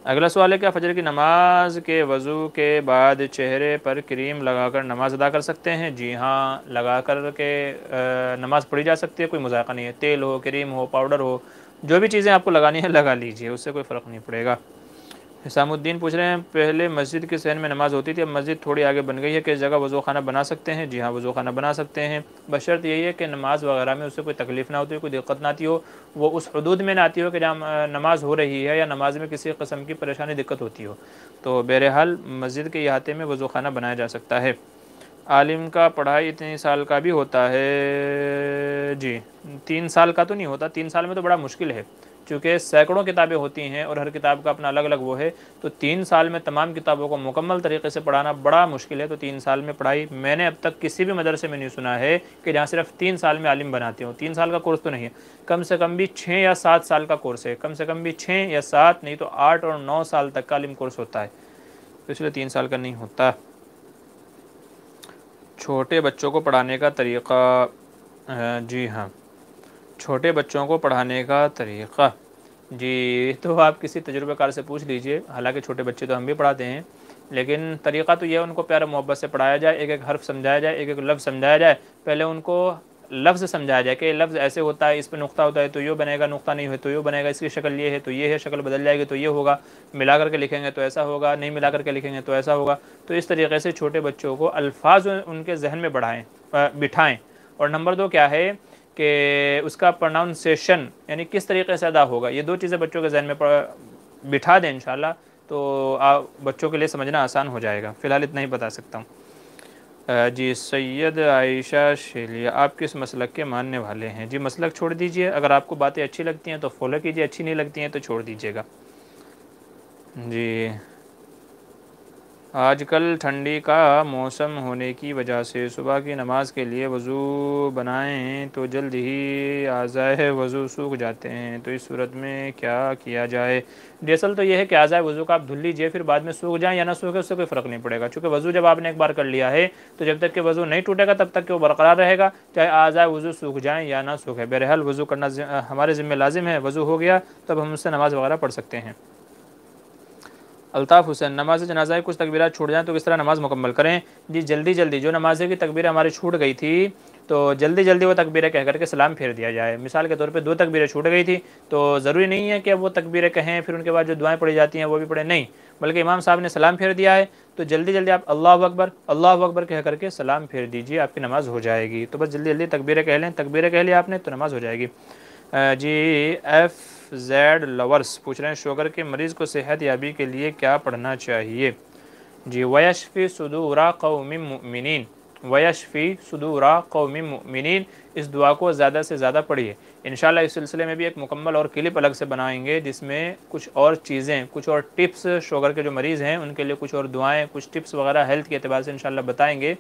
اگلا سوال ہے، کیا فجر کی نماز کے وضو کے بعد چہرے پر کریم لگا کر نماز ادا کر سکتے ہیں؟ جی ہاں، لگا کر کے نماز پڑھی جا سکتی ہے، کوئی مذائقہ نہیں ہے، تیل ہو، کریم ہو، پاؤڈر ہو، جو بھی چیزیں آپ کو لگانی ہے لگا لیجئے، اس سے کوئی فرق نہیں پڑے گا۔ حسام الدین پوچھ رہے ہیں، پہلے مسجد کے صحن میں نماز ہوتی تھی، اب مسجد تھوڑی آگے بن گئی ہے کہ اس جگہ وضو خانہ بنا سکتے ہیں؟ جی ہاں، وضو خانہ بنا سکتے ہیں، بشرط یہی ہے کہ نماز وغیرہ میں اس سے کوئی تکلیف نہ ہوتی ہو، کوئی دقت نہ آتی ہو، وہ اس حدود میں نہ آتی ہو کہ جہاں نماز ہو رہی ہے یا نماز میں کسی قسم کی پریشانی دقت ہوتی ہو، تو بہرحال مسجد کے احاطے میں وضو خانہ بنایا جا سکتا ہے۔ عالم کا پڑھائی اتنی سال کا بھی ہوتا ہے؟ جی 3 سال کا تو نہیں ہوتا، 3 سال میں تو بڑا مشکل ہے، چونکہ سینکڑوں کتابیں ہوتی ہیں اور ہر کتاب کا اپنا الگ الگ وہ ہے، تو 3 سال میں تمام کتابوں کو مکمل طریقے سے پڑھانا بڑا مشکل ہے۔ تو 3 سال میں پڑھائی میں نے اب تک کسی بھی مدرسے میں نہیں سنا ہے کہ جہاں صرف 3 سال میں عالم بناتے ہوں۔ 3 سال کا کورس تو نہیں ہے، کم سے کم بھی 6 یا 7 سال کا کورس ہے، کم سے کم بھی 6 یا 7 نہیں تو 8 اور 9 سال تک کا عالم کورس ہوتا ہے، تو اس لیے 3 سال کا نہیں ہوتا۔ چھوٹے بچوں کو پڑھانے کا طریقہ، جی ہاں، چھوٹے بچوں کو پڑھانے کا طریقہ، جی تو آپ کسی تجربہ کار سے پوچھ لیجئے، حالانکہ چھوٹے بچے تو ہم بھی پڑھاتے ہیں، لیکن طریقہ تو یہ ہے ان کو پیار محبت سے پڑھایا جائے، ایک ایک حرف سمجھایا جائے، ایک ایک لفظ سمجھایا جائے، پہلے ان کو لفظ سمجھایا جائے کہ لفظ ایسے ہوتا ہے، اس پہ نقطہ ہوتا ہے تو یہ بنے گا، نقطہ نہیں ہے تو یہ بنے گا، اس کی شکل یہ ہے تو یہ ہے، شکل بدل جائے گی تو یہ ہوگا، ملا کر کے لکھیں گے تو ایسا ہوگا، نہیں ملا کر کے لکھیں گے تو ایسا ہوگا۔ تو اس طریقے سے چھوٹے بچوں کو الفاظ ان کے ذہن میں بٹھائیں۔ اور نمبر 2 کیا ہے کہ اس کا پروناؤنسیشن یعنی کس طریقے سے ادا ہوگا، یہ 2 چیزیں بچوں کے ذہن میں بٹھا دیں انشاءاللہ، تو بچوں کے لیے سمجھنا آسان ہو جائے گا۔ فی الحال اتنا ہی بتا سکتا ہوں۔ جی سید عائشہ شیلیہ، آپ کس مسلک کے ماننے والے ہیں؟ جی مسلک چھوڑ دیجئے، اگر آپ کو باتیں اچھی لگتی ہیں تو فالو کیجئے، اچھی نہیں لگتی ہیں تو چھوڑ دیجئے گا۔ جی آج کل ٹھنڈی کا موسم ہونے کی وجہ سے صبح کی نماز کے لیے وضو بنائیں تو جلد ہی اعضائے وضو سوکھ جاتے ہیں، تو اس صورت میں کیا کیا جائے؟ اصل تو یہ ہے کہ اعضائے وضو کا آپ دھل لیجئے، پھر بعد میں سوکھ جائیں یا نہ سوکھے اس سے کوئی فرق نہیں پڑے گا، چونکہ وضو جب آپ نے ایک بار کر لیا ہے تو جب تک کہ وضو نہیں ٹوٹے گا تب تک کہ وہ برقرار رہے گا، چاہے اعضائے وضو سوکھ جائیں یا نہ سوکھے۔ بہرحال وضو کرنا ہمارے ذمہ لازم ہے، وضو ہو گیا تب ہم اس سے نماز وغیرہ پڑھ سکتے ہیں۔ الطاف حسین، نماز جنازہ کچھ تکبیرات چھوٹ جائیں تو کس طرح نماز مکمل کریں؟ جی جلدی جو نمازیں کی تکبیریں ہماری چھوٹ گئی تھی تو جلدی وہ تکبیریں کہہ کر کے سلام پھیر دیا جائے۔ مثال کے طور پہ 2 تکبیریں چھوٹ گئی تھی تو ضروری نہیں ہے کہ اب وہ تکبیریں کہیں پھر ان کے بعد جو دعائیں پڑھی جاتی ہیں وہ بھی پڑھیں، نہیں، بلکہ امام صاحب نے سلام پھیر دیا ہے تو جلدی آپ اللہ اکبر کہہ کر کے سلام پھیر دیجئے، آپ کی نماز ہو جائے گی۔ تو بس جلدی تکبیریں کہہ لیں، تکبیریں کہہ لیں آپ نے تو نماز ہو جائے گی۔ جی ایف زیڈ لورس پوچھ رہے ہیں شوگر کے مریض کو صحت یابی کے لیے کیا پڑھنا چاہیے؟ جی ویشفی صدور قوم مؤمنین، ویشفی صدور قوم مؤمنین، اس دعا کو زیادہ سے زیادہ پڑھیے۔ انشاءاللہ اس سلسلے میں بھی ایک مکمل اور کلپ الگ سے بنائیں گے جس میں کچھ اور چیزیں، کچھ اور ٹپس شوگر کے جو مریض ہیں ان کے لیے کچھ اور دعائیں، کچھ ٹپس وغیرہ ہیلتھ کے اعتبار سے انشاءاللہ بتائیں گے۔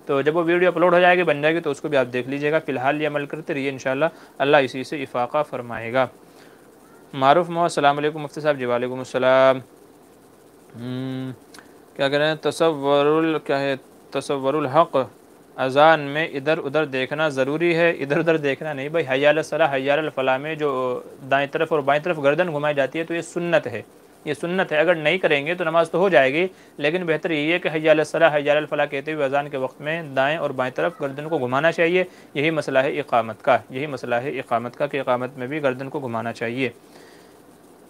تو جب وہ ویڈیو اپلوڈ ہو جائے گی، بن جائے گی، تو اس کو بھی آپ دیکھ لیجیے گا۔ فی الحال یہ عمل کرتے رہیے، انشاءاللہ اللہ اسی سے افاقہ فرمائے گا۔ معروف محمد السلام علیکم مفتی صاحب۔ جی وعلیکم السلام۔ کیا کہہ رہے ہیں تصور الحق اذان میں ادھر ادھر دیکھنا ضروری ہے؟ ادھر ادھر دیکھنا نہیں بھائی، حی علی الصلاۃ حی علی الفلاح میں جو دائیں طرف اور بائیں طرف گردن گھمائی جاتی ہے تو یہ سنت ہے، یہ سنت ہے، اگر نہیں کریں گے تو نماز تو ہو جائے گی، لیکن بہتر یہی ہے کہ حی علی الصلاۃ حی علی الفلاح کہتے ہوئے اذان کے وقت میں دائیں اور بائیں طرف گردن کو گھمانا چاہیے۔ یہی مسئلہ ہے اقامت کا، یہی مسئلہ ہے اقامت کا کہ اقامت میں بھی گردن کو گھمانا چاہیے۔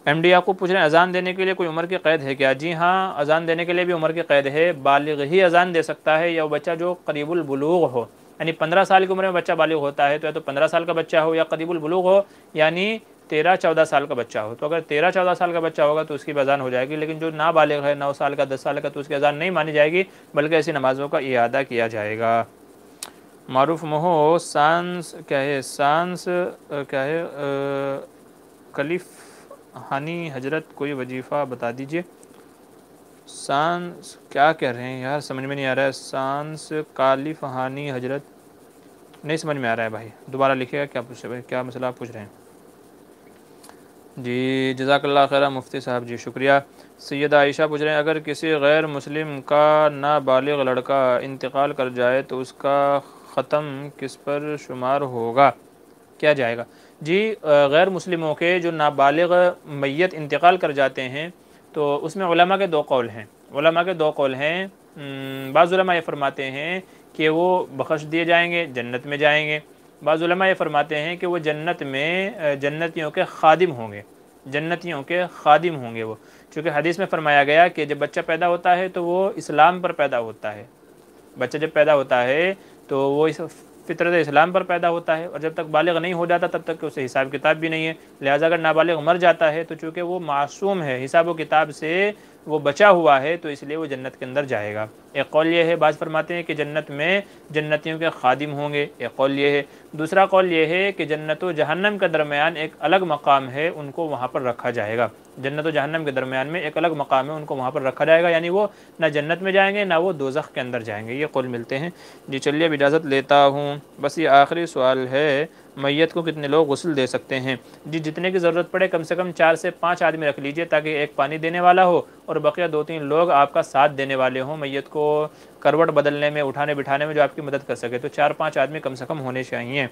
ایم ڈی یعقوب پوچھ رہے ہیں اذان دینے کے لیے کوئی عمر کی قید ہے کیا؟ جی ہاں، اذان دینے کے لیے بھی عمر کی قید ہے، بالغ ہی اذان دے سکتا ہے یا وہ بچہ جو قریب البلوغ ہو، یعنی 15 سال کی عمر میں بچہ بالغ ہوتا ہے تو یا تو 15 سال کا بچہ ہو یا قریب البلوغ ہو، یعنی 13-14 سال کا بچہ ہو، تو اگر 13-14 سال کا بچہ ہوگا تو اس کی اذان ہو جائے گی، لیکن جو نابالغ ہے 9 سال کا 10 سال کا تو اس کی اذان نہیں مانی جائے گی، بلکہ ایسی نمازوں کا اعادہ کیا جائے گا۔ معروف مہو سانس کیا ہے؟ سانس کیا ہے؟ کلف ہانی حضرت کوئی وظیفہ بتا دیجئے۔ سانس کیا کہہ رہے ہیں یار، سمجھ میں نہیں آ رہا ہے۔ سانس کالف ہانی حضرت نہیں سمجھ میں آ رہا ہے بھائی، دوبارہ لکھے گا کیا پوچھ رہے ہیں، کیا مسئلہ آپ پوچھ رہے ہیں؟ جی جزاک اللہ خیرہ مفتی صاحب، جی شکریہ۔ سیدہ عائشہ پوچھ رہے ہیں اگر کسی غیر مسلم کا نابالغ لڑکا انتقال کر جائے تو اس کا ختم کس پر شمار ہوگا، کیا جائے گا؟ جی غیر مسلموں کے جو نابالغ میت انتقال کر جاتے ہیں تو اس میں علماء کے 2 قول ہیں، علماء کے 2 قول ہیں۔ بعض علماء یہ فرماتے ہیں کہ وہ بخش دیے جائیں گے، جنت میں جائیں گے۔ بعض علماء یہ فرماتے ہیں کہ وہ جنت میں جنتیوں کے خادم ہوں گے، جنتیوں کے خادم ہوں گے وہ، چونکہ حدیث میں فرمایا گیا کہ جب بچہ پیدا ہوتا ہے تو وہ اسلام پر پیدا ہوتا ہے، بچہ جب پیدا ہوتا ہے تو وہ فطرت اسلام پر پیدا ہوتا ہے، اور جب تک بالغ نہیں ہو جاتا تب تک کہ اسے حساب کتاب بھی نہیں ہے، لہٰذا اگر نابالغ مر جاتا ہے تو چونکہ وہ معصوم ہے، حساب و کتاب سے وہ بچا ہوا ہے تو اس لیے وہ جنت کے اندر جائے گا۔ ایک قول یہ ہے، بعض فرماتے ہیں کہ جنت میں جنتیوں کے خادم ہوں گے، ایک قول یہ ہے۔ دوسرا قول یہ ہے کہ جنت و جہنم کے درمیان ایک الگ مقام ہے، ان کو وہاں پر رکھا جائے گا۔ جنت و جہنم کے درمیان میں ایک الگ مقام ہے، ان کو وہاں پر رکھا جائے گا، یعنی وہ نہ جنت میں جائیں گے نہ وہ دوزخ کے اندر جائیں گے، یہ قول ملتے ہیں۔ جی چلیے اب اجازت لیتا ہوں، بس یہ آخری سوال ہے، میت کو کتنے لوگ غسل دے سکتے ہیں؟ جی جتنے کی ضرورت پڑے، کم سے کم 4 سے 5 آدمی رکھ لیجئے، تاکہ ایک پانی دینے والا ہو اور بقیہ 2-3 لوگ آپ کا ساتھ دینے والے ہوں، میت کو کروٹ بدلنے میں، اٹھانے بٹھانے میں جو آپ کی مدد کر سکے، تو 4-5 آدمی کم سے کم ہونے چاہیے۔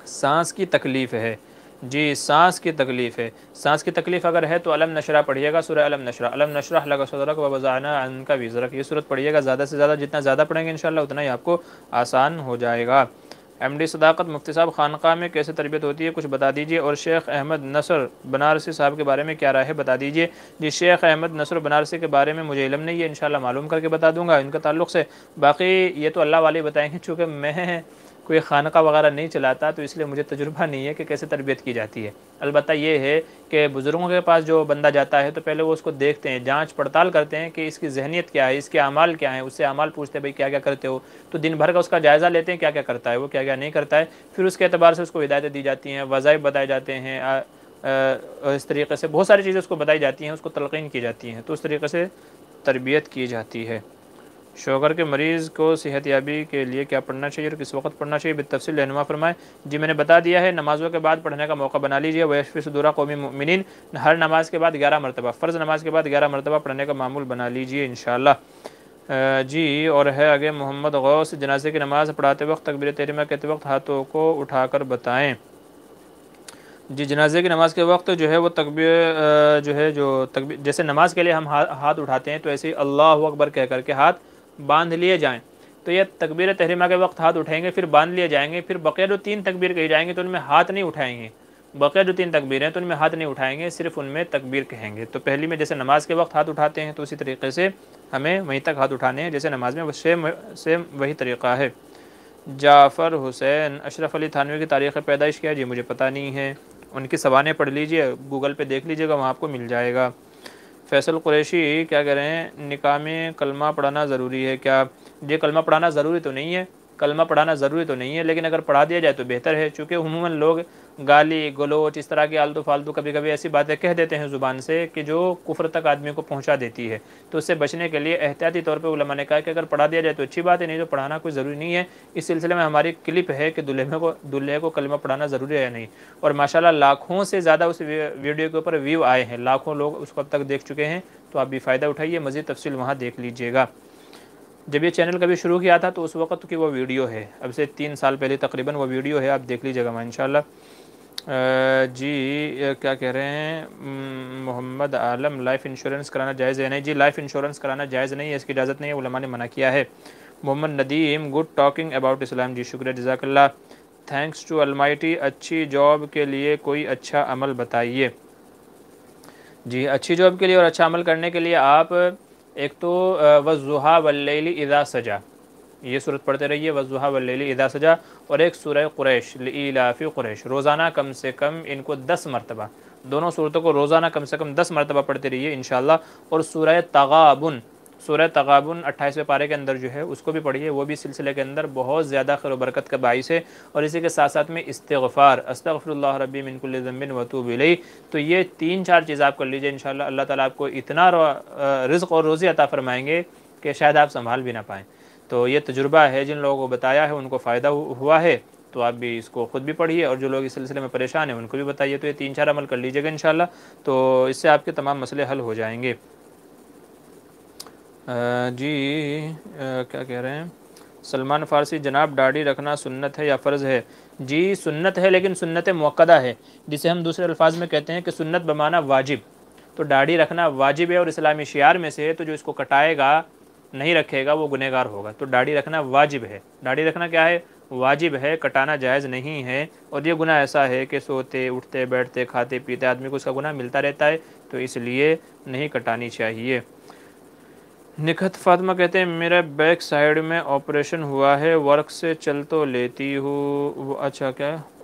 سانس کی تکلیف ہے، جی سانس کی تکلیف ہے، سانس کی تکلیف اگر ہے تو علم نشرح پڑھیے گا، سورہ علم نشرح لک صدرک ووضعنا عنک وزرک، یہ سورت پڑھیے گا زیادہ سے زیادہ، جتنا زیادہ پڑھیں گے انشاءاللہ اتنا ہی آپ کو آسان ہو جائے گا۔ ایم ڈی صداقت مفتی صاحب، خانقاہ میں کیسے تربیت ہوتی ہے کچھ بتا دیجیے، اور شیخ احمد نصر بنارسی صاحب کے بارے میں کیا رائے ہے بتا دیجیے۔ جی شیخ احمد نصر بنارسی کے بارے میں مجھے علم نہیں ہے، انشاءاللہ معلوم کر کے بتا دوں گا ان کے تعلق سے، باقی یہ تو اللہ والے بتائیں گے، چونکہ میں کوئی خانقاہ وغیرہ نہیں چلاتا تو اس لیے مجھے تجربہ نہیں ہے کہ کیسے تربیت کی جاتی ہے۔ البتہ یہ ہے کہ بزرگوں کے پاس جو بندہ جاتا ہے تو پہلے وہ اس کو دیکھتے ہیں، جانچ پڑتال کرتے ہیں کہ اس کی ذہنیت کیا ہے، اس کے اعمال کیا ہیں، اس سے اعمال پوچھتے ہیں بھئی کیا کیا کرتے ہو، تو دن بھر کا اس کا جائزہ لیتے ہیں، کیا کیا کرتا ہے وہ، کیا کیا نہیں کرتا ہے، پھر اس کے اعتبار سے اس کو ہدایتیں دی جاتی ہیں، وظائف بتائے جاتے ہیں، اس طریقے سے بہت ساری چیزیں اس کو بتائی جاتی ہیں، اس کو تلقین کی جاتی ہیں، تو اس طریقے سے تربیت کی جاتی ہے۔ شوگر کے مریض کو صحت یابی کے لیے کیا پڑھنا چاہیے اور کس وقت پڑھنا چاہیے، بالتفصیل رہنما فرمائیں۔ جی میں نے بتا دیا ہے، نمازوں کے بعد پڑھنے کا موقع بنا لیجیے، وَيَشْفِ صُدُورَ قَوْمٍ مُؤْمِنِينَ، ہر نماز کے بعد 11 مرتبہ، فرض نماز کے بعد 11 مرتبہ پڑھنے کا معمول بنا لیجیے انشاءاللہ۔ جی اور ہے آگے محمد غوث، جنازے کی نماز پڑھاتے وقت تکبیر تحریمہ کہتے وقت ہاتھوں کو اٹھا کر بتائیں۔ جی جنازے کی نماز کے وقت جو ہے وہ تکبیر جو ہے جو تکبیر جیسے نماز کے لیے ہم ہاتھ اٹھاتے ہیں تو ایسے ہی اللہ اکبر کہہ کر کے ہاتھ باندھ لیے جائیں، تو یہ تکبیر تحریمہ کے وقت ہاتھ اٹھائیں گے، پھر باندھ لیے جائیں گے، پھر بقیہ جو 3 تکبیر کہی جائیں گے تو ان میں ہاتھ نہیں اٹھائیں گے، بقیہ جو 3 تکبیر ہیں تو ان میں ہاتھ نہیں اٹھائیں گے، صرف ان میں تکبیر کہیں گے۔ تو پہلی میں جیسے نماز کے وقت ہاتھ اٹھاتے ہیں تو اسی طریقے سے ہمیں وہیں تک ہاتھ اٹھانے ہیں جیسے نماز میں، سیم وہی طریقہ ہے۔ جعفر حسین، اشرف علی تھانوی کی تاریخ پیدائش کیا ہے؟ جی مجھے پتہ نہیں ہے، ان کی سوانح پڑھ لیجئے، گوگل پہ دیکھ لیجئے گا، وہاں آپ کو مل جائے گا۔ فیصل قریشی کیا کہہ رہے ہیں، نکاح میں کلمہ پڑھانا ضروری ہے کیا؟ جی کلمہ پڑھانا ضروری تو نہیں ہے، کلمہ پڑھانا ضروری تو نہیں ہے، لیکن اگر پڑھا دیا جائے تو بہتر ہے، چونکہ عموماً لوگ گالی گلوچ اس طرح کی آلتو فالتو کبھی کبھی ایسی باتیں کہہ دیتے ہیں زبان سے کہ جو کفر تک آدمی کو پہنچا دیتی ہے، تو اس سے بچنے کے لیے احتیاطی طور پہ علماء نے کہا کہ اگر پڑھا دیا جائے تو اچھی بات ہے، نہیں تو پڑھانا کوئی ضروری نہیں ہے۔ اس سلسلے میں ہماری کلپ ہے کہ دلہے کو کلمہ پڑھانا ضروری ہے یا نہیں، اور ماشاءاللہ لاکھوں سے زیادہ اس ویڈیو کے اوپر ویو آئے ہیں، لاکھوں لوگ اس کو اب تک دیکھ چکے ہیں، تو آپ بھی فائدہ اٹھائیے، مزید تفصیل وہاں دیکھ لیجئے گا۔ جب یہ چینل کبھی شروع کیا تھا تو اس وقت کی وہ ویڈیو ہے، اب سے 3 سال پہلے تقریباً وہ ویڈیو ہے، آپ دیکھ لیجئے گا انشاءاللہ۔ جی کیا کہہ رہے ہیں محمد عالم، لائف انشورنس کرانا جائز ہے؟ نہیں جی لائف انشورنس کرانا جائز نہیں ہے، اس کی اجازت نہیں ہے، علماء نے منع کیا ہے۔ محمد Nadeem, good talking about Islam, جی شکریہ جزاک اللہ، تھینکس ٹو المائٹی، اچھی جاب کے لیے کوئی اچھا عمل بتائیے۔ جی اچھی جاب کے لیے اور اچھا عمل کرنے کے لیے آپ ایک تو والضحیٰ واللیل اذا سجا، یہ سورت پڑھتے رہیے، والضحیٰ واللیل اذا سجا، اور ایک سورہ قریش لإیلاف قریش، روزانہ کم سے کم ان کو 10 مرتبہ، دونوں سورتوں کو روزانہ کم سے کم 10 مرتبہ پڑھتے رہیے انشاءاللہ۔ اور سورہ تغابن، سورہ تغابن 28ویں پارے کے اندر جو ہے اس کو بھی پڑھیے، وہ بھی سلسلے کے اندر بہت زیادہ خیر و برکت کا باعث ہے، اور اسی کے ساتھ ساتھ میں استغفار، استغفر اللہ ربی من کل ذنب واتوب الیہ، تو یہ 3-4 چیز آپ کر لیجئے انشاءاللہ، اللہ تعالیٰ آپ کو اتنا رزق اور روزی عطا فرمائیں گے کہ شاید آپ سنبھال بھی نہ پائیں۔ تو یہ تجربہ ہے، جن لوگوں کو بتایا ہے ان کو فائدہ ہوا ہے، تو آپ بھی اس کو خود بھی پڑھیے، اور جو لوگ اس سلسلے میں پریشان ہیں ان کو بھی بتائیے، تو یہ 3-4 عمل کر لیجئے گا انشاءاللہ، تو اس سے آپ کے تمام مسئلے حل ہو جائیں گے۔ جی کیا کہہ رہے ہیں سلمان فارسی، جناب داڑھی رکھنا سنت ہے یا فرض ہے؟ جی سنت ہے، لیکن سنت مؤکدہ ہے، جسے ہم دوسرے الفاظ میں کہتے ہیں کہ سنت بمعنی واجب، تو داڑھی رکھنا واجب ہے اور اسلامی شعار میں سے ہے، تو جو اس کو کٹائے گا نہیں رکھے گا وہ گنہگار ہوگا، تو داڑھی رکھنا واجب ہے۔ داڑھی رکھنا کیا ہے؟ واجب ہے، کٹانا جائز نہیں ہے، اور یہ گناہ ایسا ہے کہ سوتے اٹھتے بیٹھتے کھاتے پیتے آدمی کو اس کا گناہ ملتا رہتا ہے، تو اس لیے نہیں کٹانی چاہیے۔ نکھت فاطمہ کہتے ہیں میرے بیک سائیڈ میں آپریشن ہوا ہے، ورک سے چل تو لیتی ہوں، اچھا کیا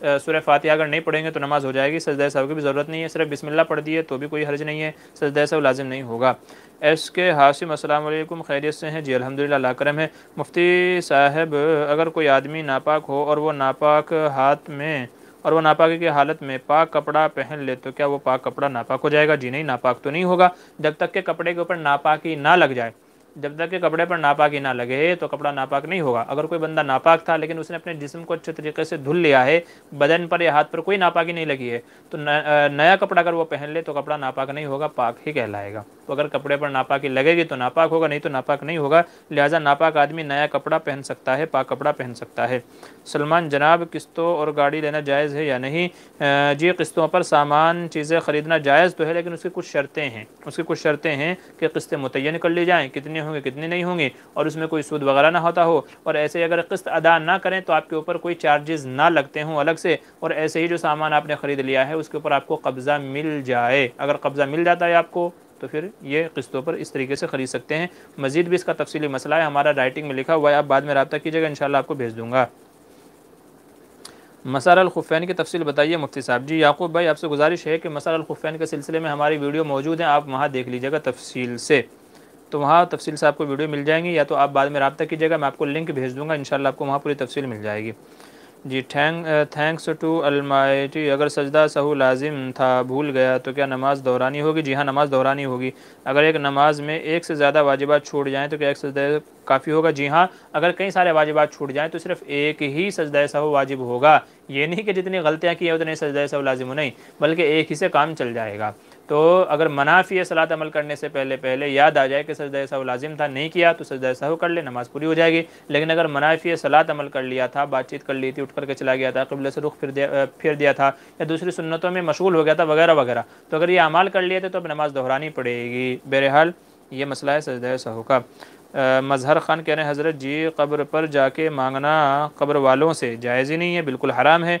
سورہ فاتحہ اگر نہیں پڑھیں گے تو نماز ہو جائے گی، سجدہ سہو کی بھی ضرورت نہیں ہے، صرف بسم اللہ پڑھ دیے تو بھی کوئی حرج نہیں ہے، سجدہ سہو لازم نہیں ہوگا۔ ایس کے حاسم السلام علیکم، خیریت سے ہیں؟ جی الحمدللہ، اللہ کرم ہے۔ مفتی صاحب اگر کوئی آدمی ناپاک ہو اور وہ ناپاکی کی حالت میں پاک کپڑا پہن لے تو کیا وہ پاک کپڑا ناپاک ہو جائے گا؟ جی نہیں، ناپاک تو نہیں ہوگا جب تک کہ کپڑے کے اوپر ناپاکی نہ لگ جائے، جب تک کہ کپڑے پر ناپاکی نہ لگے تو کپڑا ناپاک نہیں ہوگا۔ اگر کوئی بندہ ناپاک تھا لیکن اس نے اپنے جسم کو اچھے طریقے سے دھل لیا ہے، بدن پر یا ہاتھ پر کوئی ناپاکی نہیں لگی ہے، تو نیا کپڑا اگر وہ پہن لے تو کپڑا ناپاک نہیں ہوگا، پاک ہی کہلائے گا۔ تو اگر کپڑے پر ناپاکی لگے گی تو ناپاک ہوگا، نہیں تو ناپاک نہیں ہوگا، لہٰذا ناپاک آدمی نیا کپڑا پہن سکتا ہے، پاک کپڑا پہن سکتا ہے۔ سلمان جناب، قسطوں اور گاڑی لینا جائز ہے یا نہیں؟ جی قسطوں پر سامان چیزیں خریدنا جائز تو ہے، لیکن اس کی کچھ شرطیں ہیں کہ قسطیں متعین کر لی جائیں، کتنی ہوں گی کتنی نہیں ہوں گی، اور اس میں کوئی سود وغیرہ نہ ہوتا ہو، اور ایسے اگر قسط ادا نہ کریں تو آپ کے اوپر کوئی چارجز نہ لگتے ہوں الگ سے، اور ایسے ہی جو سامان آپ نے خرید لیا ہے اس کے اوپر آپ کو قبضہ مل جائے، اگر قبضہ مل جاتا ہے آپ کو تو پھر یہ قسطوں پر اس طریقے سے خرید سکتے ہیں۔ مزید بھی اس کا تفصیلی مسئلہ ہے، ہمارا رائٹنگ میں لکھا ہوا ہے، آپ بعد میں رابطہ کیجیے گا، انشاءاللہ آپ کو بھیج دوں گا۔ مسار الخفین کی تفصیل بتائیے مفتی صاحب۔ جی یعقوب بھائی، آپ سے گزارش ہے کہ مسار الخفین کے سلسلے میں ہماری ویڈیو موجود ہیں، آپ وہاں دیکھ لیجیے گا تفصیل سے، تو وہاں تفصیل سے آپ کو ویڈیو مل جائیں گی، یا تو آپ بعد میں رابطہ کیجیے گا، میں آپ کو لنک بھیج دوں گا، انشاءاللہ آپ کو وہاں پوری تفصیل مل جائے گی۔ جی تھینکس ٹو المائٹی، اگر سجدہ سہو لازم تھا بھول گیا تو کیا نماز دہرانی ہوگی؟ جی ہاں، نماز دہرانی ہوگی۔ اگر ایک نماز میں ایک سے زیادہ واجبات چھوٹ جائیں تو کیا ایک سجدہ کافی ہوگا؟ جی ہاں، اگر کئی سارے واجبات چھوٹ جائیں تو صرف ایک ہی سجدہ سہو واجب ہوگا، یہ نہیں کہ جتنی غلطیاں کی ہیں اتنے سجدہ سہو لازم ہو، نہیں، بلکہ ایک ہی سے کام چل جائے گا۔ تو اگر منافی صلاۃ عمل کرنے سے پہلے یاد آ جائے کہ سجدہ سہو لازم تھا، نہیں کیا تو سجدہ سہو کر لے، نماز پوری ہو جائے گی۔ لیکن اگر منافی صلاۃ عمل کر لیا تھا، بات چیت کر لی تھی، اٹھ کر کے چلا گیا تھا، قبلہ سے رخ پھیر دیا تھا، یا دوسری سنتوں میں مشغول ہو گیا تھا وغیرہ وغیرہ، تو اگر یہ اعمال کر لیے تھے تو اب نماز دہرانی پڑے گی۔ بہرحال یہ مسئلہ ہے سجدہ سہو کا۔ مظہر خان کہہ رہے ہیں حضرت جی قبر پر جا کے مانگنا قبر والوں سے جائز ہی نہیں ہے، بالکل حرام ہے،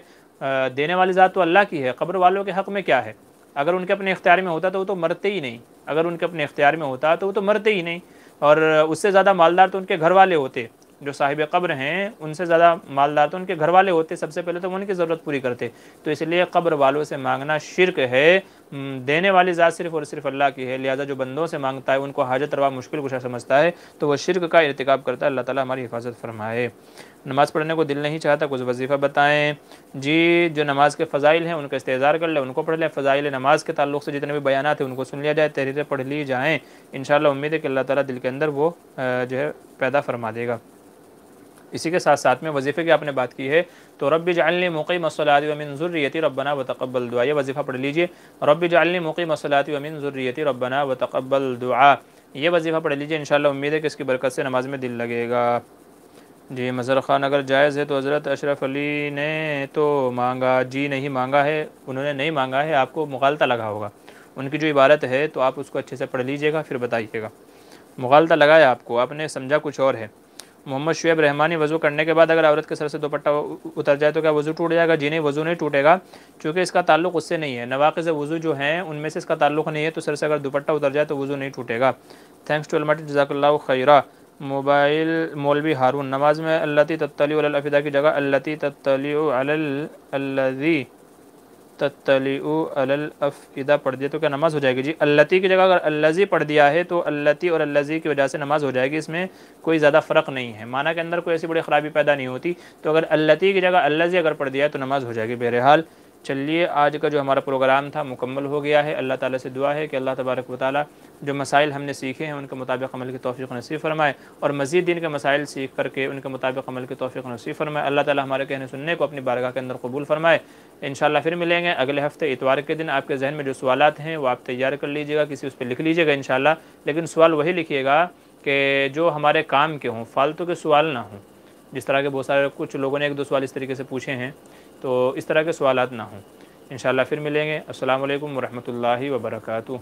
دینے والی ذات تو اللہ کی ہے، قبر والوں کے حق میں کیا ہے؟ اگر ان کے اپنے اختیار میں ہوتا تو وہ تو مرتے ہی نہیں، اگر ان کے اپنے اختیار میں ہوتا تو وہ تو مرتے ہی نہیں، اور اس سے زیادہ مالدار تو ان کے گھر والے ہوتے، جو صاحب قبر ہیں ان سے زیادہ مالدار تو ان کے گھر والے ہوتے، سب سے پہلے تو وہ ان کی ضرورت پوری کرتے، تو اس لیے قبر والوں سے مانگنا شرک ہے، دینے والی ذات صرف اور صرف اللہ کی ہے، لہذا جو بندوں سے مانگتا ہے ان کو حاجت روا مشکل کشا سمجھتا ہے تو وہ شرک کا ارتکاب کرتا ہے، اللہ تعالیٰ ہماری حفاظت فرمائے۔ نماز پڑھنے کو دل نہیں چاہتا، کچھ وظیفہ بتائیں۔ جی جو نماز کے فضائل ہیں ان کا استحضار کر لیں، ان کو پڑھ لیں، فضائل نماز کے تعلق سے جتنے بھی بیانات ہیں ان کو سن لیا جائے، تحریریں پڑھ لی جائیں، انشاءاللہ امید ہے کہ اللہ تعالیٰ دل کے اندر وہ جو ہے پیدا فرما دے گا۔ اسی کے ساتھ ساتھ میں وظیفے کی آپ نے بات کی ہے تو رب اجعلنی مقیم الصلاۃ ومن ذریتی ربنا وتقبل دعا، یہ وظیفہ پڑھ لیجئے، رب اجعلنی مقیم الصلاۃ ومن ذریتی ربنا وتقبل دعا، یہ وظیفہ پڑھ لیجئے، انشاءاللہ امید ہے کہ اس کی برکت سے نماز میں دل لگے گا۔ جی مظہر خان، اگر جائز ہے تو حضرت اشرف علی نے تو مانگا، جی نہیں مانگا ہے، انہوں نے نہیں مانگا ہے، آپ کو مغالطہ لگا ہوگا، ان کی جو عبارت ہے تو آپ اس کو اچھے سے پڑھ لیجئے گا پھر بتائیے گا، مغالطہ لگایا آپ نے سمجھا کچھ اور ہے۔ محمد شعیب رحمانی، وضو کرنے کے بعد اگر عورت کے سر سے دوپٹہ اتر جائے تو کیا وضو ٹوٹ جائے گا؟ جی نہیں، وضو نہیں ٹوٹے گا، چونکہ اس کا تعلق اس سے نہیں ہے، نواقض وضو جو ہیں ان میں سے اس کا تعلق نہیں ہے، تو سر سے اگر دوپٹہ اتر جائے تو وضو نہیں ٹوٹے گا۔ تھینکس ٹو المٹی، جزاک اللہ خیرہ۔ مولوی ہارون، نماز میں اللتی تطلع علی الافئدہ کی جگہ اللتی تطلع علی الذی تطلع علی الافئدہ پڑھ دیا تو کیا نماز ہو جائے گی؟ جی اللتی کی جگہ اگر الذی پڑھ دیا ہے تو اللتی اور الذی کی وجہ سے نماز ہو جائے گی، اس میں کوئی زیادہ فرق نہیں ہے، معنی کے اندر کوئی ایسی بڑی خرابی پیدا نہیں ہوتی، تو اگر اللتی کی جگہ الذی اگر پڑھ دیا ہے تو نماز ہو جائے گی۔ بہرحال چلیے آج کا جو ہمارا پروگرام تھا مکمل ہو گیا ہے، اللہ تعالیٰ سے دعا ہے کہ اللہ تبارک و تعالیٰ جو مسائل ہم نے سیکھے ہیں ان کے مطابق عمل کی توفیق نصیب فرمائے، اور مزید دین کے مسائل سیکھ کر کے ان کے مطابق عمل کی توفیق نصیب فرمائے، اللہ تعالیٰ ہمارے کہنے سننے کو اپنی بارگاہ کے اندر قبول فرمائے۔ انشاءاللہ پھر ملیں گے اگلے ہفتے اتوار کے دن، آپ کے ذہن میں جو سوالات ہیں وہ آپ تیار کر لیجیے گا، کسی اس پہ لکھ لیجیے گا انشاءاللہ، لیکن سوال وہی لکھیے گا کہ جو ہمارے کام کے ہوں، فالتو کے سوال نہ ہوں، جس طرح کے بہت سارے کچھ لوگوں نے ایک دو سوال اس طریقے سے پوچھے ہیں، تو اس طرح کے سوالات نہ ہوں۔ انشاءاللہ پھر ملیں گے، السلام علیکم ورحمۃ اللہ وبرکاتہ۔